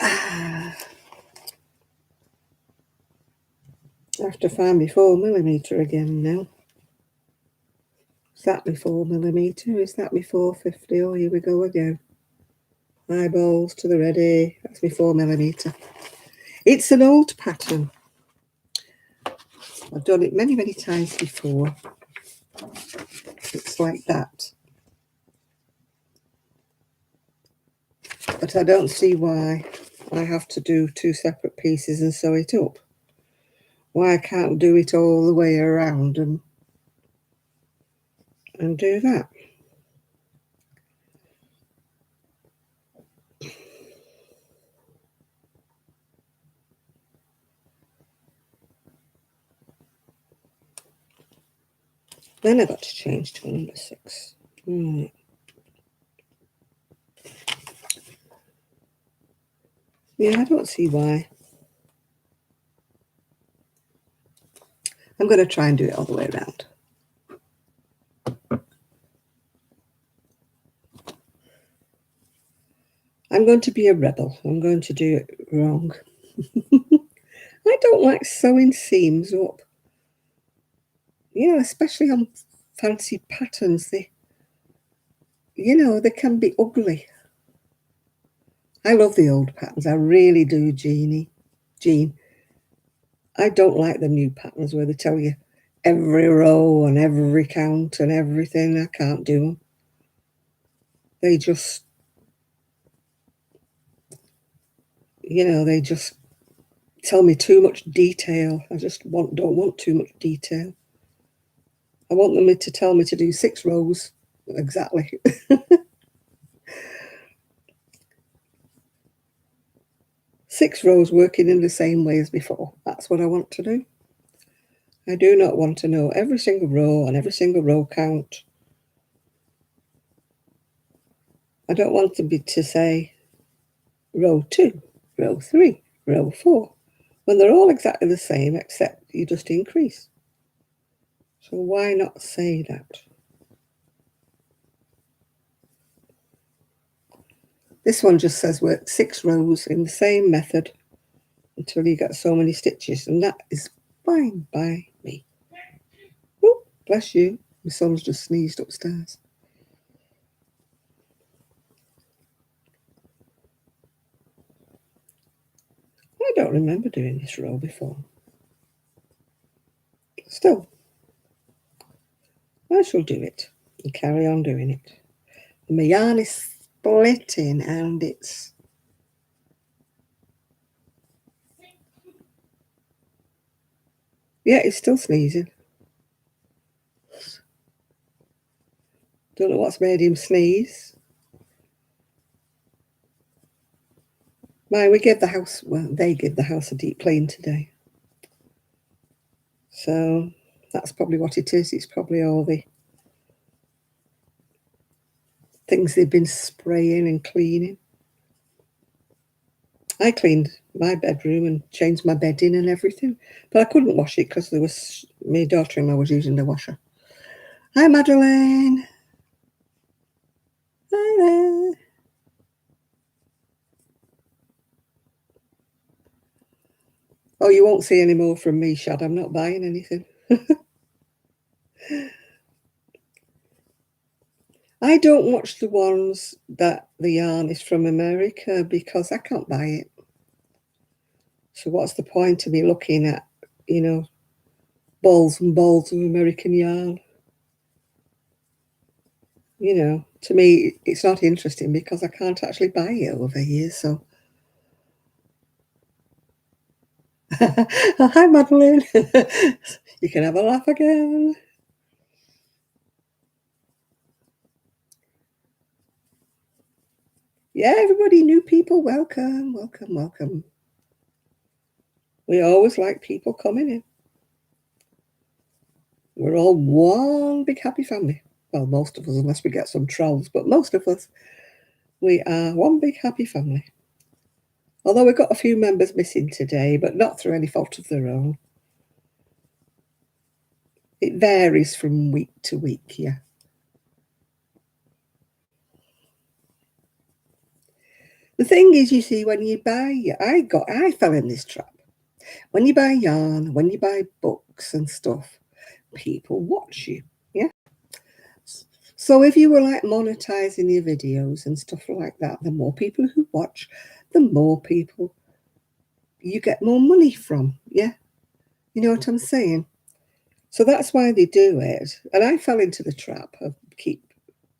[SPEAKER 1] I have to find my 4mm again now. Is that my 4mm? Is that my 450? Oh, here we go again. Eyeballs to the ready. That's my 4mm. It's an old pattern. I've done it many, many times before. It's like that. But I don't see why I have to do 2 separate pieces and sew it up. Why I can't do it all the way around and do that. Then I got to change to number 6. Right. Yeah, I don't see why. I'm going to try and do it all the way around. I'm going to be a rebel. I'm going to do it wrong. I don't like sewing seams up. You know, especially on fancy patterns. They can be ugly. I love the old patterns. I really do, Jean. I don't like the new patterns where they tell you every row and every count and everything. I can't do them. They just, they just tell me too much detail. I just don't want too much detail. I want them to tell me to do 6 rows exactly. 6 rows working in the same way as before. That's what I want to do. I do not want to know every single row and every single row count. I don't want to say row 2, row 3, row 4, when they're all exactly the same except you just increase. So why not say that? This one just says work 6 rows in the same method until you get so many stitches, and that is fine by me. Oh, bless you. My son's just sneezed upstairs. I don't remember doing this row before. Still, I shall do it and carry on doing it. My yarn is splitting and it's... Yeah, it's still sneezing. Don't know what's made him sneeze. We gave the house, well, they gave the house a deep clean today. So that's probably what it is. It's probably all the things they've been spraying and cleaning. I cleaned my bedroom and changed my bedding and everything, but I couldn't wash it because there was my daughter-in-law was using the washer. Hi, Madeleine. Hi there. Oh, you won't see any more from me, Shad. I'm not buying anything. I don't watch the ones that the yarn is from America because I can't buy it. So what's the point of me looking at, you know, balls and balls of American yarn? You know, to me, it's not interesting because I can't actually buy it over here, so... Oh, hi, Madeline. You can have a laugh again. Yeah, everybody, new people, welcome, welcome, welcome. We always like people coming in. We're all one big happy family. Well, most of us, unless we get some trolls, but most of us, we are one big happy family. Although we've got a few members missing today, but not through any fault of their own. It varies from week to week, yeah. The thing is, you see, when you buy, I fell in this trap. When you buy yarn, when you buy books and stuff, people watch you, yeah? So if you were like monetizing your videos and stuff like that, the more people who watch, the more people you get more money from, yeah? You know what I'm saying? So that's why they do it. And I fell into the trap of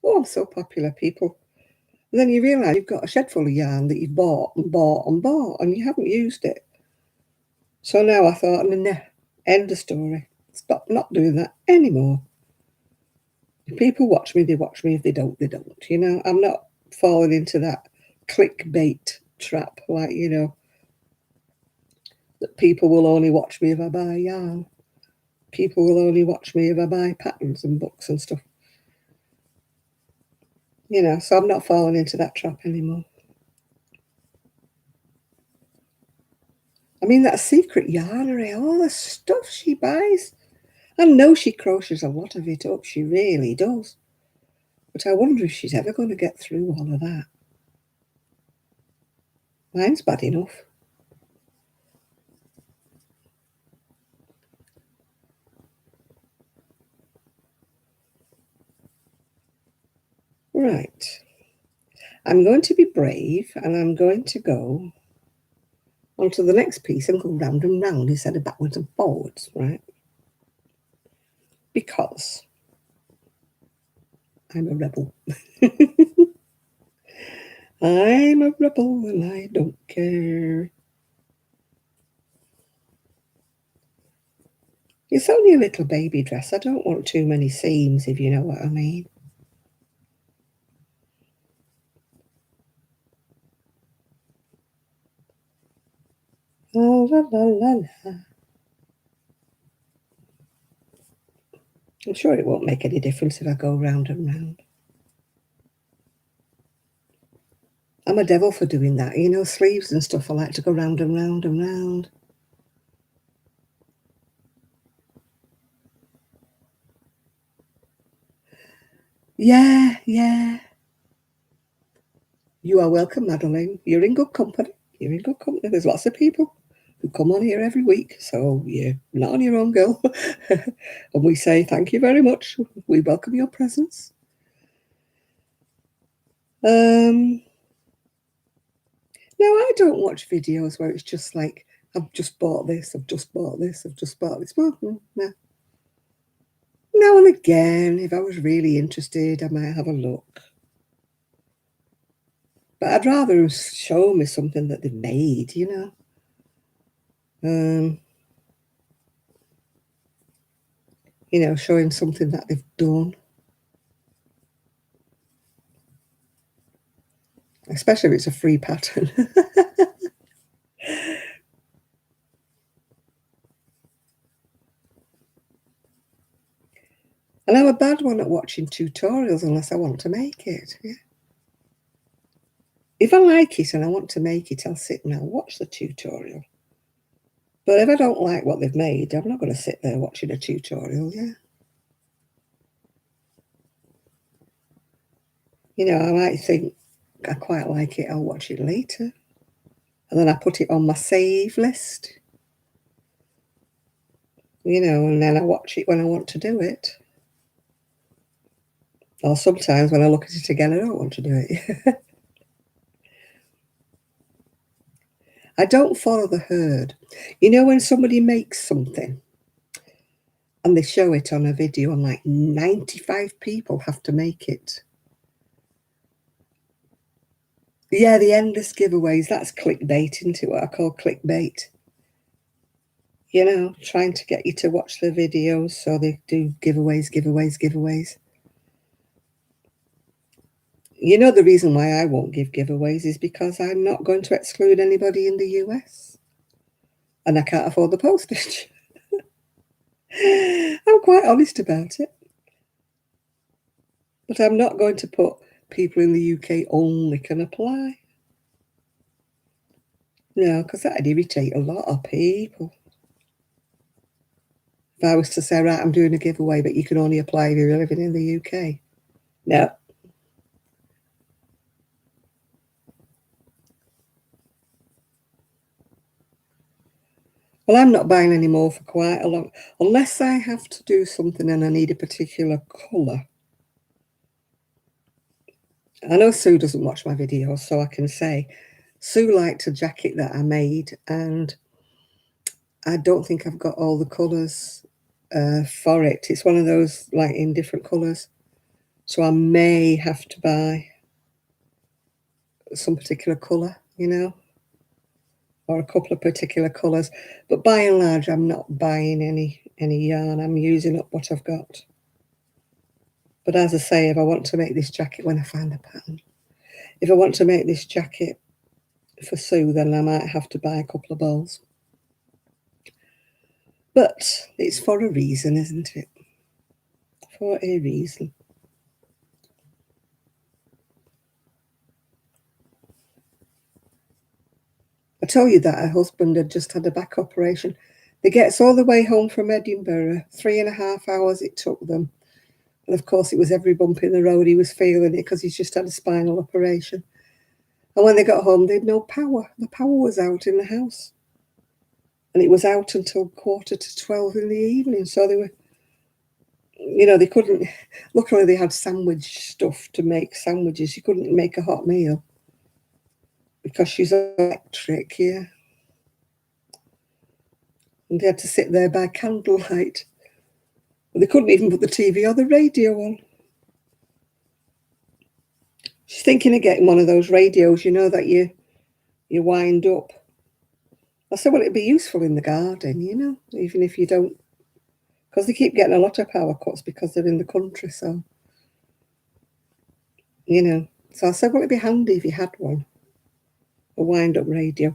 [SPEAKER 1] I'm so popular, people. And then you realise you've got a shed full of yarn that you've bought and bought and bought and you haven't used it. So now I thought, nah, end of story. Stop not doing that anymore. If people watch me, they watch me. If they don't, they don't. You know, I'm not falling into that clickbait trap, like, you know, that people will only watch me if I buy yarn. People will only watch me if I buy patterns and books and stuff. You know, so I'm not falling into that trap anymore. I mean, that secret yarnery, all the stuff she buys. I know she crochets a lot of it up. She really does. But I wonder if she's ever going to get through all of that. Mine's bad enough. Right. I'm going to be brave and I'm going to go onto the next piece and go round and round instead of backwards and forwards, right? Because I'm a rebel. I'm a rebel and I don't care. It's only a little baby dress. I don't want too many seams, if you know what I mean. La, la, la, la, la. I'm sure it won't make any difference if I go round and round. I'm a devil for doing that. You know, sleeves and stuff, I like to go round and round and round. Yeah, yeah. You are welcome, Madeline. You're in good company. You're in good company. There's lots of people who come on here every week, so you're not on your own, girl. And we say thank you very much. We welcome your presence. No, I don't watch videos where it's just like, I've just bought this, I've just bought this, I've just bought this. Well, no. Now and again, if I was really interested, I might have a look. But I'd rather them show me something that they've made, you know. You know, showing something that they've done. Especially if it's a free pattern. And I'm a bad one at watching tutorials unless I want to make it. Yeah. If I like it and I want to make it, I'll sit and I'll watch the tutorial. But if I don't like what they've made, I'm not going to sit there watching a tutorial, yeah. You know, I might think, I quite like it, I'll watch it later. And then I put it on my save list. You know, and then I watch it when I want to do it. Or sometimes when I look at it again, I don't want to do it. I don't follow the herd. You know, when somebody makes something and they show it on a video and like 95 people have to make it. Yeah, the endless giveaways, that's clickbait, isn't it? What I call clickbait. You know, trying to get you to watch the videos so they do giveaways, giveaways, giveaways. You know, the reason why I won't give giveaways is because I'm not going to exclude anybody in the US. And I can't afford the postage. I'm quite honest about it. But I'm not going to put people in the UK only can apply. No, because that'd irritate a lot of people. If I was to say, right, I'm doing a giveaway, but you can only apply if you're living in the UK. No. Well, I'm not buying any more for quite a long, unless I have to do something and I need a particular colour. I know Sue doesn't watch my videos, so I can say Sue liked a jacket that I made, and I don't think I've got all the colours for it. It's one of those like in different colours, so I may have to buy some particular colour, you know, or a couple of particular colours. But by and large, I'm not buying any yarn. I'm using up what I've got. But as I say, if I want to make this jacket, when I find the pattern, if I want to make this jacket for Sue, then I might have to buy a couple of balls. But it's for a reason, isn't it? For a reason. I told you that her husband had just had a back operation. They gets all the way home from Edinburgh, 3.5 hours it took them. And of course, it was every bump in the road. He was feeling it because he's just had a spinal operation. And when they got home, they had no power. The power was out in the house. And it was out until 11:45 in the evening. So they were, you know, they couldn't, luckily they had sandwich stuff to make sandwiches. She couldn't make a hot meal because she's electric, yeah. And they had to sit there by candlelight. They couldn't even put the TV or the radio on. She's thinking of getting one of those radios, you know, that you wind up. I said, well, it'd be useful in the garden, you know, even if you don't, because they keep getting a lot of power cuts because they're in the country, so, you know. So I said, well, it'd be handy if you had one, a wind-up radio.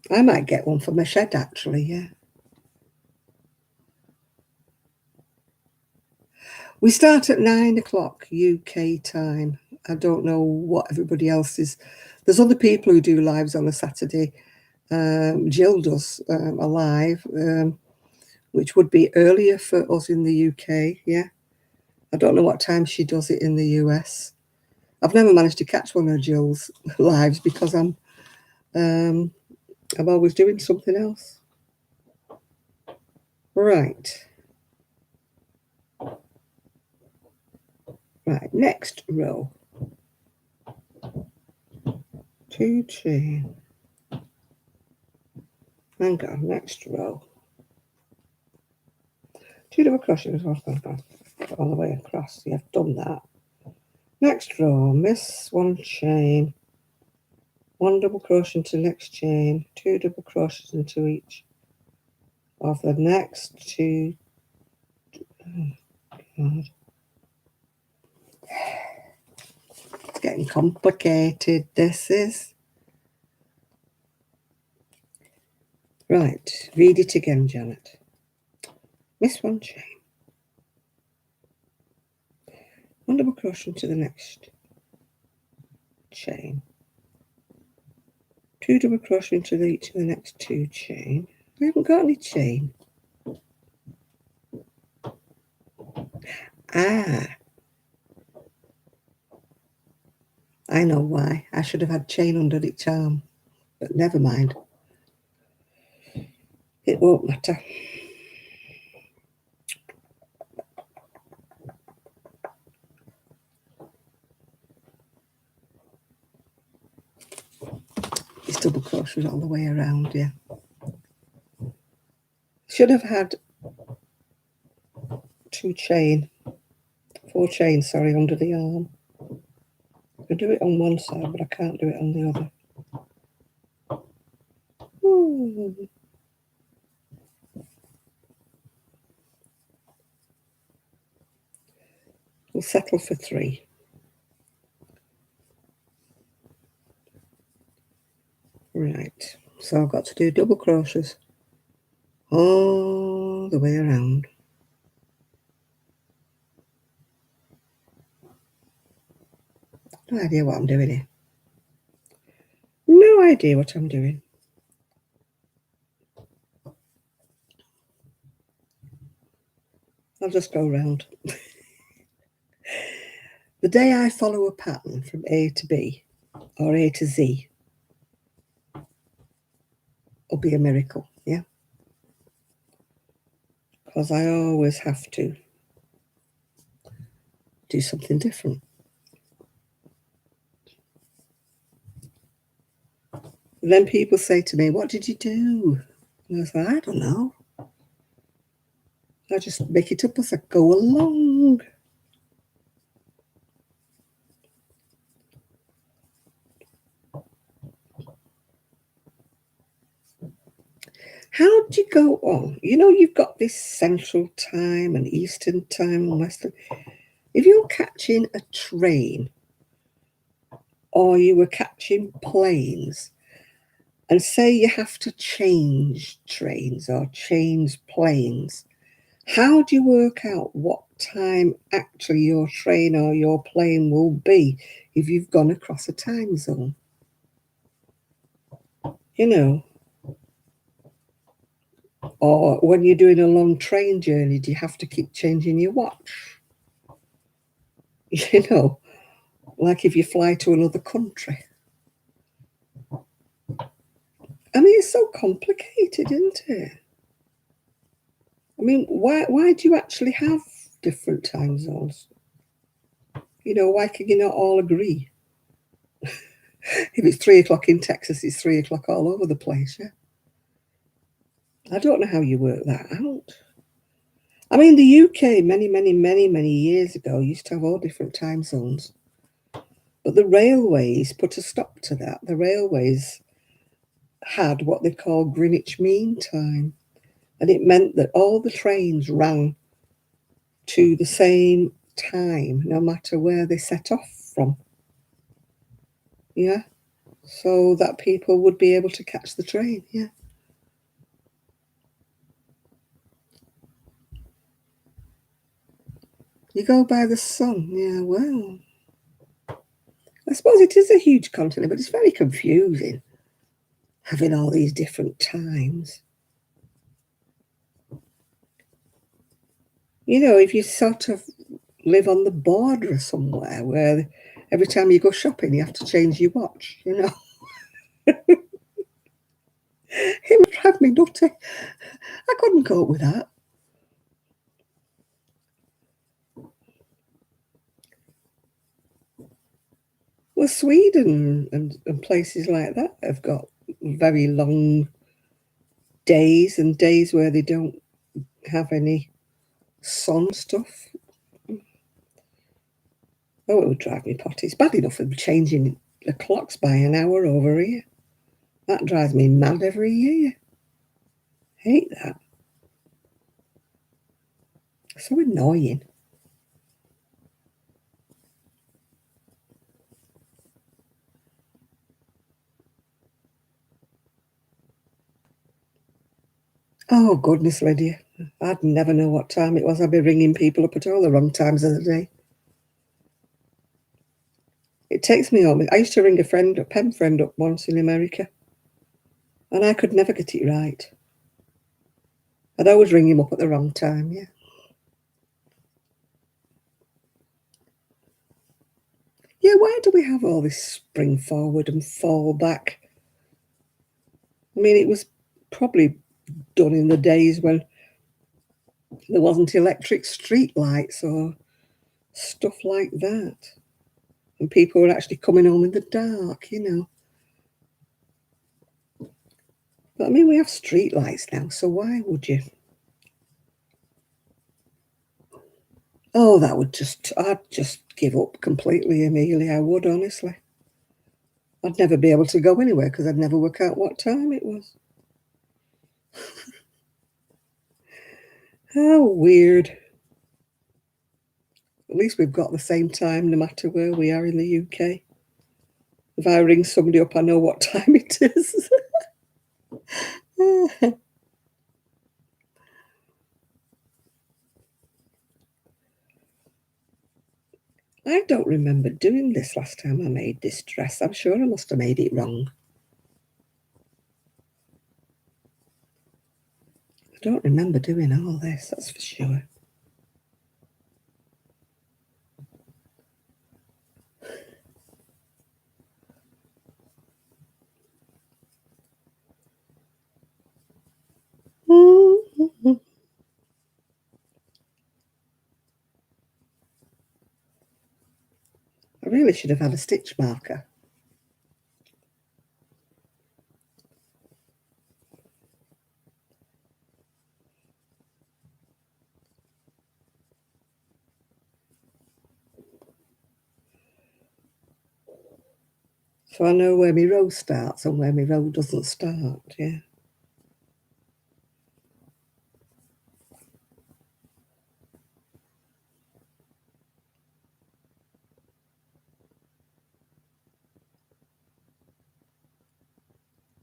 [SPEAKER 1] I might get one for my shed, actually, yeah. We start at 9 o'clock UK time. I don't know what everybody else is. There's other people who do lives on a Saturday. Jill does a live, which would be earlier for us in the UK, yeah. I don't know what time she does it in the US. I've never managed to catch one of Jill's lives because I'm always doing something else. Right. Right, next row. 2 chain. Hang on, next row. 2 double crochets all the way across. Yeah, I've done that. Next row, miss 1 chain, 1 double crochet into next chain, 2 double crochets into each of the next 2. Oh, God. It's getting complicated, this is. Right, read it again, Janet. Miss 1 chain, 1 double crochet into the next chain, 2 double crochet into each of the next 2 chain. I haven't got any chain. Ah, I know why. I should have had chain under each arm, but never mind. It won't matter. It's double crochets all the way around, yeah. Should have had 4 chain, sorry, under the arm. I can do it on one side, but I can't do it on the other. Ooh. We'll settle for 3. Right, so I've got to do double crochets all the way around. No idea what I'm doing here. No idea what I'm doing. I'll just go round. The day I follow a pattern from A to B or A to Z will be a miracle, yeah? Because I always have to do something different. And then people say to me, what did you do? And I was like, I don't know. I just make it up as I go along. How do you go on? You know, you've got this Central Time and Eastern Time and Western. If you're catching a train or you were catching planes, and say you have to change trains or change planes, how do you work out what time actually your train or your plane will be if you've gone across a time zone? You know, or when you're doing a long train journey, do you have to keep changing your watch? You know, like if you fly to another country. I mean, it's so complicated, isn't it? I mean, why do you actually have different time zones? You know, why can you not all agree? If it's 3 o'clock in Texas, it's 3 o'clock all over the place, yeah? I don't know how you work that out. I mean, the UK, many years ago, used to have all different time zones. But the railways put a stop to that. The railways had what they call Greenwich Mean Time. And it meant that all the trains ran to the same time, no matter where they set off from. Yeah? so that people would be able to catch the train. Yeah. You go by the sun. Yeah, well, I suppose it is a huge continent, but it's very confusing having all these different times. You know, if you sort of live on the border somewhere where every time you go shopping you have to change your watch, you know, it would drive me nutty. I couldn't cope with that. Well, Sweden and places like that have got very long days and days where they don't have any sun stuff. Oh, it would drive me potty. It's bad enough of changing the clocks by an hour over here. That drives me mad every year. Hate that. So annoying. Oh, goodness, Lydia. I'd never know what time it was. I'd be ringing people up at all the wrong times of the day. It takes me home. I used to ring a pen friend up once in America, and I could never get it right. I'd always ring him up at the wrong time, yeah. Yeah, why do we have all this spring forward and fall back? I mean, it was probably done in the days when there wasn't electric street lights or stuff like that. And people were actually coming home in the dark, you know. But I mean, we have street lights now, so why would you? Oh, I'd just give up completely, Amelia. I would, honestly. I'd never be able to go anywhere because I'd never work out what time it was. How weird. At least we've got the same time no matter where we are in the UK. If I ring somebody up, I know what time it is. I don't remember doing this last time I made this dress. I'm sure I must have made it wrong. I don't remember doing all this, that's for sure. I really should have had a stitch marker. So I know where my row starts and where my row doesn't start, yeah.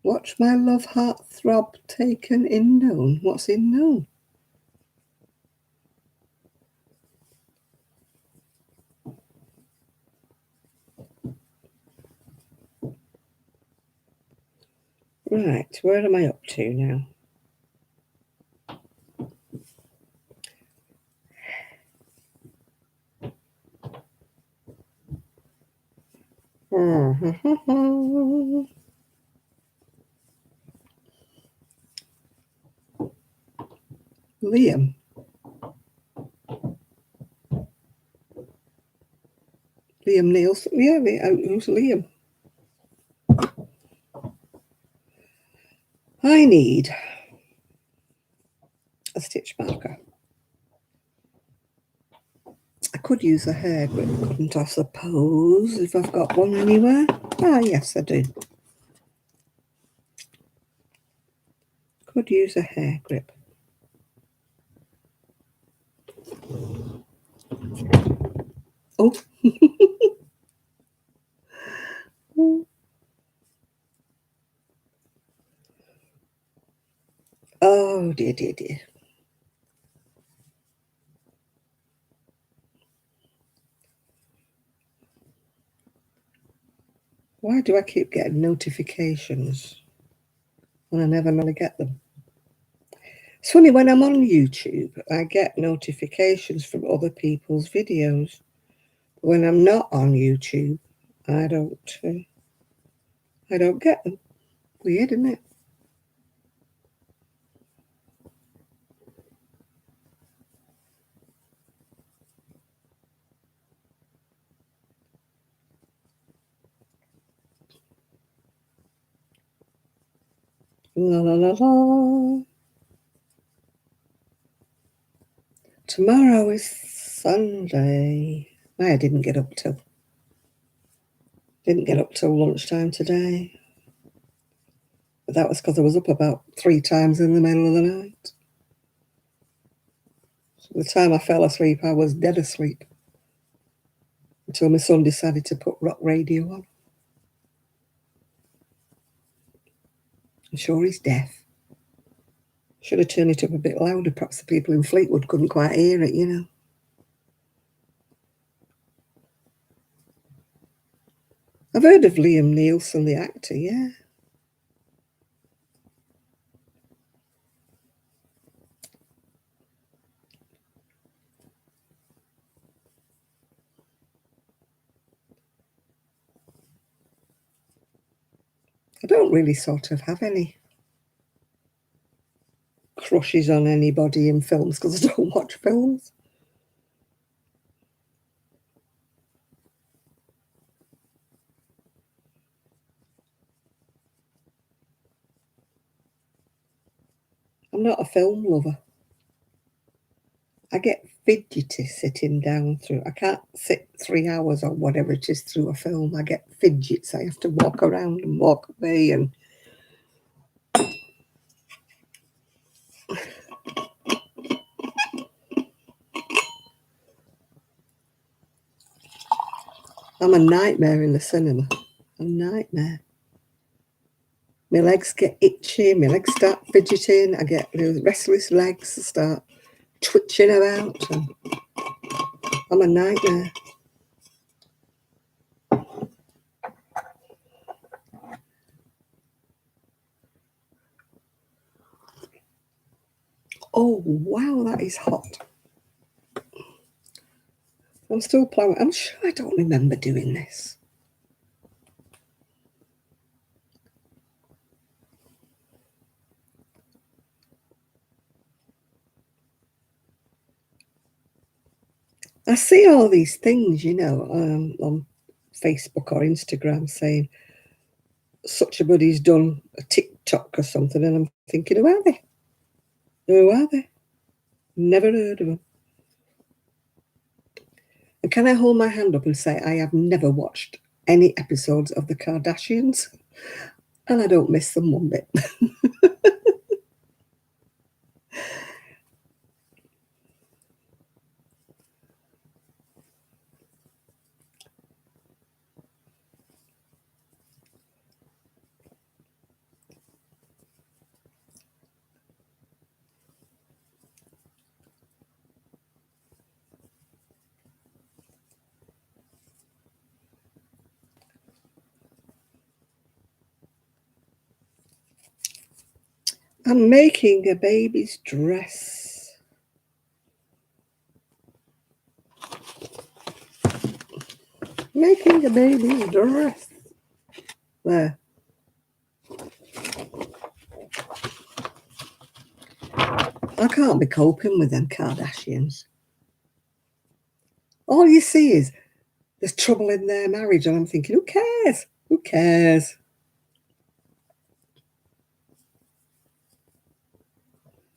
[SPEAKER 1] Watch my love heart throb taken in known. What's in known? Right, where am I up to now? Liam. Liam Nielsen. Yeah, who's Liam? I need a stitch marker. I could use a hair grip, couldn't I suppose, if I've got one anywhere? Ah, yes, I do. Could use a hair grip. Oh. Oh, dear, dear, dear. Why do I keep getting notifications when I never normally get them? It's funny, when I'm on YouTube, I get notifications from other people's videos. When I'm not on YouTube, I don't get them. Weird, isn't it? La la la la. Tomorrow is Sunday. I didn't get up till lunchtime today. But that was because I was up about 3 times in the middle of the night. So by the time I fell asleep, I was dead asleep. Until my son decided to put rock radio on. I'm sure he's deaf. Should have turned it up a bit louder. Perhaps the people in Fleetwood couldn't quite hear it, you know. I've heard of Liam Neeson, the actor, yeah. I don't really sort of have any crushes on anybody in films because I don't watch films. I'm not a film lover. I get fidgety sitting down through. I can't sit 3 hours or whatever it is through a film. I get fidgets. I have to walk around and walk away. And I'm a nightmare in the cinema. A nightmare. My legs get itchy. My legs start fidgeting. I get restless legs. I start twitching about. And I'm a nightmare. Oh, wow, that is hot. I'm still ploughing. I'm sure I don't remember doing this. I see all these things, you know, on Facebook or Instagram saying such a body's done a TikTok or something, and I'm thinking, who are they? Who are they? Never heard of them. And can I hold my hand up and say I have never watched any episodes of the Kardashians, and I don't miss them one bit. I'm making a baby's dress. Making a baby's dress. There. I can't be coping with them Kardashians. All you see is there's trouble in their marriage, and I'm thinking, who cares? Who cares?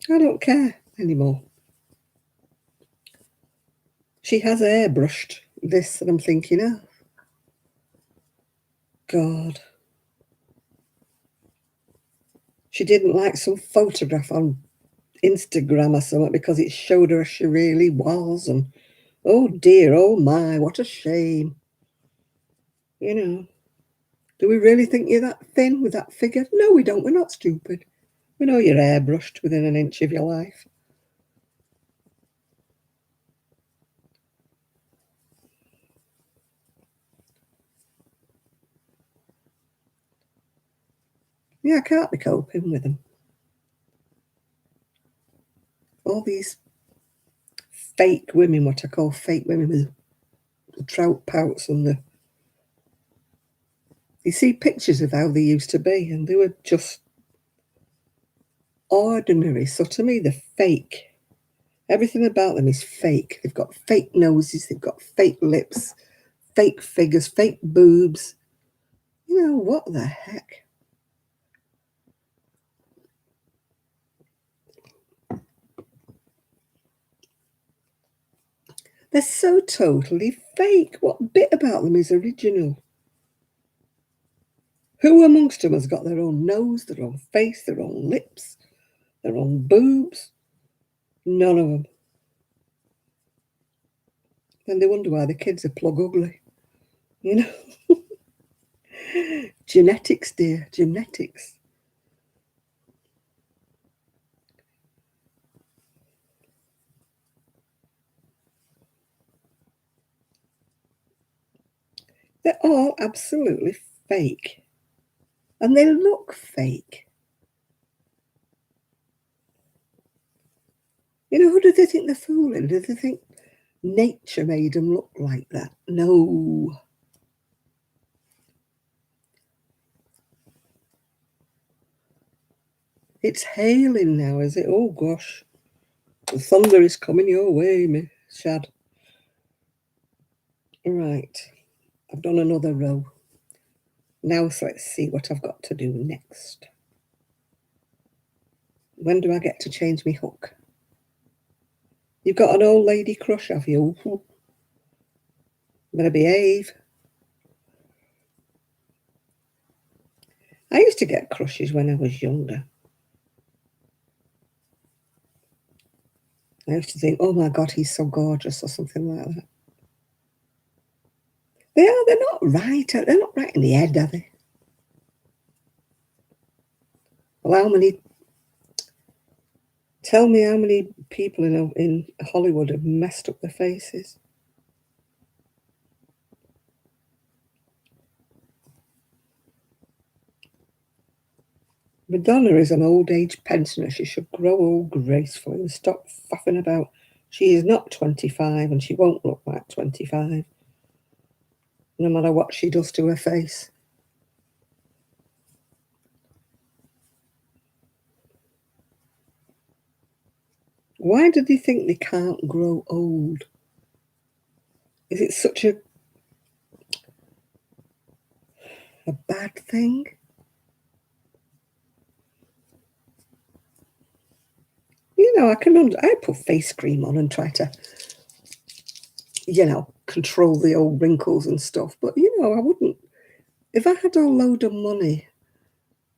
[SPEAKER 1] I don't care anymore. She has airbrushed this, and I'm thinking, oh, God. She didn't like some photograph on Instagram or something because it showed her as she really was, and oh dear, oh my, what a shame. You know, do we really think you're that thin with that figure? No, we don't. We're not stupid. We know you're airbrushed within an inch of your life. Yeah, I can't be coping with them. All these fake women, what I call fake women, with the trout pouts and the... You see pictures of how they used to be, and they were just ordinary. So to me, they're fake. Everything about them is fake. They've got fake noses, they've got fake lips, fake figures, fake boobs. You know, what the heck? They're so totally fake. What bit about them is original? Who amongst them has got their own nose, their own face, their own lips, their own boobs? None of them. Then they wonder why the kids are plug ugly. You know? Genetics, dear, genetics. They're all absolutely fake. And they look fake. You know, who do they think they're fooling? Do they think nature made them look like that? No. It's hailing now, is it? Oh, gosh. The thunder is coming your way, me Shad. Right. I've done another row. Now, so let's see what I've got to do next. When do I get to change my hook? You've got an old lady crush, have you? Better behave. I used to get crushes when I was younger. I used to think, oh my God, he's so gorgeous, or something like that. They're not right. They're not right in the head, are they? Well, tell me how many people in Hollywood have messed up their faces. Madonna is an old age pensioner. She should grow old gracefully and stop faffing about. She is not 25 and she won't look like 25, no matter what she does to her face. Why do they think they can't grow old? Is it such a bad thing? You know, I put face cream on and try to, you know, control the old wrinkles and stuff. But, you know, I wouldn't, if I had a load of money,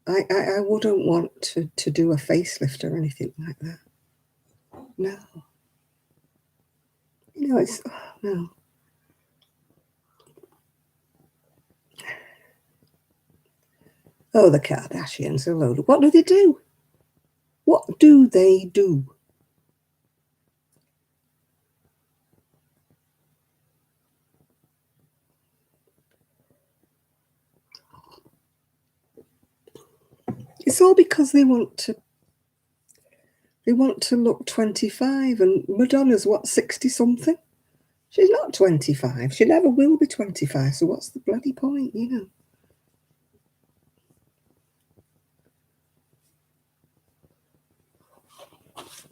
[SPEAKER 1] I wouldn't want to do a facelift or anything like that. No. You know, it's, no. Oh, the Kardashians are loaded. What do they do? What do they do? It's all because they want to look 25, and Madonna's what, 60 something? She's not 25. She never will be 25. So what's the bloody point, you know?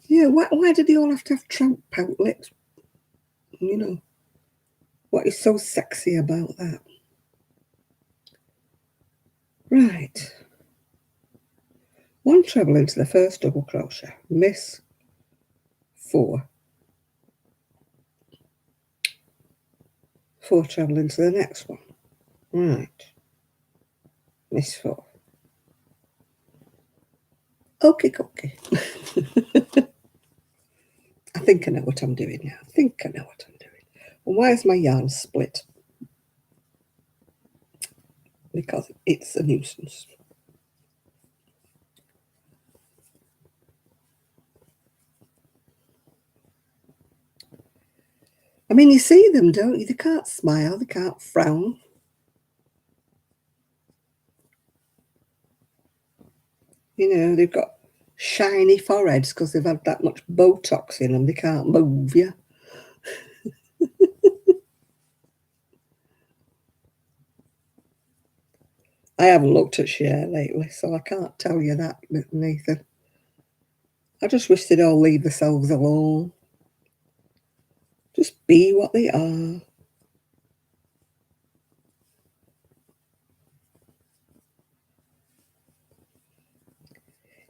[SPEAKER 1] Yeah, why do they all have to have trout pout lips? You know, what is so sexy about that? Right. One treble into the first double crochet. Miss 4. 4 treble into the next one. Right. Miss 4. Okay. I think I know what I'm doing now. Well, why is my yarn split? Because it's a nuisance. I mean, you see them, don't you? They can't smile, they can't frown. You know, they've got shiny foreheads because they've had that much Botox in them. They can't move you. I haven't looked at Cher lately, so I can't tell you that, Nathan. I just wish they'd all leave themselves alone. Just be what they are.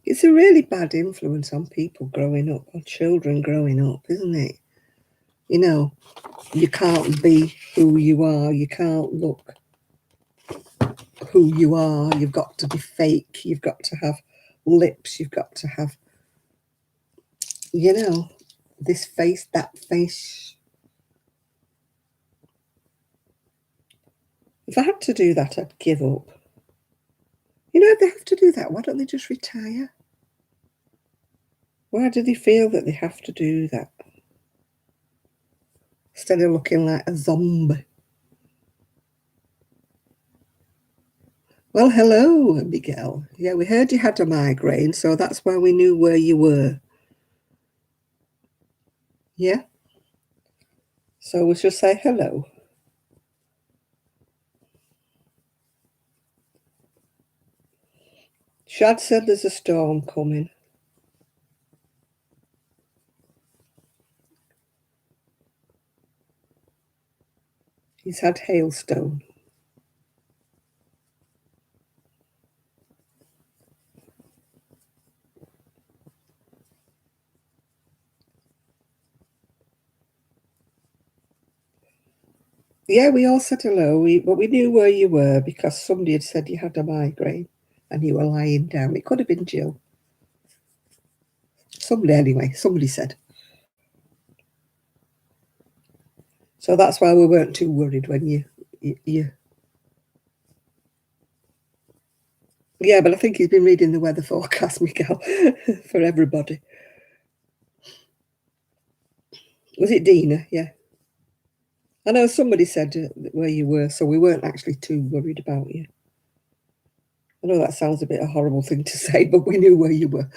[SPEAKER 1] It's a really bad influence on people growing up, on children growing up, isn't it? You know, you can't be who you are. You can't look who you are. You've got to be fake. You've got to have lips. You've got to have, you know, this face, that face. If I had to do that, I'd give up. You know, if they have to do that, why don't they just retire? Why do they feel that they have to do that? Instead of looking like a zombie. Well, hello, Miguel. Yeah, we heard you had a migraine, so that's why we knew where you were. Yeah? So we should say hello. Shad said there's a storm coming. He's had hailstone. Yeah, we all said hello, but we knew where you were because somebody had said you had a migraine and you were lying down. It could have been Jill. Somebody, anyway, somebody said. So that's why we weren't too worried when you. Yeah, but I think he's been reading the weather forecast, Miguel, for everybody. Was it Dina? Yeah. I know somebody said where you were, so we weren't actually too worried about you. I know that sounds a bit a horrible thing to say, but we knew where you were.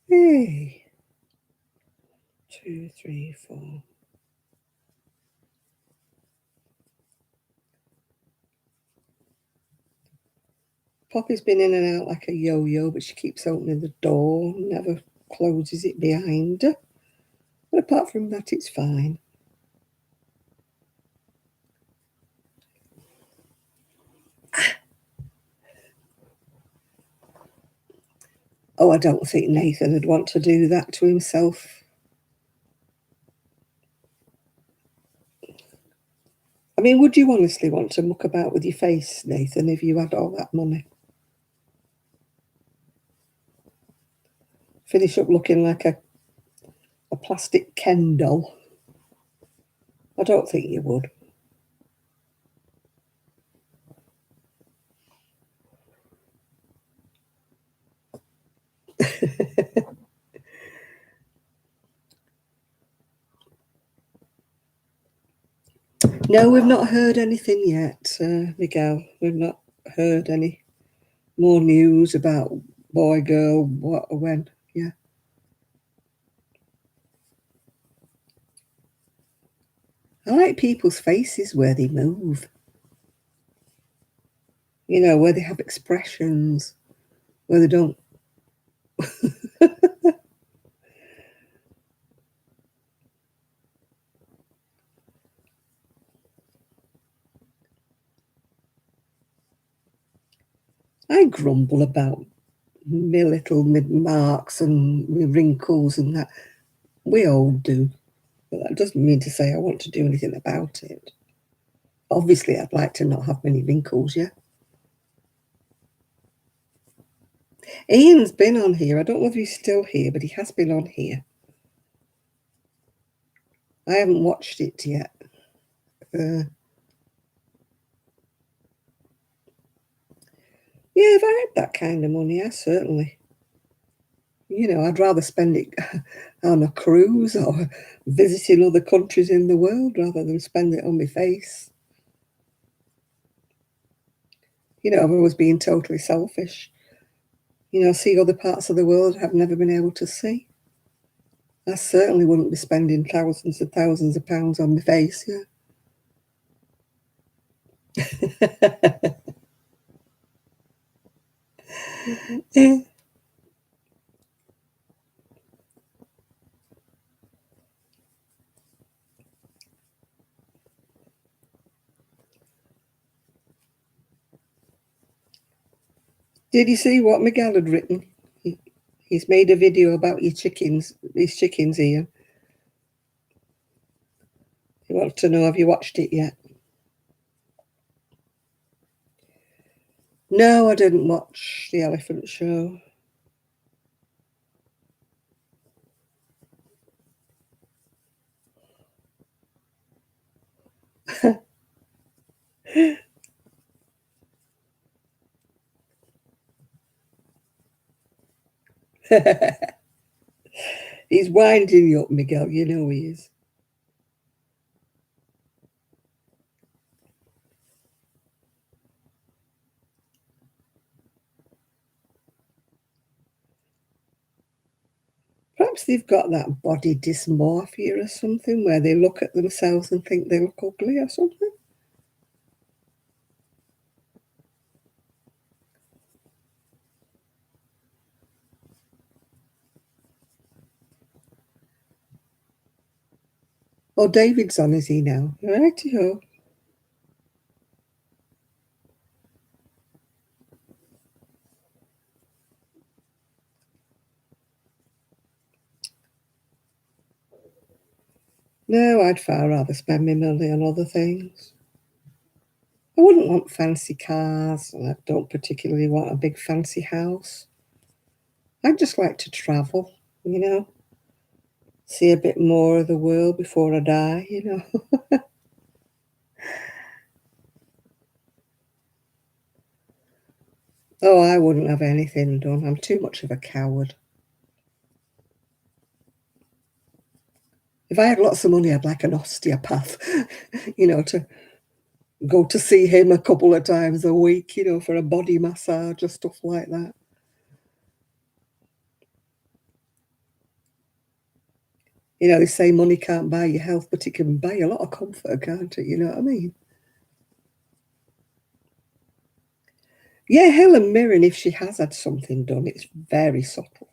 [SPEAKER 1] Hey. 2, 3, 4. Poppy's been in and out like a yo-yo, but she keeps opening the door, never closes it behind her. But apart from that, it's fine. Oh, I don't think Nathan would want to do that to himself. I mean, would you honestly want to muck about with your face, Nathan, if you had all that money? Finish up looking like a plastic Ken doll? I don't think you would. No, we've not heard anything yet, Miguel. We've not heard any more news about boy, girl, what, when. Yeah. I like people's faces where they move. You know, where they have expressions, where they don't. I grumble about my little marks and my wrinkles and that. We all do. But that doesn't mean to say I want to do anything about it. Obviously, I'd like to not have many wrinkles, yeah. Ian's been on here. I don't know if he's still here, but he has been on here. I haven't watched it yet. Yeah, if I had that kind of money, I certainly, I'd rather spend it on a cruise or visiting other countries in the world rather than spend it on my face. I've always been totally selfish. See other parts of the world I've never been able to see. I certainly wouldn't be spending thousands and thousands of pounds on my face, yeah. Eh, Did you see what Miguel had written? He, he's made a video about his chickens, Ian. He wants to know, have you watched it yet? No, I didn't watch the elephant show. He's winding you up, Miguel. You know he is. Perhaps they've got that body dysmorphia or something where they look at themselves and think they look ugly or something. Oh, David's on, is he now? Righty-ho. No, I'd far rather spend my money on other things. I wouldn't want fancy cars, and I don't particularly want a big fancy house. I'd just like to travel, see a bit more of the world before I die. Oh, I wouldn't have anything done. I'm too much of a coward. If I had lots of money, I'd like an osteopath, to go to see him a couple of times a week, for a body massage or stuff like that. They say money can't buy you health, but it can buy you a lot of comfort, can't it? You know what I mean? Yeah, Helen Mirren, if she has had something done, it's very subtle.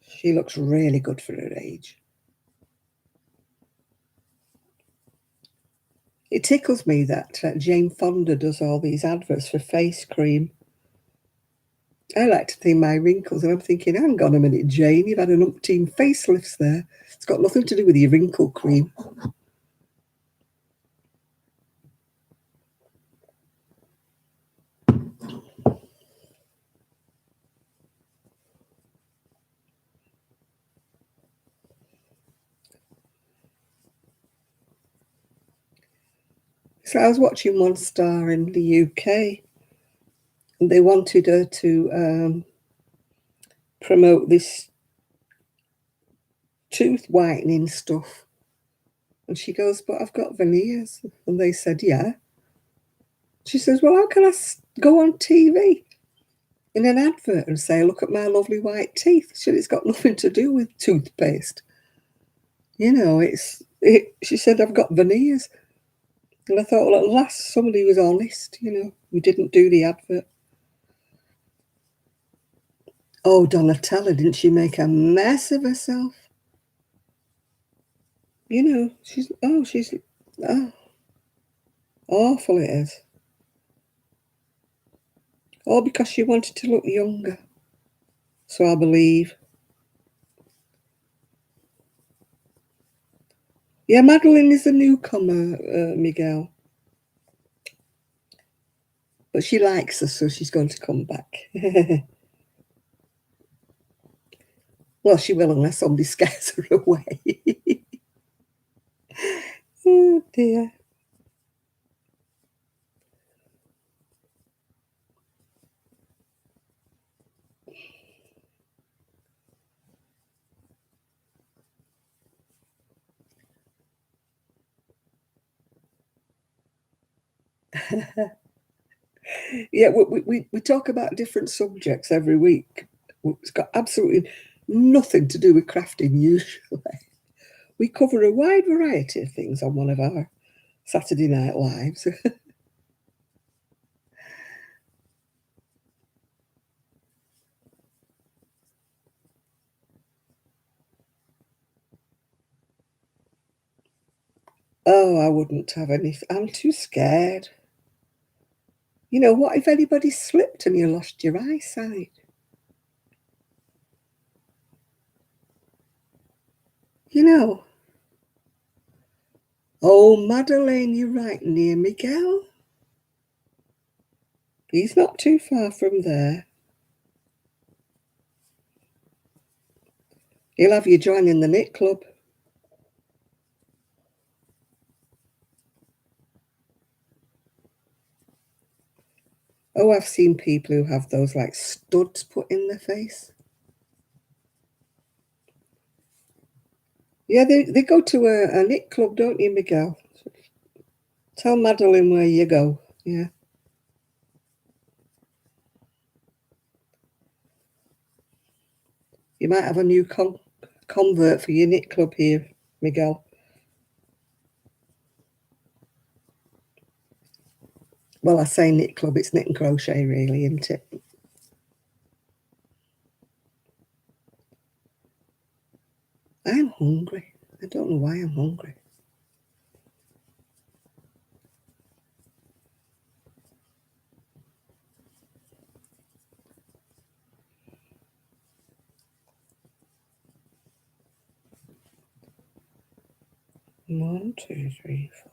[SPEAKER 1] She looks really good for her age. It tickles me that Jane Fonda does all these adverts for face cream. I like to think my wrinkles, and I'm thinking, hang on a minute, Jane, you've had an umpteen facelifts there. It's got nothing to do with your wrinkle cream. So I was watching One Star in the UK, and they wanted her to promote this tooth whitening stuff. And she goes, but I've got veneers. And they said, yeah. She says, well, how can I go on TV in an advert and say, look at my lovely white teeth? She said, it's got nothing to do with toothpaste. She said, I've got veneers. And I thought, well, at last somebody was honest, who didn't do the advert. Oh, Donatella, didn't she make a mess of herself? She's oh, awful it is. All because she wanted to look younger. So I believe. Yeah, Madeline is a newcomer, Miguel. But she likes us, so she's going to come back. Well, she will unless somebody scares her away. Oh, dear. Yeah, we talk about different subjects every week. It's got absolutely nothing to do with crafting usually. We cover a wide variety of things on one of our Saturday Night Lives. Oh, I wouldn't have any. I'm too scared. You know, what if anybody slipped and you lost your eyesight? You know, oh, Madeleine, you're right near Miguel. He's not too far from there. He'll have you joining the knit club. Oh, I've seen people who have those like studs put in their face. Yeah, they go to a knit club, don't you, Miguel? Tell Madeline where you go. Yeah. You might have a new convert for your knit club here, Miguel. Well, I say knit club, it's knit and crochet, really, isn't it? I'm hungry. I don't know why I'm hungry. One, two, three, four.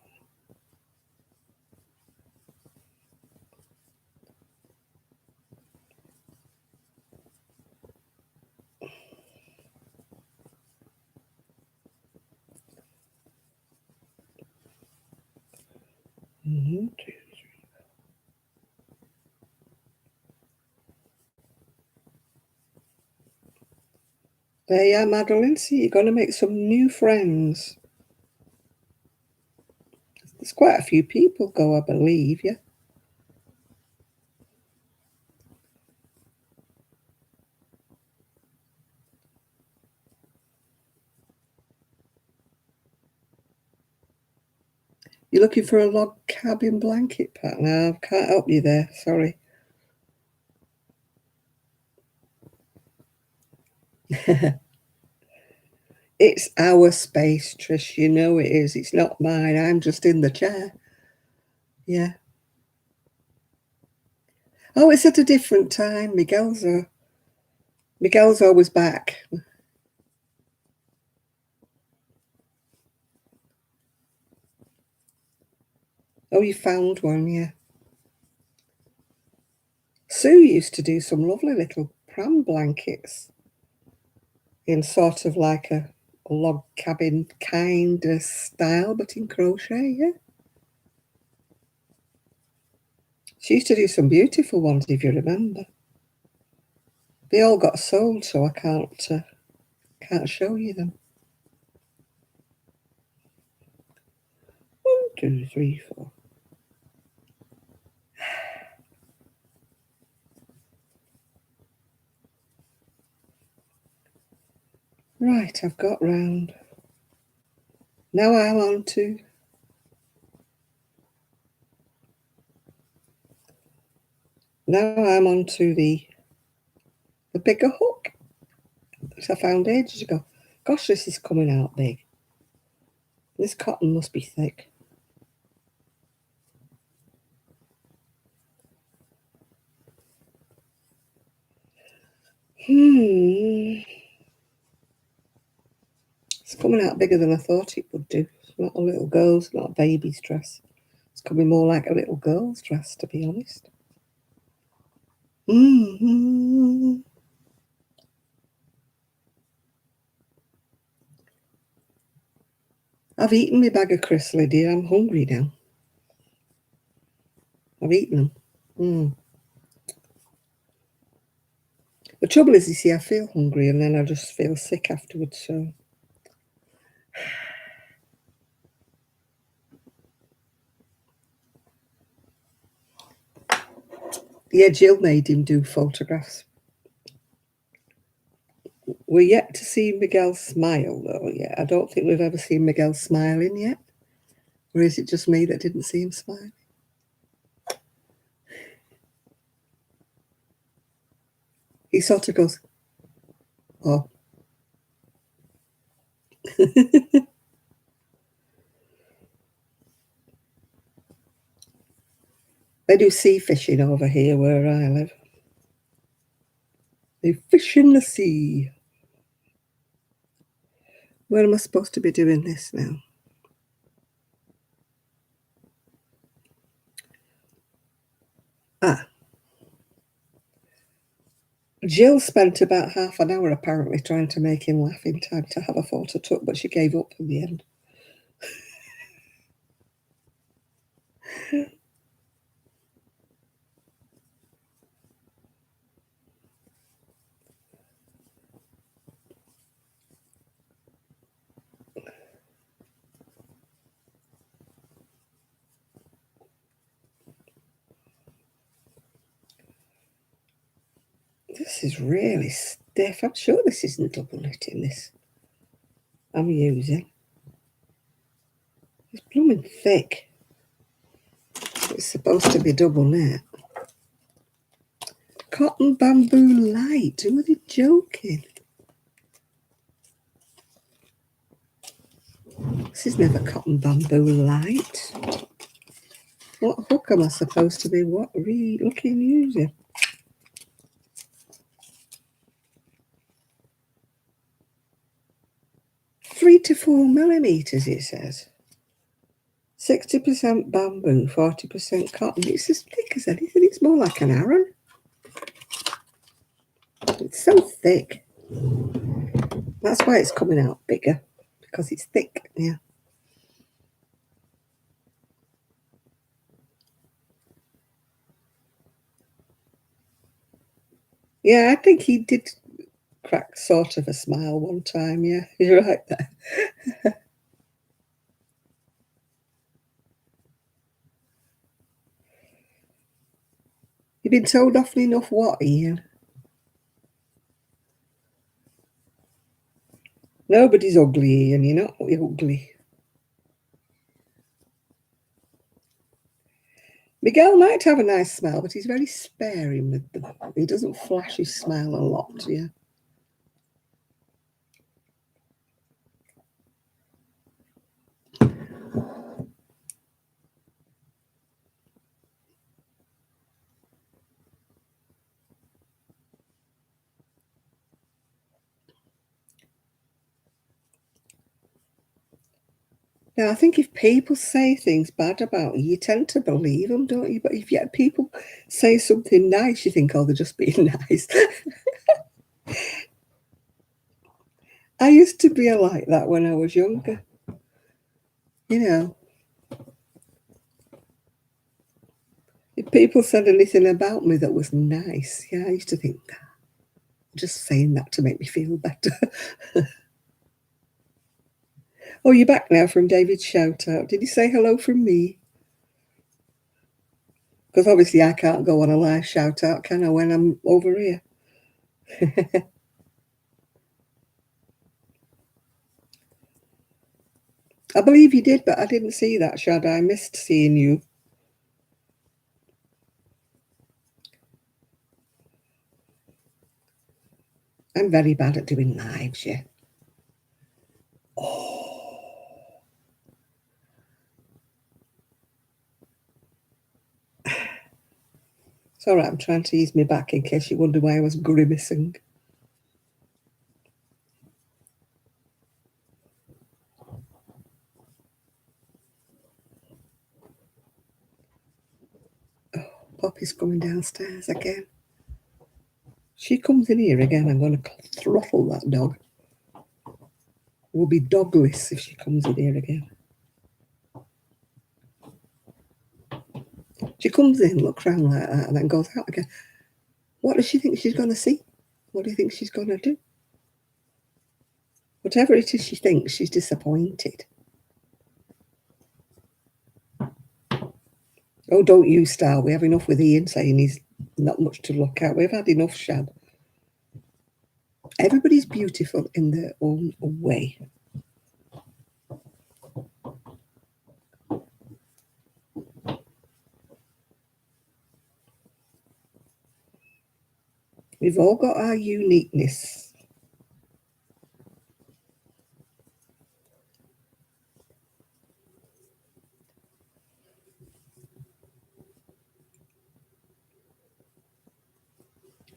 [SPEAKER 1] One, two. There you are, Madeline. See, you're going to make some new friends. There's quite a few people go, I believe, yeah. You're looking for a log cabin blanket pattern? No, I can't help you there, sorry. It's our space, Trish, you know it is. It's not mine. I'm just in the chair. Yeah. Oh, it's at a different time. Miguel's always back. Oh, you found one, yeah. Sue used to do some lovely little pram blankets in sort of like a log cabin kind of style, but in crochet, yeah. She used to do some beautiful ones, if you remember. They all got sold, so I can't show you them. 1, 2, 3, 4. Right, I've got round. Now I'm on to the bigger hook that I found ages ago. Gosh, this is coming out big. This cotton must be thick. It's coming out bigger than I thought it would do. It's not a little girl's, not a baby's dress. It's coming more like a little girl's dress, to be honest. Mm-hmm. I've eaten my bag of crisps, Lydia. I'm hungry now. I've eaten them. The trouble is, you see, I feel hungry and then I just feel sick afterwards, so. Yeah, Jill made him do photographs. We're yet to see Miguel smile, though. Yeah, I don't think we've ever seen Miguel smiling yet. Or is it just me that didn't see him smile? He sort of goes, oh. They do sea fishing over here where I live. They fish in the sea. Where am I supposed to be doing this now? Ah. Jill spent about half an hour apparently trying to make him laugh in time to have a photo took, but she gave up in the end. This is really stiff. I'm sure this isn't double knitting, this I'm using. It's blooming thick. It's supposed to be double knit. Cotton Bamboo Light. Who are they joking? This is never Cotton Bamboo Light. What hook am I supposed to be looking using? 3 to 4 millimeters, it says. 60% bamboo, 40% cotton. It's as thick as anything. It's more like an Aran. It's so thick. That's why it's coming out bigger, because it's thick. Yeah. Yeah, I think he did crack sort of a smile one time. Yeah, you're right there. You've been told often enough what, Ian? Nobody's ugly, Ian. You're not ugly. Miguel might have a nice smile, but he's very sparing with them. He doesn't flash his smile a lot, yeah. Now, I think if people say things bad about you, you tend to believe them, don't you? But if yet people say something nice, you think, oh, they're just being nice. I used to be like that when I was younger. You know, if people said anything about me that was nice, yeah, I used to think, nah, I'm just saying that to make me feel better. Oh, you're back now from David's shout out. Did he say hello from me? Because obviously I can't go on a live shout out, can I, when I'm over here? I believe you did, but I didn't see that, Shad. I missed seeing you. I'm very bad at doing lives, yeah. Oh. It's all right, I'm trying to ease me back in case you wonder why I was grimacing. Oh, Poppy's coming downstairs again. She comes in here again, I'm going to throttle that dog. We'll be dogless if she comes in here again. She comes in, looks around like that, and then goes out again. What does she think she's going to see? What do you think she's going to do? Whatever it is she thinks, she's disappointed. Oh, don't you start. We have enough with Ian saying he's not much to look at. We've had enough Shad. Everybody's beautiful in their own way. We've all got our uniqueness.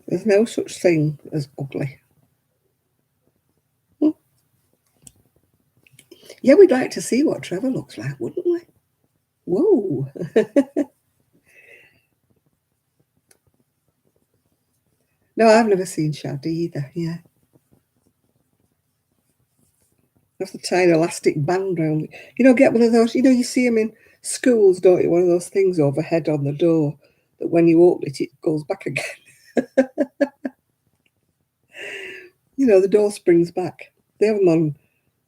[SPEAKER 1] There's no such thing as ugly. Yeah, we'd like to see what Trevor looks like, wouldn't we? Whoa. No, I've never seen Shad either, yeah. Have to tie an elastic band around it. Get one of those, you see them in schools, don't you? One of those things overhead on the door that when you open it, it goes back again. The door springs back. They have them on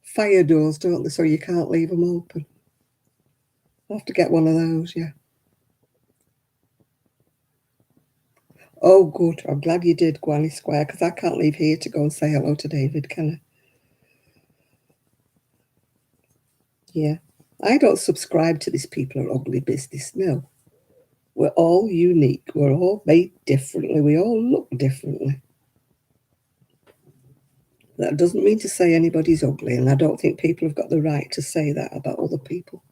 [SPEAKER 1] fire doors, don't they? So you can't leave them open. I'll have to get one of those, yeah. Oh, good. I'm glad you did, Granny Square, because I can't leave here to go and say hello to David, can I? Yeah. I don't subscribe to this people are ugly business. No. We're all unique. We're all made differently. We all look differently. That doesn't mean to say anybody's ugly, and I don't think people have got the right to say that about other people.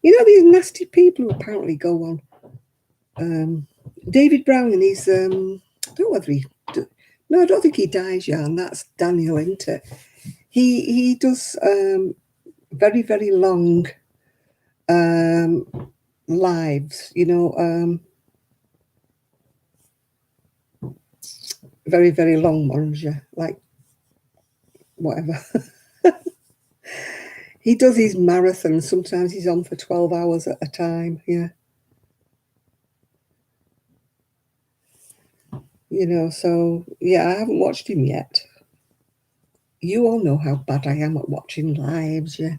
[SPEAKER 1] These nasty people who apparently go on. David Brown, and he's, I don't know whether no, I don't think he dies, Jan. That's Daniel, isn't it? He does very, very long lives, very, very long ones, yeah, like whatever. He does his marathons. Sometimes he's on for 12 hours at a time, yeah. So, yeah, I haven't watched him yet. You all know how bad I am at watching lives, yeah.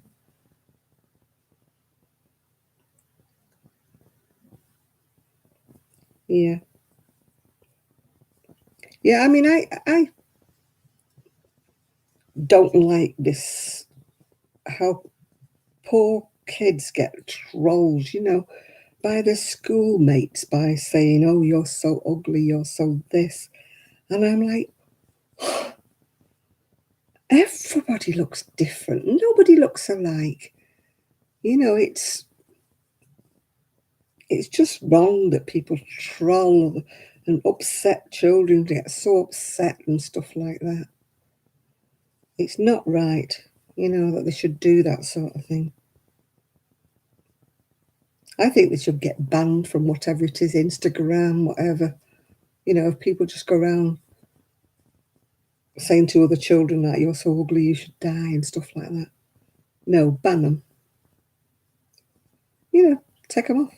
[SPEAKER 1] Yeah. Yeah, I mean, I don't like this, how poor kids get trolled, by their schoolmates by saying, oh, you're so ugly, you're so this. And I'm like, everybody looks different. Nobody looks alike. It's just wrong that people troll and upset children, get so upset and stuff like that. It's not right, that they should do that sort of thing. I think they should get banned from whatever it is, Instagram, whatever. If people just go around saying to other children that you're so ugly, you should die and stuff like that. No, ban them. Take them off.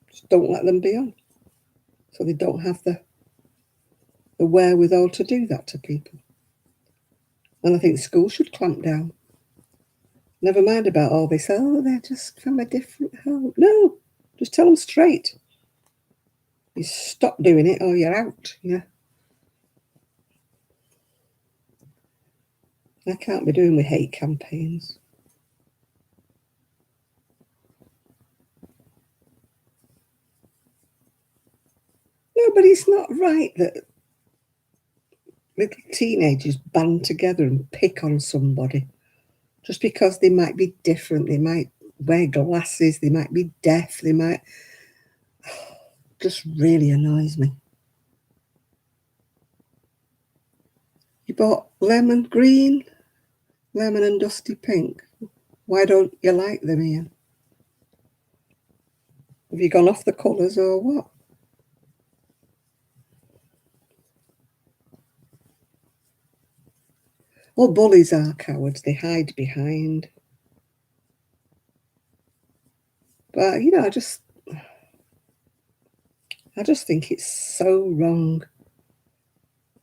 [SPEAKER 1] Just don't let them be on. So they don't have the wherewithal to do that to people. And I think schools should clamp down. Never mind about all this, they're just from a different home. No, just tell them straight. You stop doing it or you're out, yeah. I can't be doing with hate campaigns. No, but it's not right that little teenagers band together and pick on somebody just because they might be different. They might wear glasses. They might be deaf. They might... just really annoys me. You bought lemon green, lemon and dusty pink. Why don't you like them, Ian? Have you gone off the colours or what? Well, bullies are cowards. They hide behind. But, I just think it's so wrong.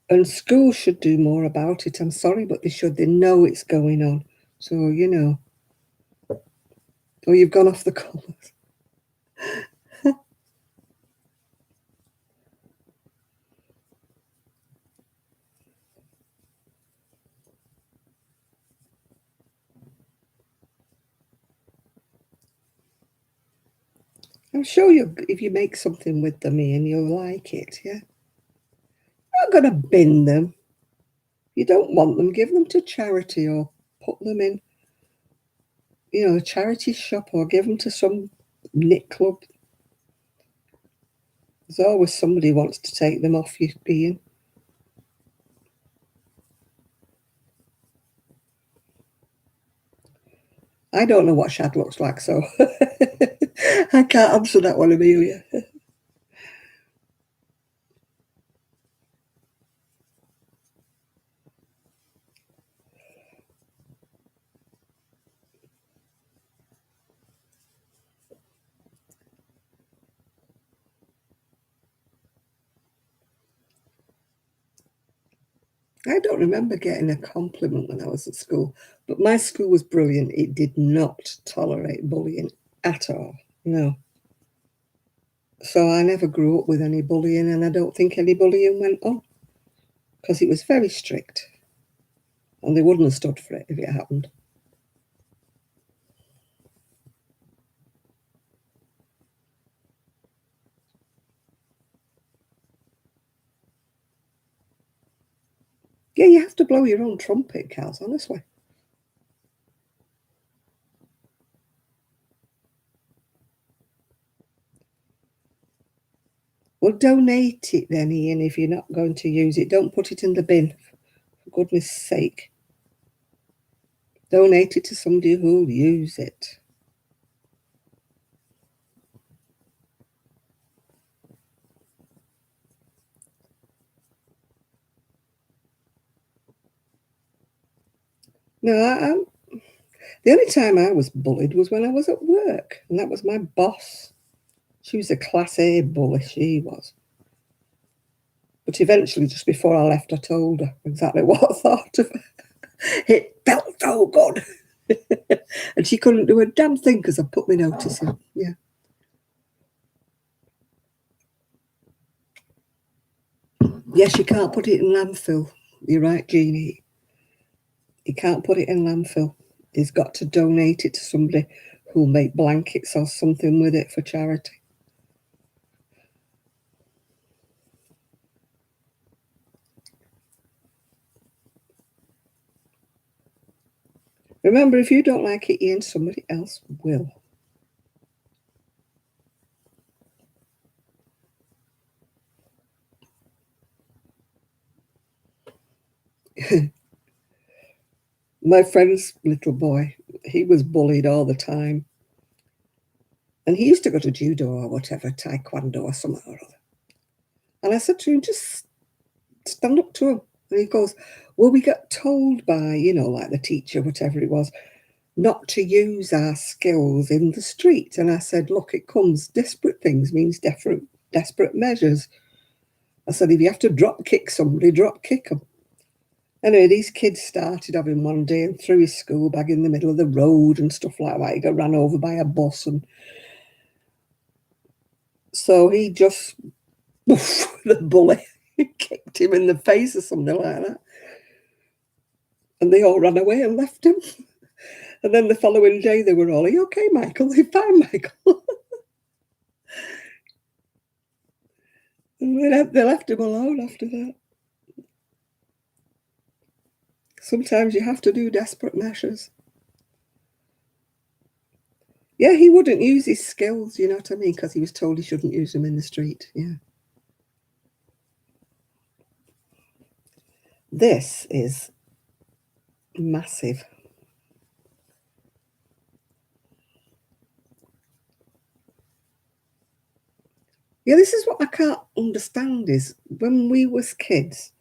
[SPEAKER 1] And schools should do more about it. I'm sorry, but they should. They know it's going on. So, Oh, you've gone off the colours. I'm sure if you make something with them, Ian, you'll like it, yeah? You're not going to bin them. You don't want them, give them to charity or put them in, a charity shop or give them to some knit club. There's always somebody who wants to take them off you, Ian. I don't know what shad looks like, so I can't answer that one, Amelia. I don't remember getting a compliment when I was at school, but my school was brilliant. It did not tolerate bullying at all. No. So I never grew up with any bullying, and I don't think any bullying went on because it was very strict, and they wouldn't have stood for it if it happened. Yeah, you have to blow your own trumpet, Kaz, honestly. Well, donate it then, Ian, if you're not going to use it. Don't put it in the bin, for goodness sake. Donate it to somebody who'll use it. No, the only time I was bullied was when I was at work, and that was my boss. She was a class A bully, she was. But eventually, just before I left, I told her exactly what I thought of her. It felt so good. And she couldn't do a damn thing because I put my notice in. Yeah. Yes, you can't put it in landfill. You're right, Jeannie. You can't put it in landfill. He's got to donate it to somebody who'll make blankets or something with it for charity. Remember, if you don't like it, Ian, somebody else will. My friend's little boy, he was bullied all the time. And he used to go to judo or whatever, taekwondo or something or other. And I said to him, just stand up to him. And he goes, well, we got told by, like the teacher, whatever it was, not to use our skills in the street. And I said, look, it comes, desperate things means desperate measures. I said, if you have to drop kick somebody, drop kick them. Anyway, these kids started having one day and threw his school bag in the middle of the road and stuff like that. He got ran over by a bus. And so he just, the bully, kicked him in the face or something like that. And they all ran away and left him. And then the following day they were all, are you okay, Michael? They're fine, Michael. And they left him alone after that. Sometimes you have to do desperate measures. Yeah, he wouldn't use his skills, you know what I mean? Because he was told he shouldn't use them in the street. Yeah. This is massive. Yeah, this is what I can't understand is when we was kids,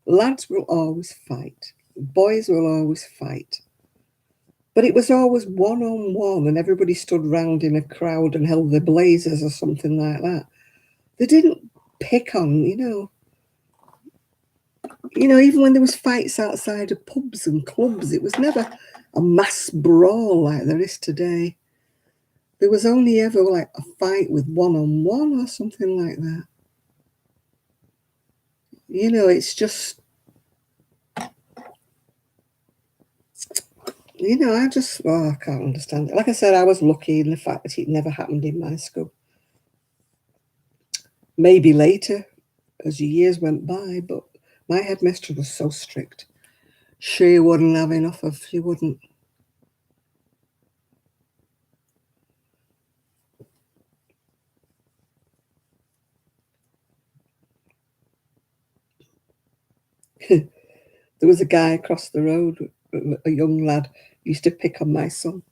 [SPEAKER 1] lads will always fight. Boys will always fight. But it was always one-on-one and everybody stood round in a crowd and held their blazers or something like that. They didn't pick on, even when there was fights outside of pubs and clubs, it was never a mass brawl like there is today. There was only ever like a fight with one-on-one or something like that. It's just, I can't understand it. Like I said, I was lucky in the fact that it never happened in my school. Maybe later, as the years went by, but my headmistress was so strict. She wouldn't have enough of, she wouldn't. There was a guy across the road, a young lad, used to pick on my son,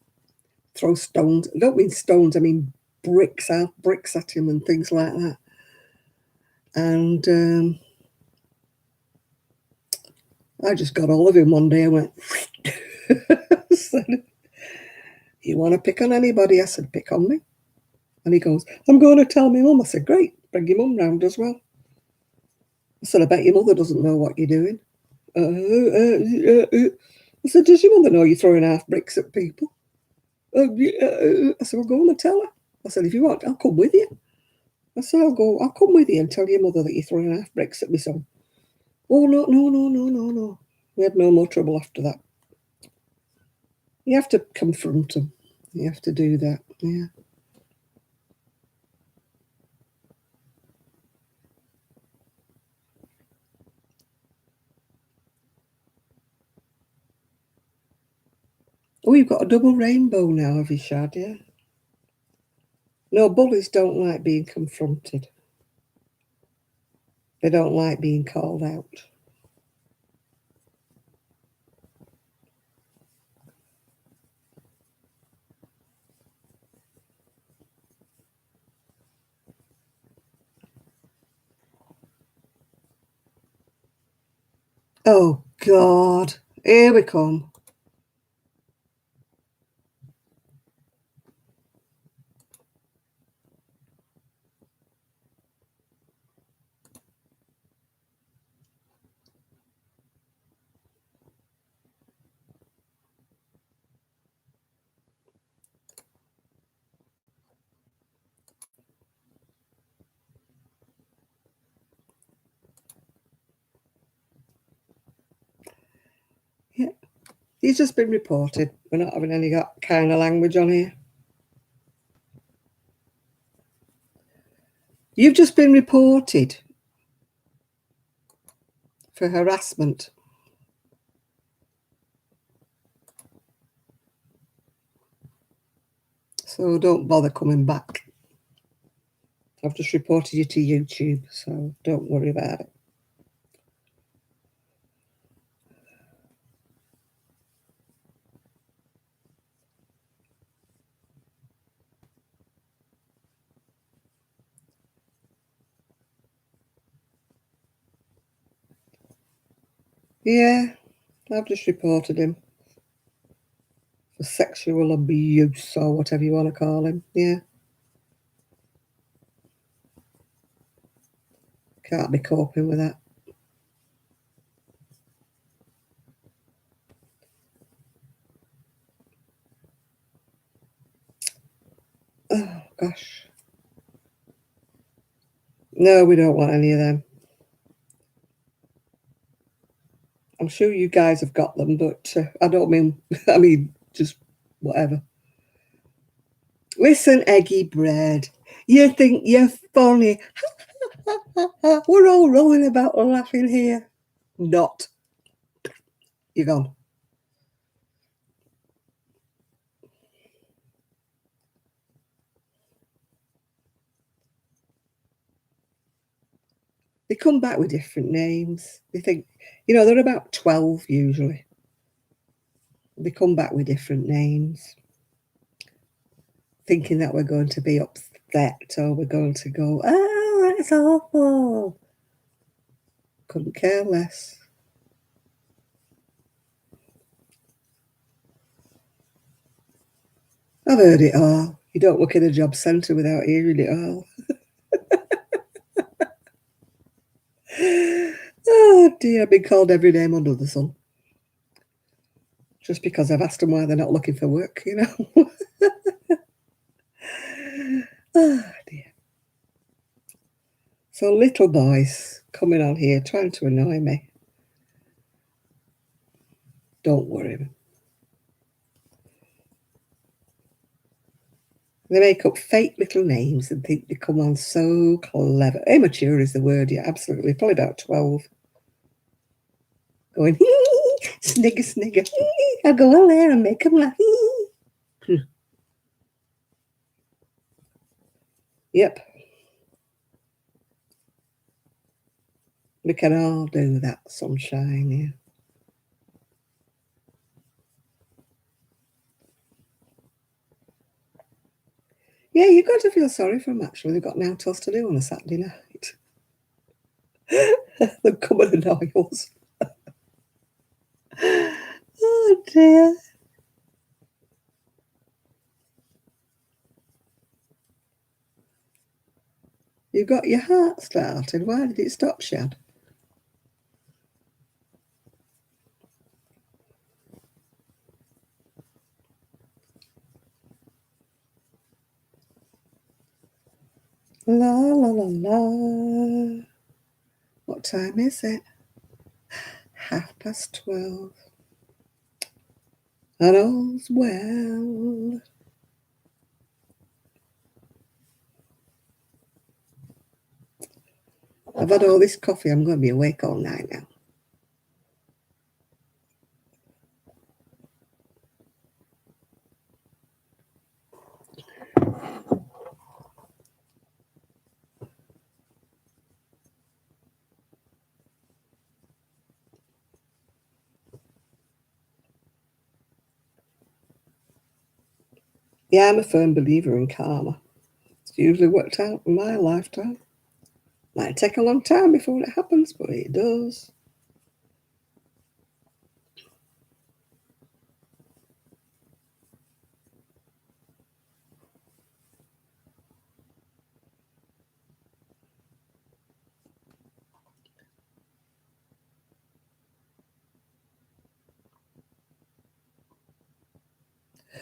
[SPEAKER 1] throw stones. I don't mean stones, I mean bricks at him and things like that. And I just got hold of him one day and went, said, "You want to pick on anybody?" I said, "Pick on me." And he goes, "I'm going to tell my mum." I said, "Great, bring your mum round as well." I said, "I bet your mother doesn't know what you're doing." I said, "Does your mother know you're throwing half bricks at people?" I said, "Well, go on and tell her." I said, "If you want, I'll come with you." I said, I'll come with you and tell your mother that you're throwing half bricks at my son." "Oh, no, no, no, no, no, no." We had no more trouble after that. You have to confront them. You have to do that, yeah. Oh, you've got a double rainbow now, have you, Shad? Yeah. No, bullies don't like being confronted. They don't like being called out. Oh, God. Here we come. Yeah. He's just been reported. We're not having any that kind of language on here. You've just been reported for harassment. So don't bother coming back. I've just reported you to YouTube, so don't worry about it. Yeah, I've just reported him for sexual abuse or whatever you want to call him. Yeah. Can't be coping with that. Oh, gosh. No, we don't want any of them. I'm sure you guys have got them, but I don't mean, I mean, just whatever. Listen, Eggy Bread, you think you're funny. We're all rolling about laughing here. Not. You're gone. They come back with different names. They think, they're about 12 usually. They come back with different names, thinking that we're going to be upset or we're going to go, "Oh, that's awful." Couldn't care less. I've heard it all. You don't look in a job centre without hearing it all. Oh dear, I've been called every name under the sun. Just because I've asked them why they're not looking for work, Oh dear. So little boys coming on here trying to annoy me. Don't worry. They make up fake little names and think they come on so clever. Immature is the word, yeah, absolutely. Probably about 12. Going, snigger, snigger. I'll go on there and make them laugh. Yep. We can all do that, sunshine, yeah. Yeah, you've got to feel sorry for them, actually. They've got nothing else to do on a Saturday night. They'll come and annoy us. Oh, dear. You got your heart started. Why did it stop, Shad? La, la, la, la. What time is it? 12:30. And all's well. I've had all this coffee. I'm going to be awake all night now. Yeah, I'm a firm believer in karma. It's usually worked out in my lifetime. Might take a long time before it happens, but it does.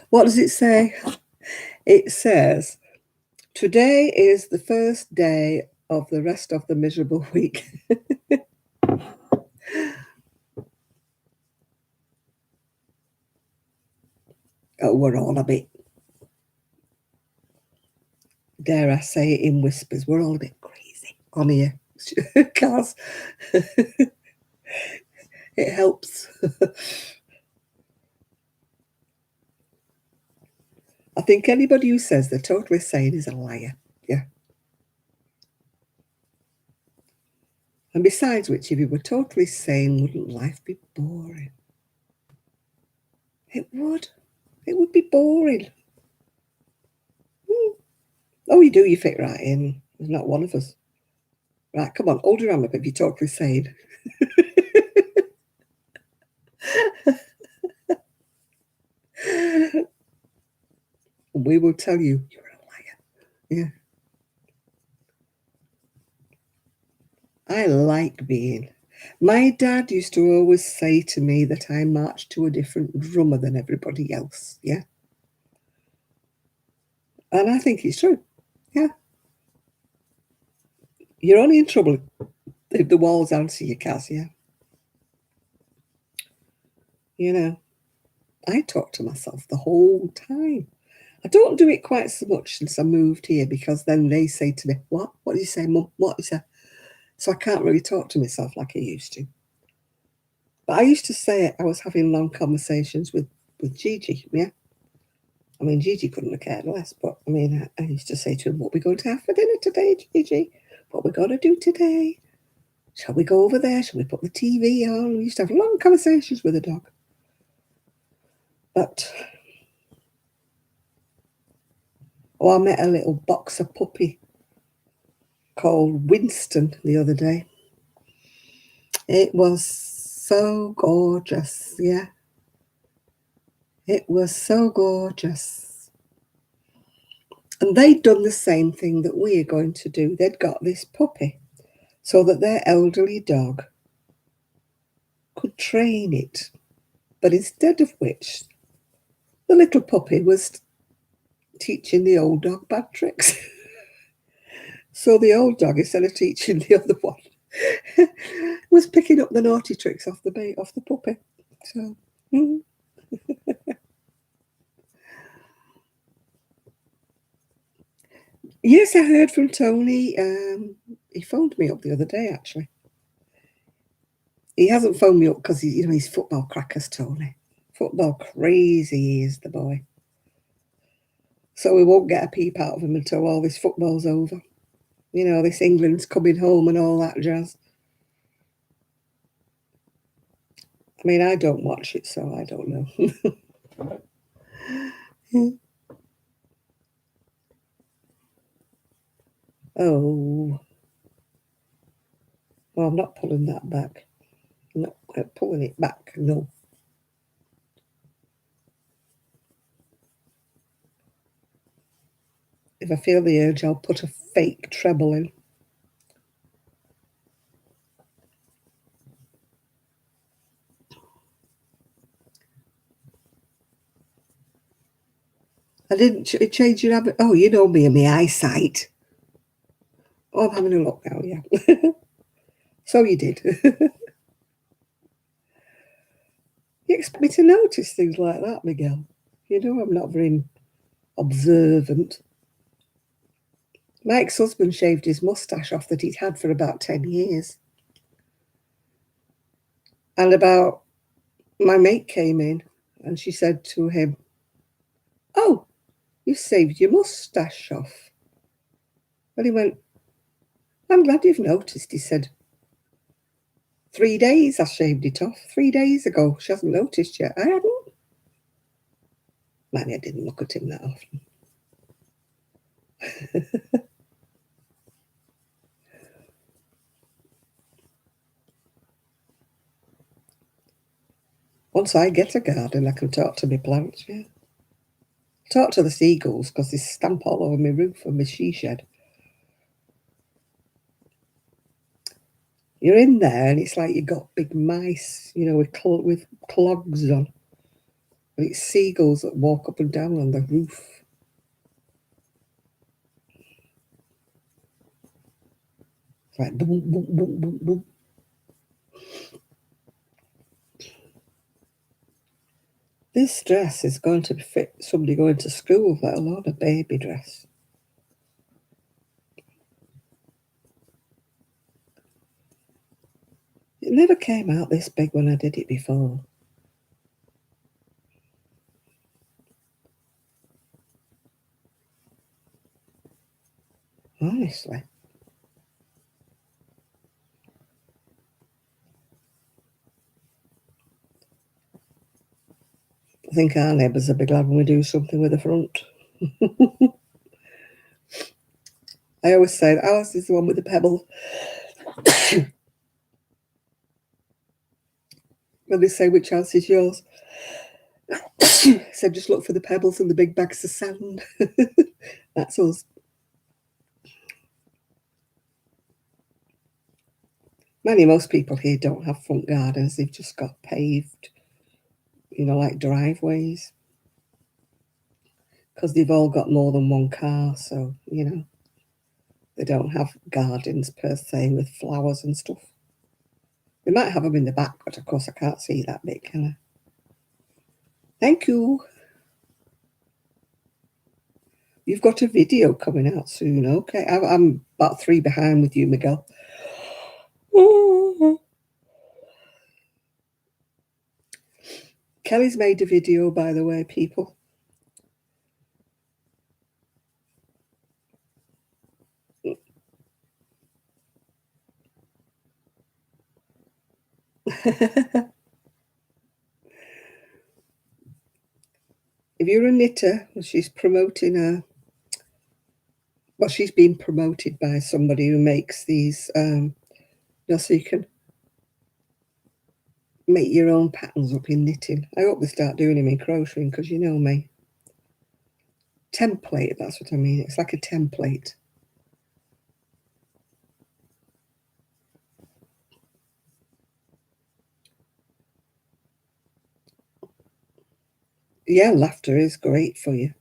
[SPEAKER 1] What does it say? It says, today is the first day of the rest of the miserable week. Oh, we're all a bit, dare I say it in whispers, we're all a bit crazy on here. Because it helps. I think anybody who says they're totally sane is a liar. Yeah. And besides which, if you were totally sane, wouldn't life be boring? It would. It would be boring. Oh, you do, you fit right in. There's not one of us. Right, come on, hold your hand up if you're totally sane. We will tell you you're a liar. Yeah. I like being. My dad used to always say to me that I marched to a different drummer than everybody else. Yeah. And I think it's true. Yeah. You're only in trouble if the walls answer you, Kaz, yeah. You know, I talk to myself the whole time. I don't do it quite so much since I moved here because then they say to me, what? What did you say, Mum? What did you say? So I can't really talk to myself like I used to. But I used to say I was having long conversations with Gigi, yeah. I mean, Gigi couldn't have cared less, but I mean, I used to say to him, what are we going to have for dinner today, Gigi? What are we going to do today? Shall we go over there? Shall we put the TV on? We used to have long conversations with the dog. But, I met a little boxer puppy called Winston the other day. It was so gorgeous, yeah. It was so gorgeous. And they'd done the same thing that we are going to do. They'd got this puppy so that their elderly dog could train it. But instead of which, the little puppy was teaching the old dog bad tricks. So the old dog, instead of teaching the other one, was picking up the naughty tricks off the puppy. So, Yes, I heard from Tony. He phoned me up the other day, actually. He hasn't phoned me up because he's football crackers, Tony. Football crazy is the boy. So we won't get a peep out of him until all this football's over. This England's coming home and all that jazz. I mean, I don't watch it, so I don't know. Oh, well, I'm not pulling that back. I'm not pulling it back, no. If I feel the urge, I'll put a fake treble in. I didn't change your habit. Oh, you know me and my eyesight. Oh, I'm having a look now, yeah. So you did. You expect me to notice things like that, Miguel? You know I'm not very observant. My ex-husband shaved his moustache off that he'd had for about 10 years. And my mate came in and she said to him, "Oh, you shaved your moustache off." And he went, "I'm glad you've noticed." He said, 3 days I shaved it off. 3 days ago. She hasn't noticed yet. I hadn't. Man, I didn't look at him that often. Once I get a garden, I can talk to my plants, yeah. Talk to the seagulls because they stamp all over my roof and my she shed. You're in there and it's like you've got big mice, with clogs on. And it's seagulls that walk up and down on the roof. It's like boom, boom, boom, boom, boom. This dress is going to fit somebody going to school, let alone a baby dress. It never came out this big when I did it before. Honestly. I think our neighbours will be glad when we do something with the front. I always say ours is the one with the pebble. When they say which house is yours, so just look for the pebbles and the big bags of sand. That's us. Most people here don't have front gardens. They've just got paved, like driveways. Because they've all got more than one car, so, they don't have gardens per se with flowers and stuff. They might have them in the back, but of course I can't see that bit, can I? Thank you. You've got a video coming out soon, okay? I'm about 3 behind with you, Miguel. Kelly's made a video, by the way, people. If you're a knitter, she's promoting she's been promoted by somebody who makes these, so you can make your own patterns up in knitting. I hope they start doing them in crocheting because you know me. Template, that's what I mean. It's like a template. Yeah, laughter is great for you.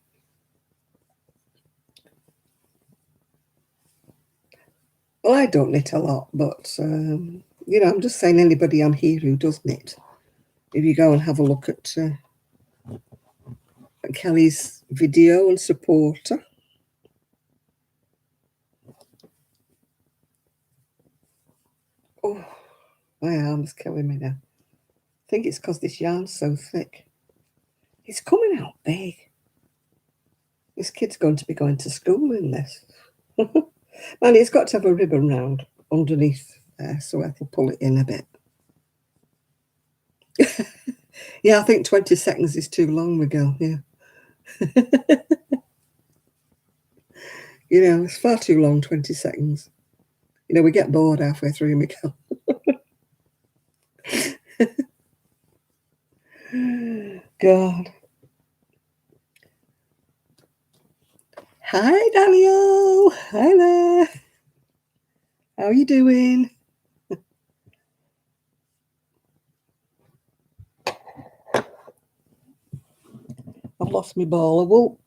[SPEAKER 1] Well, I don't knit a lot, but, I'm just saying anybody on here who does knit, if you go and have a look at Kelly's video and support her. Oh, my arm's killing me now. I think it's because this yarn's so thick. It's coming out big. This kid's going to be going to school in this. Man, it's got to have a ribbon round underneath there so I can pull it in a bit. Yeah, I think 20 seconds is too long, Miguel. Yeah. You know, it's far too long, 20 seconds. You know, we get bored halfway through, Miguel. God. Hi, Daniel. Hi there. How are you doing? I've lost my ball of wool.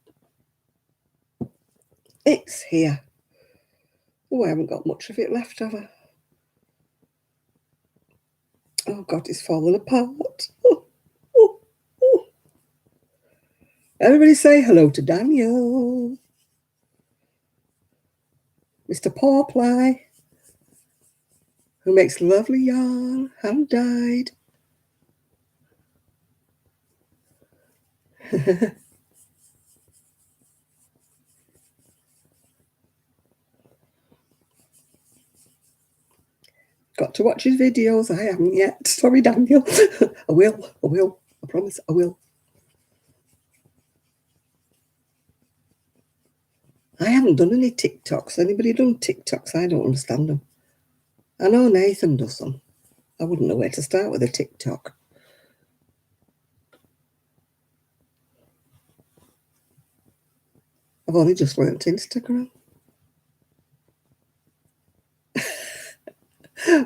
[SPEAKER 1] It's here. Oh, I haven't got much of it left, have I? Oh, God, it's falling apart. Oh, oh, oh. Everybody say hello to Daniel. Mr. Pawply, who makes lovely yarn, hand-dyed. Got to watch his videos. I haven't yet. Sorry, Daniel. I will. I promise I will. I haven't done any TikToks. Anybody done TikToks? I don't understand them. I know Nathan does them. I wouldn't know where to start with a TikTok. I've only just learnt Instagram.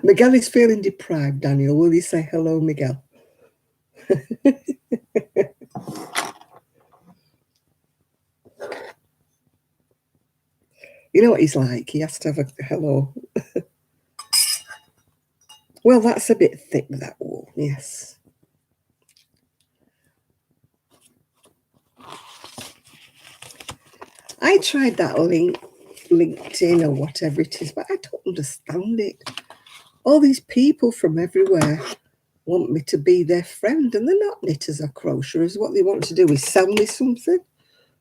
[SPEAKER 1] Miguel is feeling deprived, Daniel. Will you say hello, Miguel? You know what he's like? He has to have a hello. Well, that's a bit thick, that wool. Yes. I tried that LinkedIn or whatever it is, but I don't understand it. All these people from everywhere want me to be their friend, and they're not knitters or crocheters. What they want to do is sell me something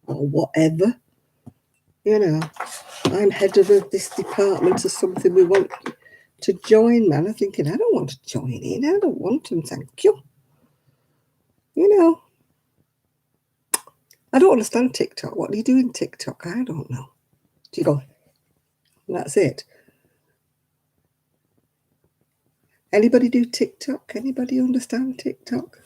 [SPEAKER 1] or whatever. You know, I'm head of this department or something. We want to join, man. I'm thinking, I don't want to join in. I don't want them, thank you. You know, I don't understand TikTok. What do you do in TikTok? I don't know. Do you go, that's it? Anybody do TikTok? Anybody understand TikTok?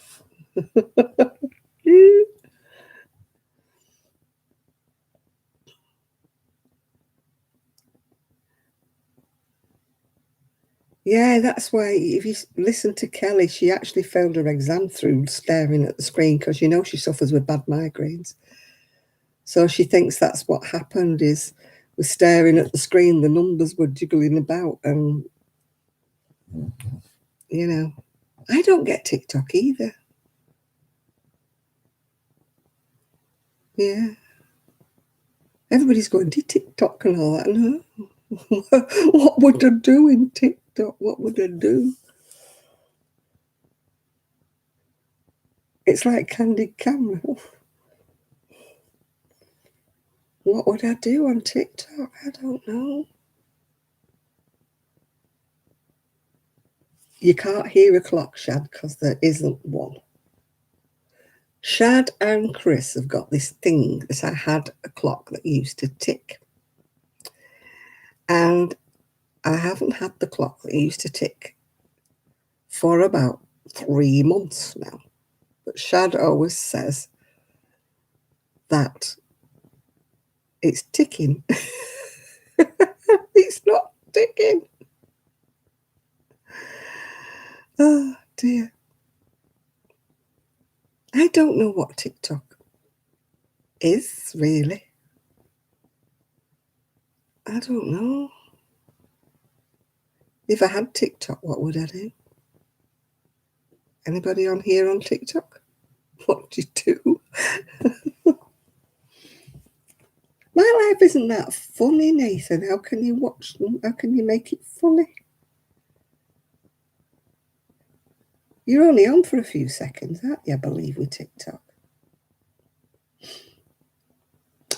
[SPEAKER 1] Yeah, that's why if you listen to Kelly, she actually failed her exam through staring at the screen because you know she suffers with bad migraines. So she thinks that's what happened is with staring at the screen, the numbers were jiggling about and, you know, I don't get TikTok either. Yeah. Everybody's going to TikTok and all that. And what would I do in TikTok? What would I do? It's like Candid Camera. What would I do on TikTok? I don't know. You can't hear a clock, Shad, because there isn't one. Shad and Chris have got this thing that I had a clock that used to tick. And I haven't had the clock that used to tick for about 3 months now. But Shad always says that it's ticking. It's not ticking. Oh, dear. I don't know what TikTok is, really. I don't know. If I had TikTok, what would I do? Anybody on here on TikTok? What do you do? My life isn't that funny, Nathan. How can you watch them? How can you make it funny? You're only on for a few seconds, aren't you, I believe, with TikTok?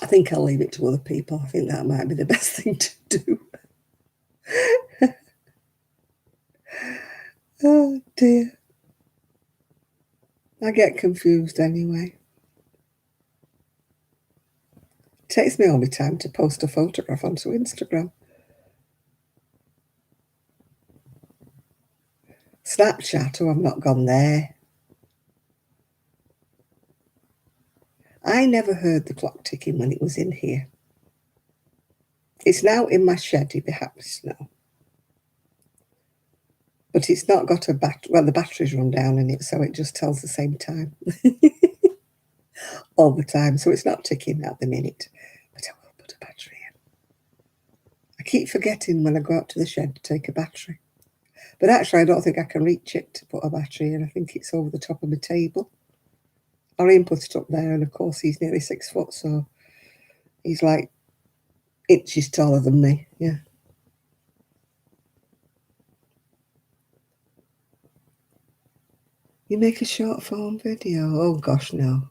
[SPEAKER 1] I think I'll leave it to other people. I think that might be the best thing to do. Oh, dear. I get confused anyway. It takes me all the time to post a photograph onto Instagram. Snapchat, oh, I've not gone there. I never heard the clock ticking when it was in here. It's now in my shed, you'd be happy to know. But it's not got a battery. Well, the battery's run down in it, so it just tells the same time. All the time, so it's not ticking at the minute. But I will put a battery in. I keep forgetting when I go out to the shed to take a battery. But actually, I don't think I can reach it to put a battery in. I think it's over the top of my table. Or Ian put it up there, and of course he's nearly 6 foot, so he's like inches taller than me. Yeah. You make a short form video? Oh gosh, no.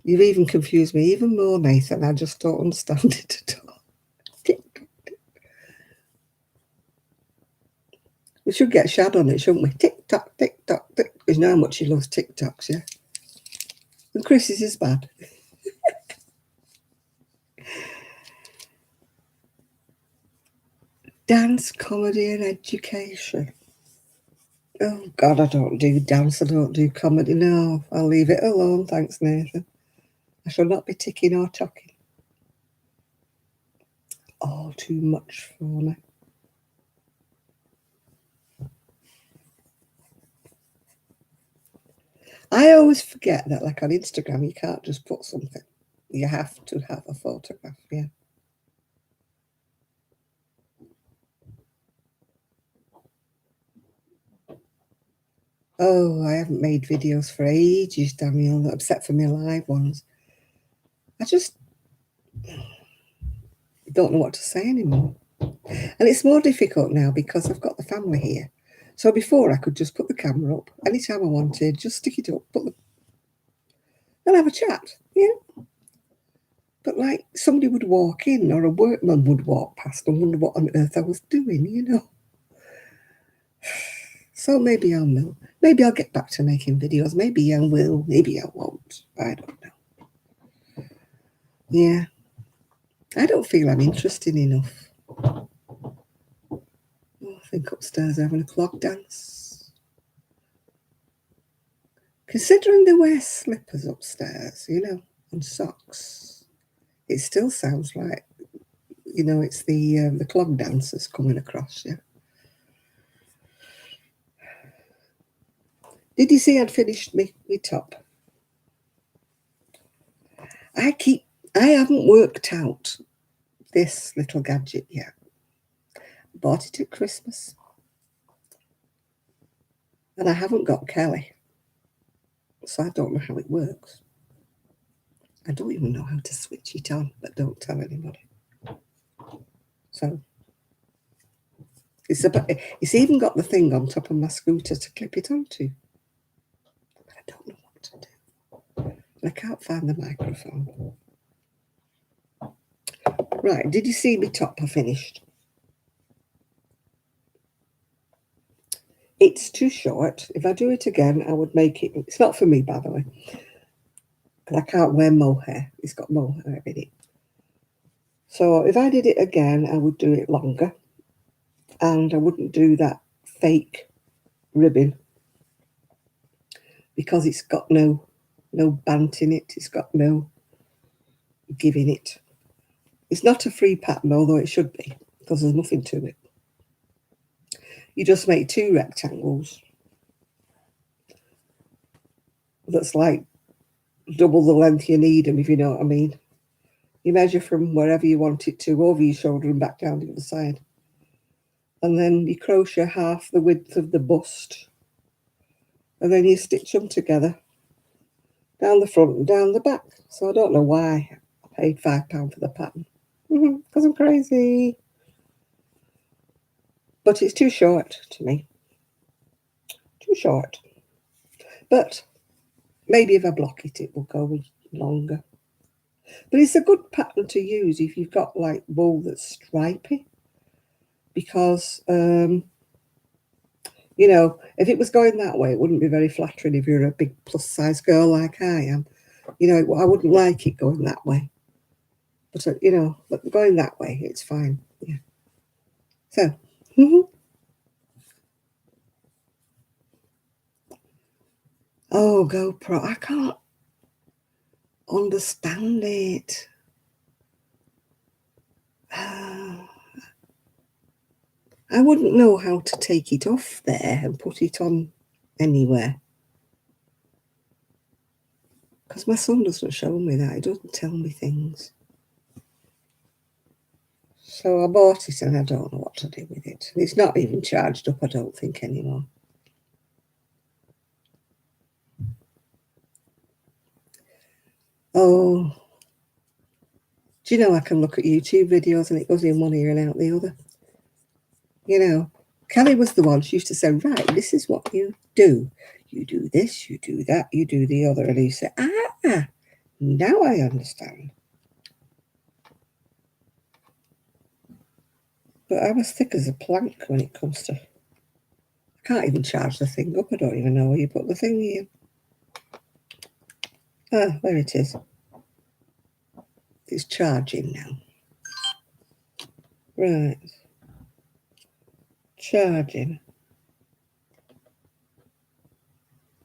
[SPEAKER 1] You've even confused me even more, Nathan. I just don't understand it at all. We should get Shad on it, shouldn't we? TikTok, TikTok, tick. Because you know how much he loves TikToks, yeah? And Chris's is bad. Dance, comedy and education. Oh, God, I don't do dance. I don't do comedy. No, I'll leave it alone. Thanks, Nathan. I shall not be ticking or talking. All too much for me. I always forget that, like on Instagram, you can't just put something. You have to have a photograph, yeah. Oh, I haven't made videos for ages, Daniel, except for my live ones. I just don't know what to say anymore. And it's more difficult now because I've got the family here. So before I could just put the camera up anytime I wanted, just stick it up, and have a chat, yeah. But like somebody would walk in or a workman would walk past and wonder what on earth I was doing, you know. So maybe I'll know. Maybe I'll get back to making videos. Maybe I will. Maybe I won't. I don't know. Yeah. I don't feel I'm interesting enough. Oh, I think upstairs having a clog dance. Considering they wear slippers upstairs, you know, and socks, it still sounds like, you know, it's the clog dancers coming across, yeah. Did you see I'd finished my top? I haven't worked out this little gadget yet. Bought it at Christmas. And I haven't got Kelly. So I don't know how it works. I don't even know how to switch it on, but don't tell anybody. So it's even got the thing on top of my scooter to clip it onto. But I don't know what to do. And I can't find the microphone. Right, did you see my top I finished? It's too short. If I do it again, I would make it. It's not for me, by the way. Because I can't wear mohair. It's got mohair in it. So if I did it again, I would do it longer. And I wouldn't do that fake ribbon because it's got no bant in it. It's got no give in it. It's not a free pattern, although it should be, because there's nothing to it. You just make 2 rectangles that's like double the length you need them, if you know what I mean. You measure from wherever you want it to, over your shoulder and back down the other side. And then you crochet half the width of the bust. And then you stitch them together down the front and down the back. So I don't know why I paid £5 for the pattern. Because I'm crazy. But it's too short to me. too short. But maybe if I block it, it will go longer. But it's a good pattern to use if you've got like wool that's stripy. Because, you know, if it was going that way, it wouldn't be very flattering if you're a big plus size girl like I am. You know, I wouldn't like it going that way. But, you know, but going that way, it's fine. Yeah. So, oh, GoPro. I can't understand it. I wouldn't know how to take it off there and put it on anywhere. Because my son doesn't show me that. He doesn't tell me things. So I bought it and I don't know what to do with it. It's not even charged up, I don't think, anymore. Oh, do you know I can look at YouTube videos and it goes in one ear and out the other? You know, Kelly was the one, she used to say, right, this is what you do. You do this, you do that, you do the other. And he said, now I understand. But I was thick as a plank when it comes to... I can't even charge the thing up. I don't even know where you put the thing in. Ah, there it is. It's charging now. Right. Charging.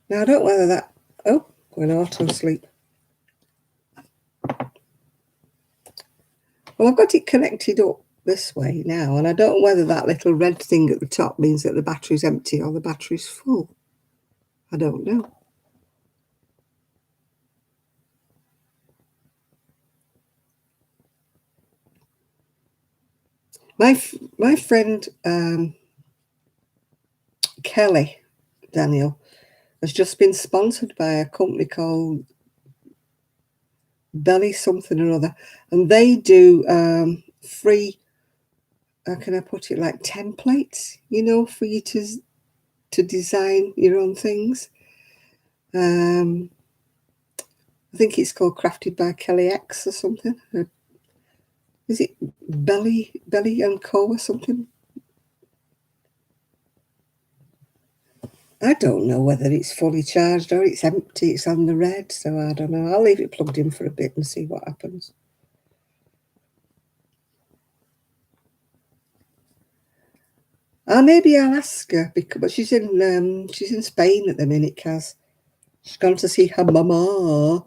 [SPEAKER 1] Now, I don't know whether that... Oh, going auto sleep. Well, I've got it connected up this way now, and I don't know whether that little red thing at the top means that the battery's empty or the battery's full. I don't know. My friend Kelly Daniel has just been sponsored by a company called Belly something or other, and they do free, how can I put it, like templates, you know, for you to design your own things. I think it's called Crafted by Kelly X or something. Is it Belly and Co or something? I don't know whether it's fully charged or it's empty. It's on the red, so I don't know. I'll leave it plugged in for a bit and see what happens. Maybe I'll ask her, but she's in Spain at the minute, Kaz. She's gone to see her mama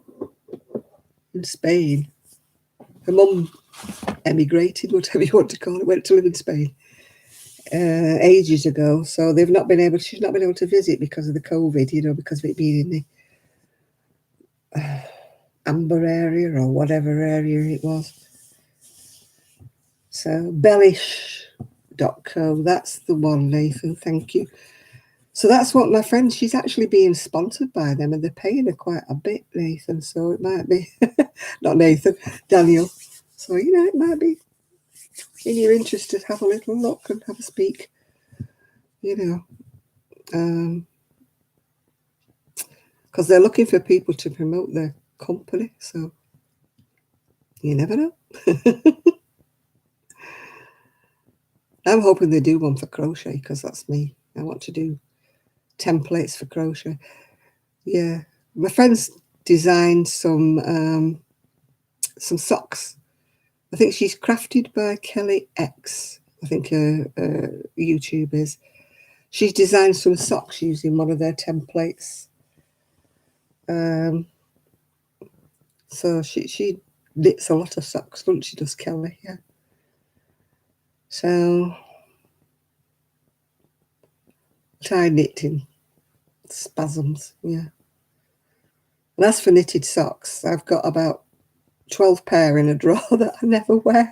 [SPEAKER 1] in Spain. Her mum emigrated, whatever you want to call it, went to live in Spain ages ago. So she's not been able to visit because of the COVID, you know, because of it being in the Amber area or whatever area it was. So bellish.co, that's the one, Nathan, thank you. So that's what my friend, she's actually being sponsored by them and they're paying her quite a bit, Nathan. So it might be, not Nathan, Daniel. So, you know, it might be in your interest to have a little look and have a speak, you know. Because they're looking for people to promote their company. So you never know. I'm hoping they do one for crochet because that's me. I want to do templates for crochet. Yeah, my friend's designed some socks. I think she's Crafted by Kelly X. I think her YouTube is. She's designed some socks using one of their templates. So she knits a lot of socks, doesn't she? Does Kelly? Yeah. So try knitting spasms. Yeah. And as for knitted socks, I've got about 12 pair in a drawer that I never wear.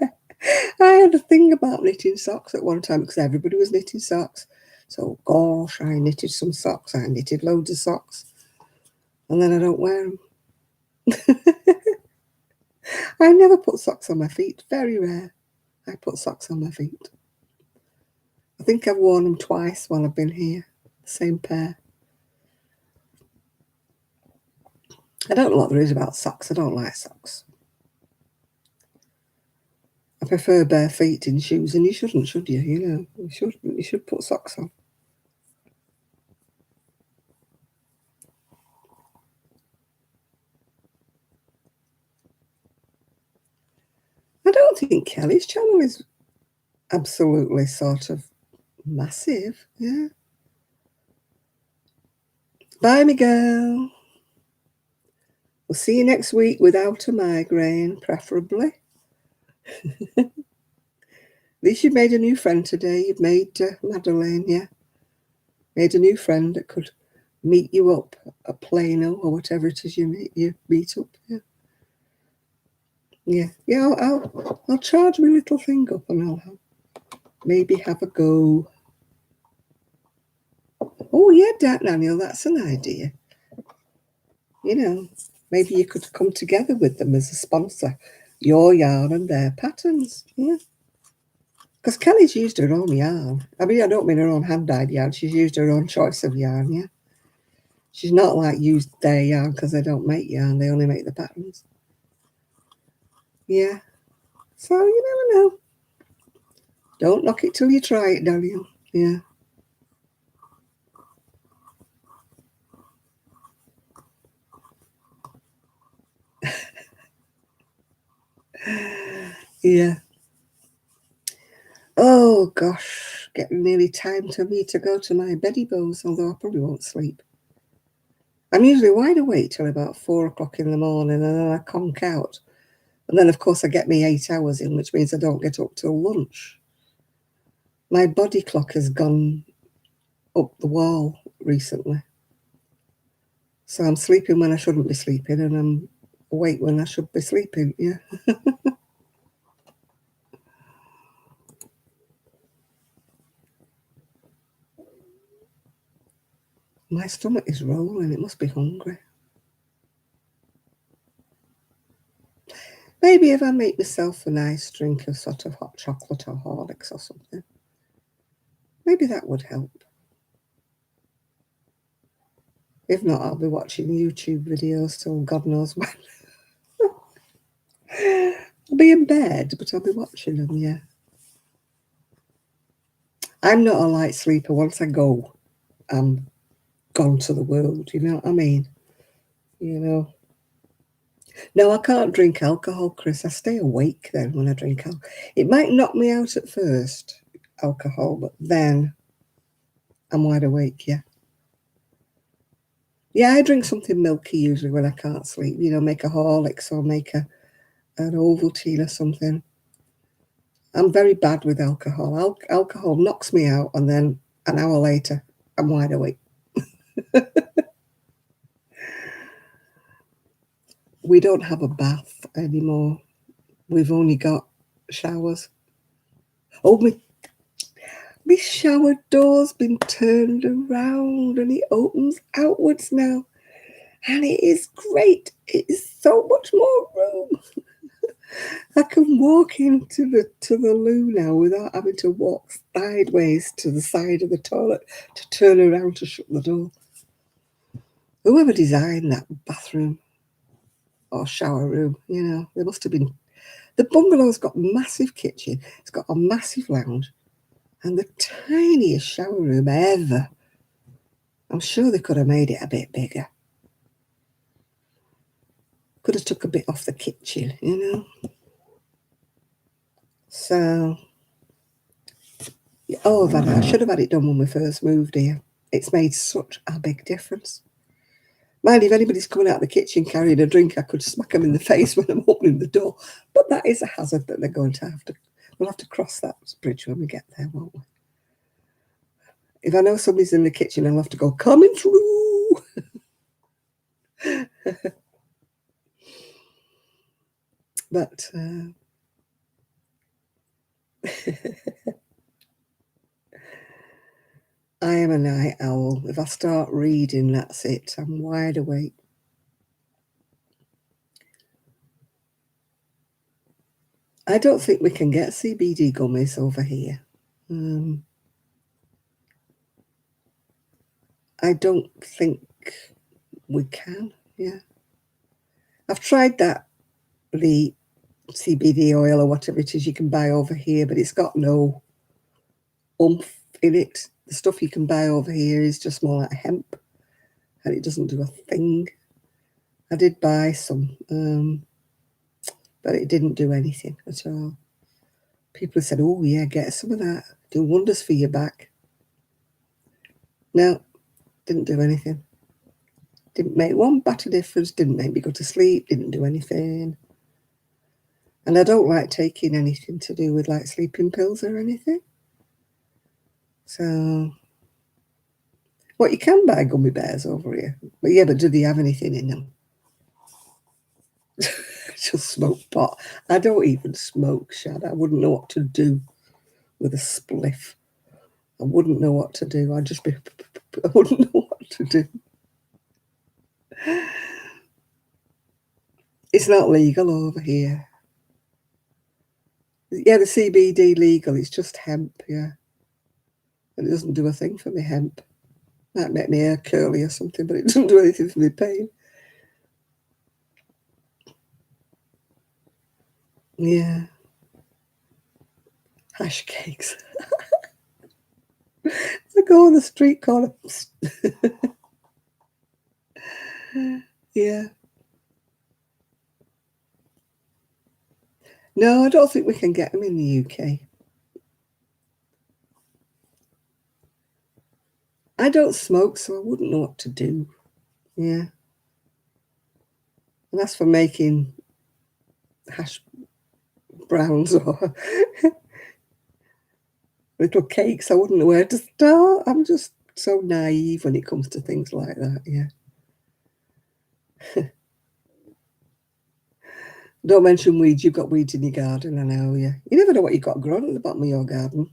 [SPEAKER 1] I had a thing about knitting socks at one time because everybody was knitting socks. So, gosh, I knitted some socks. I knitted loads of socks. And then I don't wear them. I never put socks on my feet. Very rare. I put socks on my feet. I think I've worn them twice while I've been here. The same pair. I don't know what there is about socks. I don't like socks. I prefer bare feet in shoes, and you shouldn't, should you? You know, you should put socks on. I don't think Kelly's channel is absolutely sort of massive. Yeah. Bye, Miguel. We'll see you next week without a migraine, preferably. At least you've made a new friend today. You've made Madeleine, yeah. Made a new friend that could meet you up at Plano or whatever it is you meet up. Yeah. Yeah. I'll charge my little thing up and I'll maybe have a go. Oh yeah, Daniel, that's an idea. You know, maybe you could come together with them as a sponsor, your yarn and their patterns. Yeah. Because Kelly's used her own yarn. I mean, I don't mean her own hand-dyed yarn. She's used her own choice of yarn, yeah. She's not like used their yarn because they don't make yarn. They only make the patterns. Yeah. So you never know. Don't knock it till you try it, Daniel. Yeah. Yeah. Oh, gosh. Getting nearly time for me to go to my beddy bows, although I probably won't sleep. I'm usually wide awake till about 4 o'clock in the morning, and then I conk out. And then, of course, I get me 8 hours in, which means I don't get up till lunch. My body clock has gone up the wall recently. So I'm sleeping when I shouldn't be sleeping, and I'm awake when I should be sleeping, yeah. My stomach is rolling. It must be hungry. Maybe if I make myself a nice drink of sort of hot chocolate or Horlicks or something, maybe that would help. If not, I'll be watching YouTube videos till God knows when. I'll be in bed, but I'll be watching them, yeah. I'm not a light sleeper. Once I go, I'm gone to the world, you know what I mean? You know. No, I can't drink alcohol, Chris. I stay awake then when I drink alcohol. It might knock me out at first, alcohol, but then I'm wide awake, yeah. Yeah, I drink something milky usually when I can't sleep. You know, make a Horlicks or make an Ovaltine or something. I'm very bad with alcohol. Alcohol knocks me out, and then an hour later, I'm wide awake. We don't have a bath anymore. We've only got showers. Oh, my shower door's been turned around and it opens outwards now. And it is great. It is so much more room. I can walk into the loo now without having to walk sideways to the side of the toilet to turn around to shut the door. Whoever designed that bathroom or shower room, you know, they must have been. The bungalow's got a massive kitchen. It's got a massive lounge and the tiniest shower room ever. I'm sure they could have made it a bit bigger. Could have took a bit off the kitchen, you know. So, I should have had it done when we first moved here. It's made such a big difference. Mind, if anybody's coming out of the kitchen carrying a drink, I could smack them in the face when I'm opening the door. But that is a hazard that they're going to have to. We'll have to cross that bridge when we get there, won't we? If I know somebody's in the kitchen, I'll have to go, coming through. But I am a night owl. If I start reading, that's it. I'm wide awake. I don't think we can get CBD gummies over here. I don't think we can, yeah. I've tried that, the CBD oil or whatever it is you can buy over here, but it's got no oomph in it. The stuff you can buy over here is just more like hemp, and it doesn't do a thing. I did buy some, but it didn't do anything at all. People said, oh yeah, get some of that. Do wonders for your back. No, didn't do anything. Didn't make one bit of difference, didn't make me go to sleep, didn't do anything. And I don't like taking anything to do with like sleeping pills or anything. So, what, you can buy gummy bears over here. But yeah, but do they have anything in them? Just smoke pot. I don't even smoke, Shad. I wouldn't know what to do with a spliff. I wouldn't know what to do. I'd just be, I wouldn't know what to do. It's not legal over here. Yeah, the CBD legal. It's just hemp, yeah. And it doesn't do a thing for me, hemp. Might make my hair curly or something, but it doesn't do anything for me pain. Yeah. Hash cakes. I go on the street corner. Yeah. No, I don't think we can get them in the UK. I don't smoke, so I wouldn't know what to do. Yeah. And that's for making hash browns or little cakes. I wouldn't know where to start. I'm just so naive when it comes to things like that, yeah. Don't mention weeds. You've got weeds in your garden, I know, yeah. You never know what you've got growing at the bottom of your garden.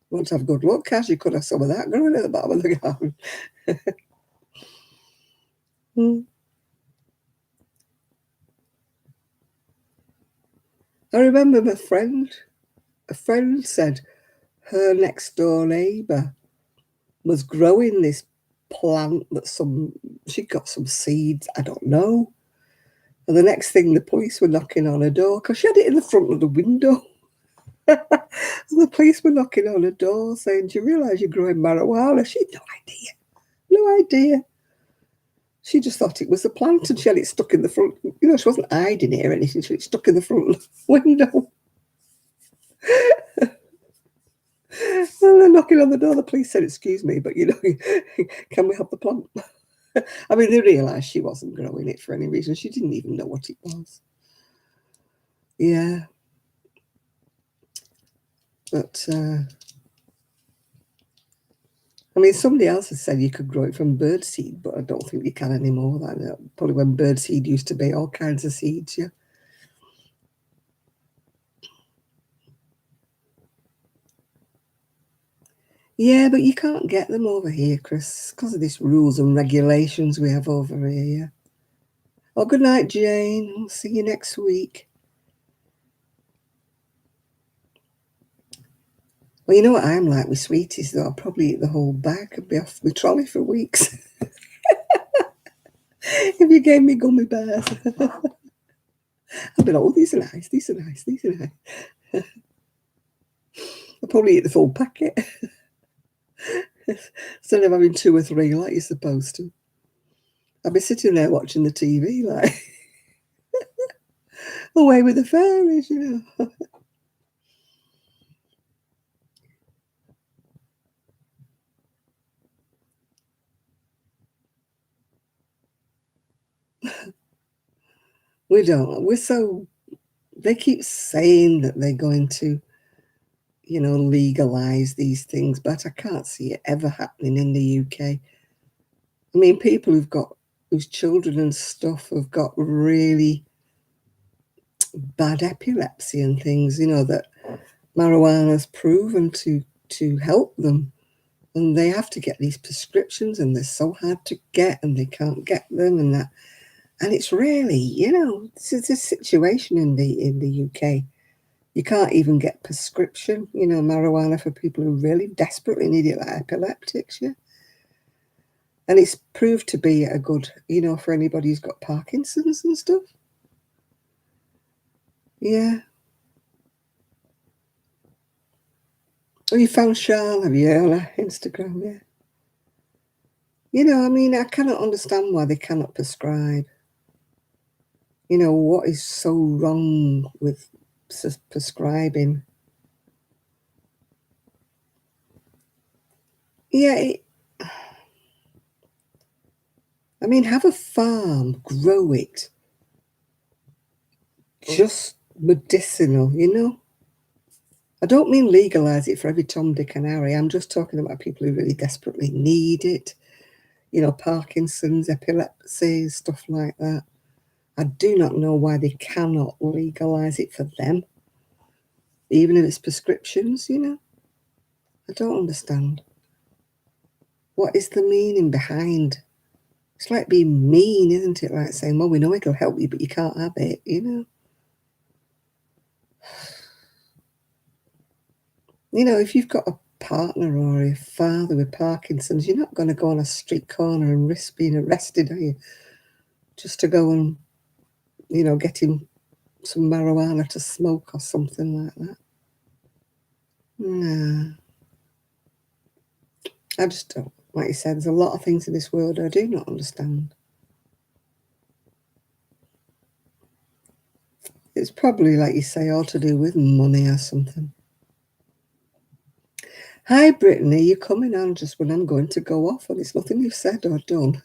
[SPEAKER 1] You want to have good luck, Cash, you could have some of that growing at the bottom of the garden. I remember a friend said her next door neighbour was growing this plant that she got some seeds, I don't know. And the next thing, the police were knocking on her door because she had it in the front of the window. And the police were knocking on her door saying, do you realise you're growing marijuana? She had no idea. She just thought it was a plant and she had it stuck in the front. You know, she wasn't hiding it or anything. She had it stuck in the front window. And they're knocking on the door. The police said, excuse me, but, you know, can we have the plant? I mean, they realised she wasn't growing it for any reason. She didn't even know what it was. Yeah. But, I mean, somebody else has said you could grow it from birdseed, but I don't think you can anymore. Probably when birdseed used to be all kinds of seeds, yeah. Yeah, but you can't get them over here, Chris, because of these rules and regulations we have over here, yeah. Oh, good night, Jane. I'll see you next week. Well, you know what I'm like with sweeties, though? I'll probably eat the whole bag and be off my trolley for weeks. If you gave me gummy bears, I'd be like, oh, these are nice, these are nice, these are nice. I'll probably eat the full packet. Instead of having 2 or 3 like you're supposed to. I'd be sitting there watching the TV like, away with the fairies, you know. We don't. They keep saying that they're going to, you know, legalise these things, but I can't see it ever happening in the UK. I mean, people whose children and stuff have got really bad epilepsy and things, you know, that marijuana's proven to help them. And they have to get these prescriptions and they're so hard to get and they can't get them and that. And it's really, you know, this is a situation in the UK. You can't even get prescription, you know, marijuana for people who really desperately need it, like epileptics, yeah. And it's proved to be a good, you know, for anybody who's got Parkinson's and stuff. Yeah. Oh, you found Charl, have you, on Instagram? Yeah. You know, I mean, I cannot understand why they cannot prescribe. You know, what is so wrong with prescribing? Yeah, I mean, have a farm, grow it. Just medicinal, you know? I don't mean legalise it for every Tom, Dick and Harry. I'm just talking about people who really desperately need it. You know, Parkinson's, epilepsy, stuff like that. I do not know why they cannot legalise it for them, even if it's prescriptions, you know? I don't understand. What is the meaning behind? It's like being mean, isn't it? Like saying, well, we know it'll help you, but you can't have it, you know? You know, if you've got a partner or a father with Parkinson's, you're not going to go on a street corner and risk being arrested, are you? Just to go and, you know, get him some marijuana to smoke or something like that. No. I just don't. Like you said, there's a lot of things in this world I do not understand. It's probably, like you say, all to do with money or something. Hi, Brittany, you're coming on just when I'm going to go off, and it's nothing you've said or done.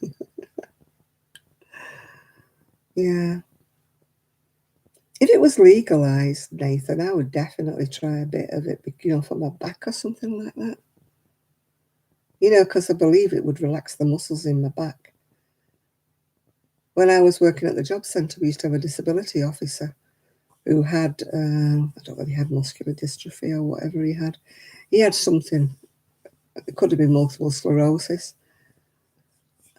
[SPEAKER 1] Yeah. If it was legalised, Nathan, I would definitely try a bit of it, you know, for my back or something like that. You know, because I believe it would relax the muscles in my back. When I was working at the job centre, we used to have a disability officer who had, I don't know whether he had muscular dystrophy or whatever he had. He had something, it could have been multiple sclerosis.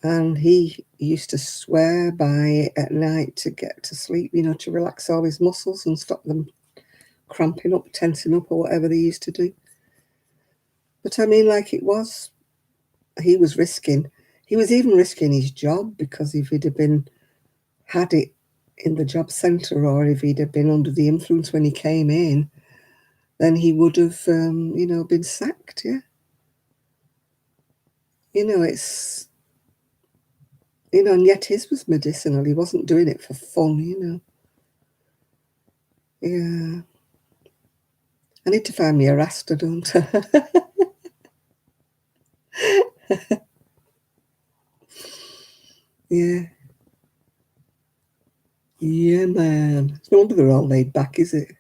[SPEAKER 1] And he used to swear by it at night to get to sleep, you know, to relax all his muscles and stop them cramping up, tensing up, or whatever they used to do. But I mean, like he was even risking his job, because if he'd have had it in the job centre, or if he'd have been under the influence when he came in, then he would have, you know, been sacked, yeah. You know, it's, you know, and yet his was medicinal. He wasn't doing it for fun, you know. Yeah. I need to find me a rasta, don't I? Yeah. Yeah, man. It's no wonder they're all laid back, is it?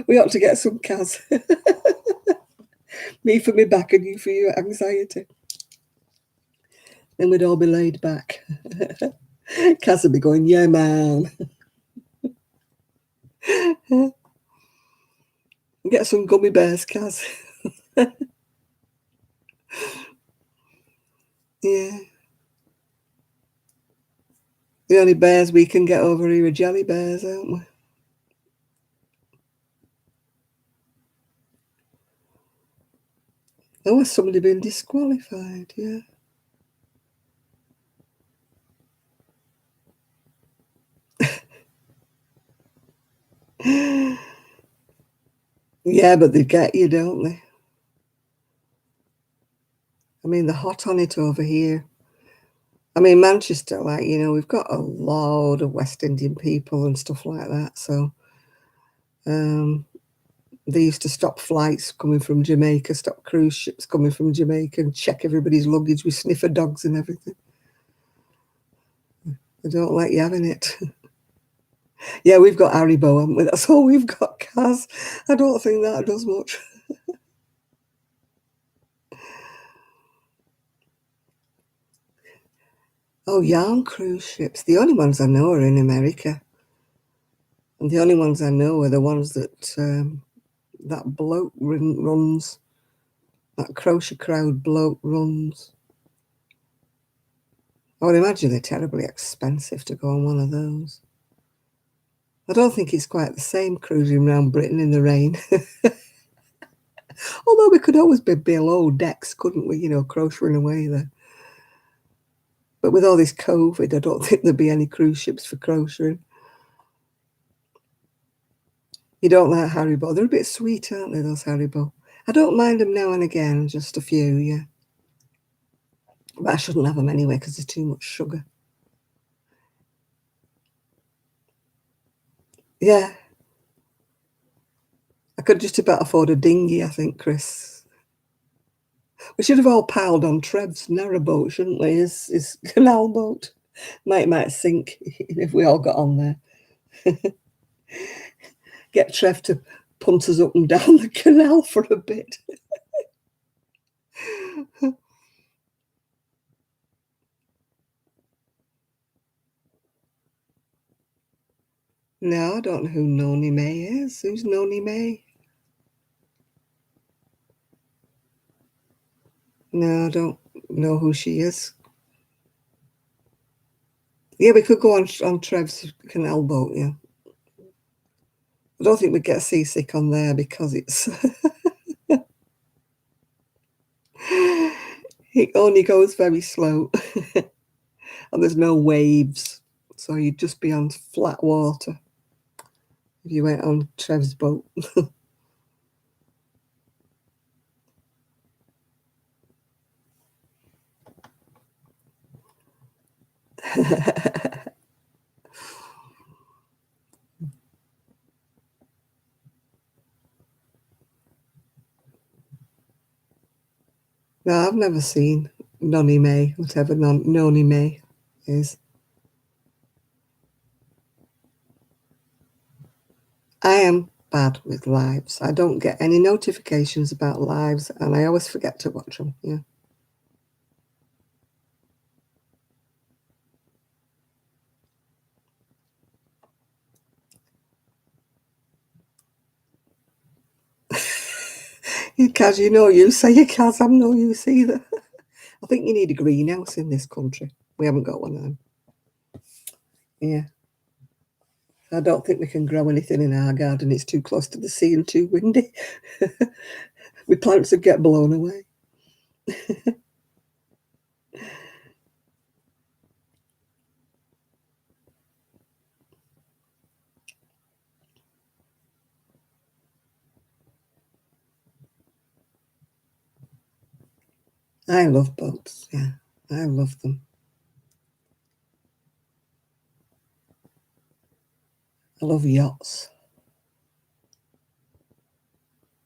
[SPEAKER 1] We ought to get some Kaz. Me for my back and you for your anxiety. Then we'd all be laid back. Kaz would be going, yeah, man. Get some gummy bears, Kaz. Yeah. The only bears we can get over here are jelly bears, aren't we? Oh, has somebody been disqualified? Yeah. Yeah, but they get you, don't they? I mean, they're hot on it over here. I mean, Manchester, like, you know, we've got a lot of West Indian people and stuff like that. So they used to stop flights coming from Jamaica, stop cruise ships coming from Jamaica, and check everybody's luggage with sniffer dogs and everything. They don't let you having it. Yeah, we've got Haribo, haven't we? That's all we've got, Kaz. I don't think that does much. Oh, yarn cruise ships. The only ones I know are in America. And the only ones I know are the ones that that bloke runs, that Crochet Crowd bloke runs. I would imagine they're terribly expensive to go on one of those. I don't think it's quite the same cruising around Britain in the rain. Although we could always be below decks, couldn't we? You know, crocheting away there. But with all this COVID, I don't think there'd be any cruise ships for crocheting. You don't like Haribo? They're a bit sweet, aren't they, those Haribo? I don't mind them now and again, just a few, yeah. But I shouldn't have them anyway because there's too much sugar. Yeah. I could just about afford a dinghy, I think, Chris. We should have all piled on Trev's narrowboat, shouldn't we? His canal boat. Might sink if we all got on there. Get Trev to punt us up and down the canal for a bit. No, I don't know who Noni May is. Who's Noni May? No, I don't know who she is. Yeah, we could go on Trev's canal boat, yeah. I don't think we'd get seasick on there because it's it only goes very slow and there's no waves, so you'd just be on flat water if you went on Trev's boat. No, I've never seen Noni May, whatever Noni May is. I am bad with lives. I don't get any notifications about lives, and I always forget to watch them. Yeah. Kaz, you know you say you Kaz, I'm no use either. I think you need a greenhouse in this country. We haven't got one of them. Yeah. I don't think we can grow anything in our garden. It's too close to the sea and too windy. We plants would get blown away. I love boats. Yeah, I love them. I love yachts.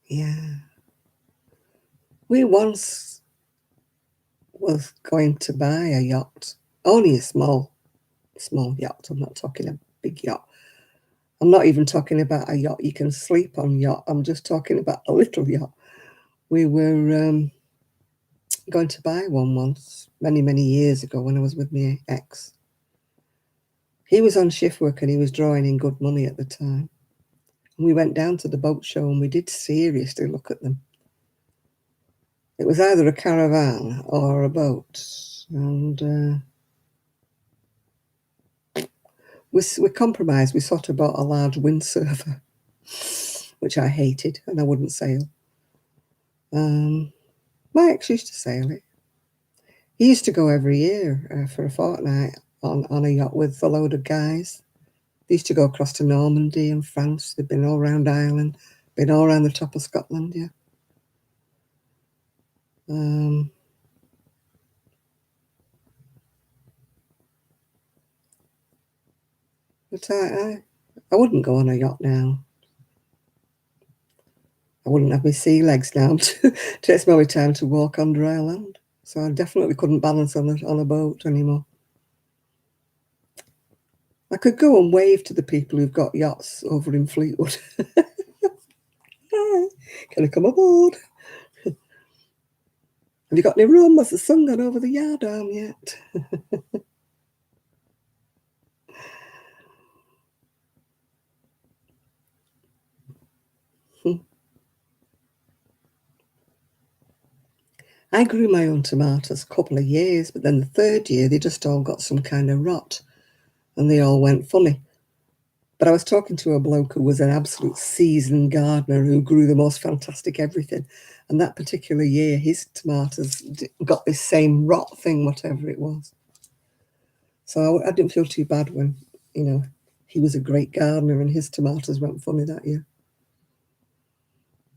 [SPEAKER 1] Yeah. We once was going to buy a yacht, only a small yacht. I'm not talking a big yacht. I'm not even talking about a yacht you can sleep on yacht. I'm just talking about a little yacht. We were going to buy one once, many years ago when I was with my ex. He was on shift work and he was drawing in good money at the time. And we went down to the boat show and we did seriously look at them. It was either a caravan or a boat. And we compromised. We sort of bought a large windsurfer, which I hated and I wouldn't sail. My ex used to sail it. He used to go every year for a fortnight on a yacht with a load of guys. They used to go across to Normandy and France. They've been all around Ireland, been all around the top of Scotland, yeah. But I wouldn't go on a yacht now. I wouldn't have my sea legs now. Takes me time to walk on dry land. So I definitely couldn't balance on a boat anymore. I could go and wave to the people who've got yachts over in Fleetwood. Hi, can I come aboard? Have you got any rum? Has the sun gone over the yard arm yet? I grew my own tomatoes a couple of years, but then the third year they just all got some kind of rot and they all went funny. But I was talking to a bloke who was an absolute seasoned gardener who grew the most fantastic everything. And that particular year, his tomatoes got this same rot thing, whatever it was. So I didn't feel too bad when, he was a great gardener and his tomatoes went funny that year.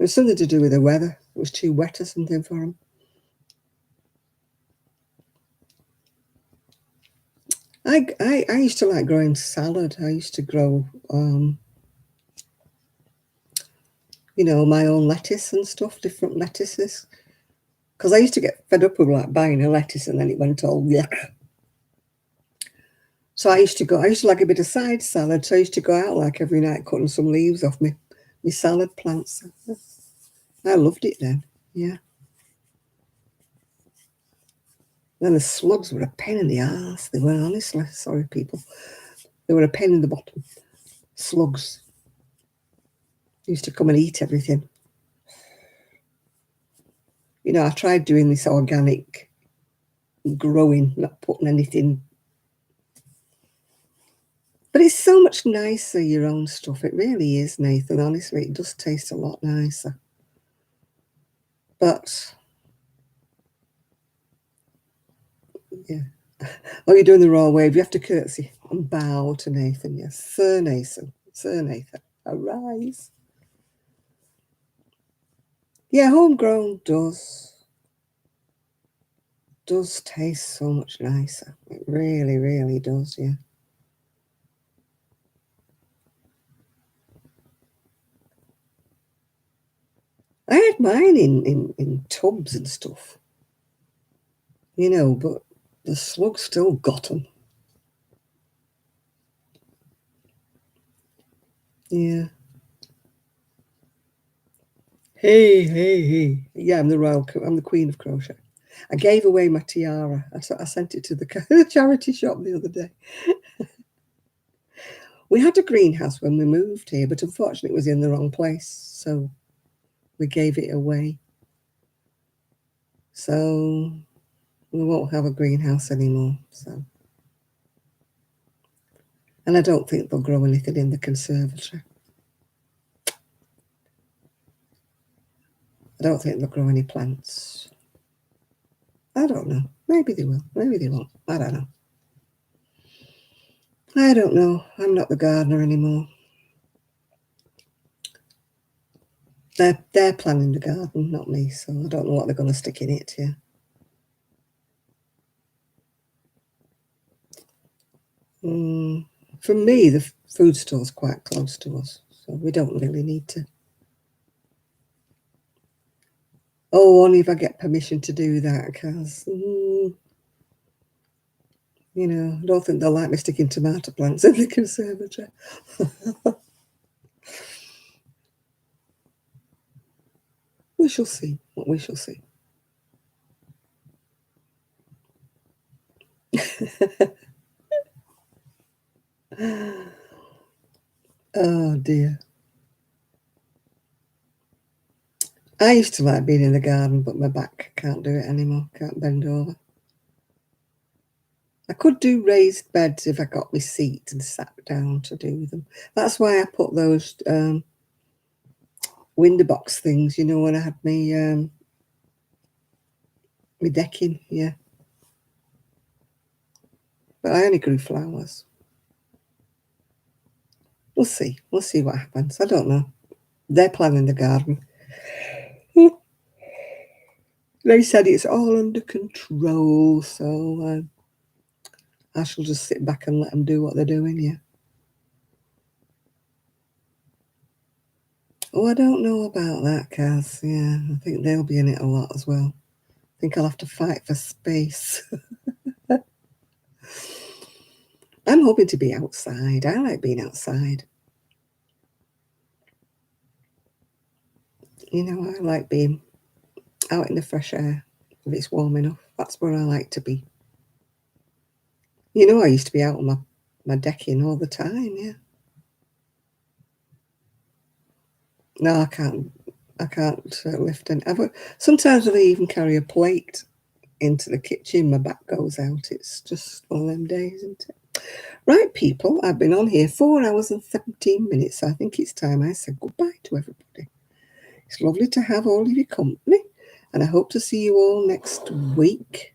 [SPEAKER 1] It was something to do with the weather. It was too wet or something for them. I used to like growing salad. I used to grow, you know, my own lettuce and stuff, different lettuces. Because I used to get fed up with like buying a lettuce and then it went all yuck. So I used to like a bit of side salad. So I used to go out like every night cutting some leaves off my salad plants. I loved it then, yeah. Then the slugs were a pain in the ass. They were, honestly. Sorry, people. They were a pain in the bottom. Slugs. They used to come and eat everything. You know, I tried doing this organic growing, not putting anything. But it's so much nicer, your own stuff. It really is, Nathan. Honestly, it does taste a lot nicer. But, yeah. Oh, you're doing the raw wave. You have to curtsy and bow to Nathan. Yes, Sir Nathan. Sir Nathan, arise. Yeah, homegrown does taste so much nicer. It really, really does, yeah. I had mine in tubs and stuff, you know, but the slugs still got them. Yeah. Hey. Yeah, I'm the queen of crochet. I gave away my tiara. I sent it to the charity shop the other day. We had a greenhouse when we moved here, but unfortunately it was in the wrong place, so we gave it away. So we won't have a greenhouse anymore. So, and I don't think they'll grow anything in the conservatory. I don't think they'll grow any plants. I don't know. Maybe they will. Maybe they won't. I don't know. I don't know. I'm not the gardener anymore. They're planning the garden, not me. So I don't know what they're going to stick in it. Yeah. For me, the food store's quite close to us, so we don't really need to. Oh, only if I get permission to do that, because, you know, I don't think they'll like me sticking tomato plants in the conservatory. We shall see. What we shall see. Oh, dear. I used to like being in the garden, but my back can't do it anymore. Can't bend over. I could do raised beds if I got my seat and sat down to do them. That's why I put those window box things, you know, when I had my decking, yeah. But I only grew flowers. We'll see. We'll see what happens. I don't know. They're planning the garden. They said it's all under control, so I shall just sit back and let them do what they're doing, yeah. Oh, I don't know about that, Kaz. Yeah, I think they'll be in it a lot as well. I think I'll have to fight for space. I'm hoping to be outside. I like being outside. You know, I like being out in the fresh air if it's warm enough. That's where I like to be. You know, I used to be out on my decking all the time, yeah. No, I can't lift any. Sometimes I even carry a plate into the kitchen. My back goes out. It's just one of them days, isn't it? Right, people, I've been on here 4 hours and 17 minutes. So I think it's time I said goodbye to everybody. It's lovely to have all of your company, and I hope to see you all next week.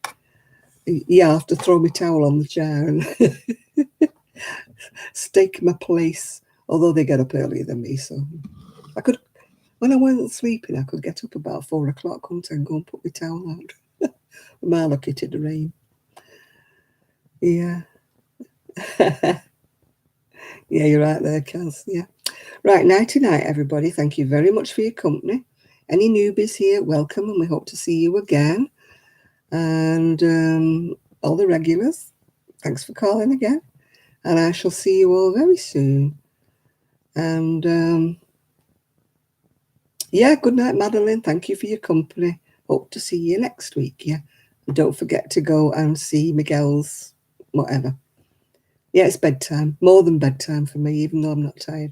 [SPEAKER 1] Yeah, I have to throw my towel on the chair and stake my place, although they get up earlier than me, so I could when I wasn't sleeping, I could get up about 4 o'clock, couldn't I, and go and put my towel out. My lucky to the rain. Yeah. Yeah, you're right there, Kaz. Yeah. Right, nighty night, everybody. Thank you very much for your company. Any newbies here, welcome, and we hope to see you again. And all the regulars, thanks for calling again. And I shall see you all very soon. And yeah, good night, Madeline. Thank you for your company. Hope to see you next week. Yeah. And don't forget to go and see Miguel's whatever. Yeah, it's bedtime. More than bedtime for me, even though I'm not tired.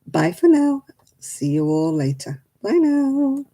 [SPEAKER 1] Bye for now. See you all later. Bye now.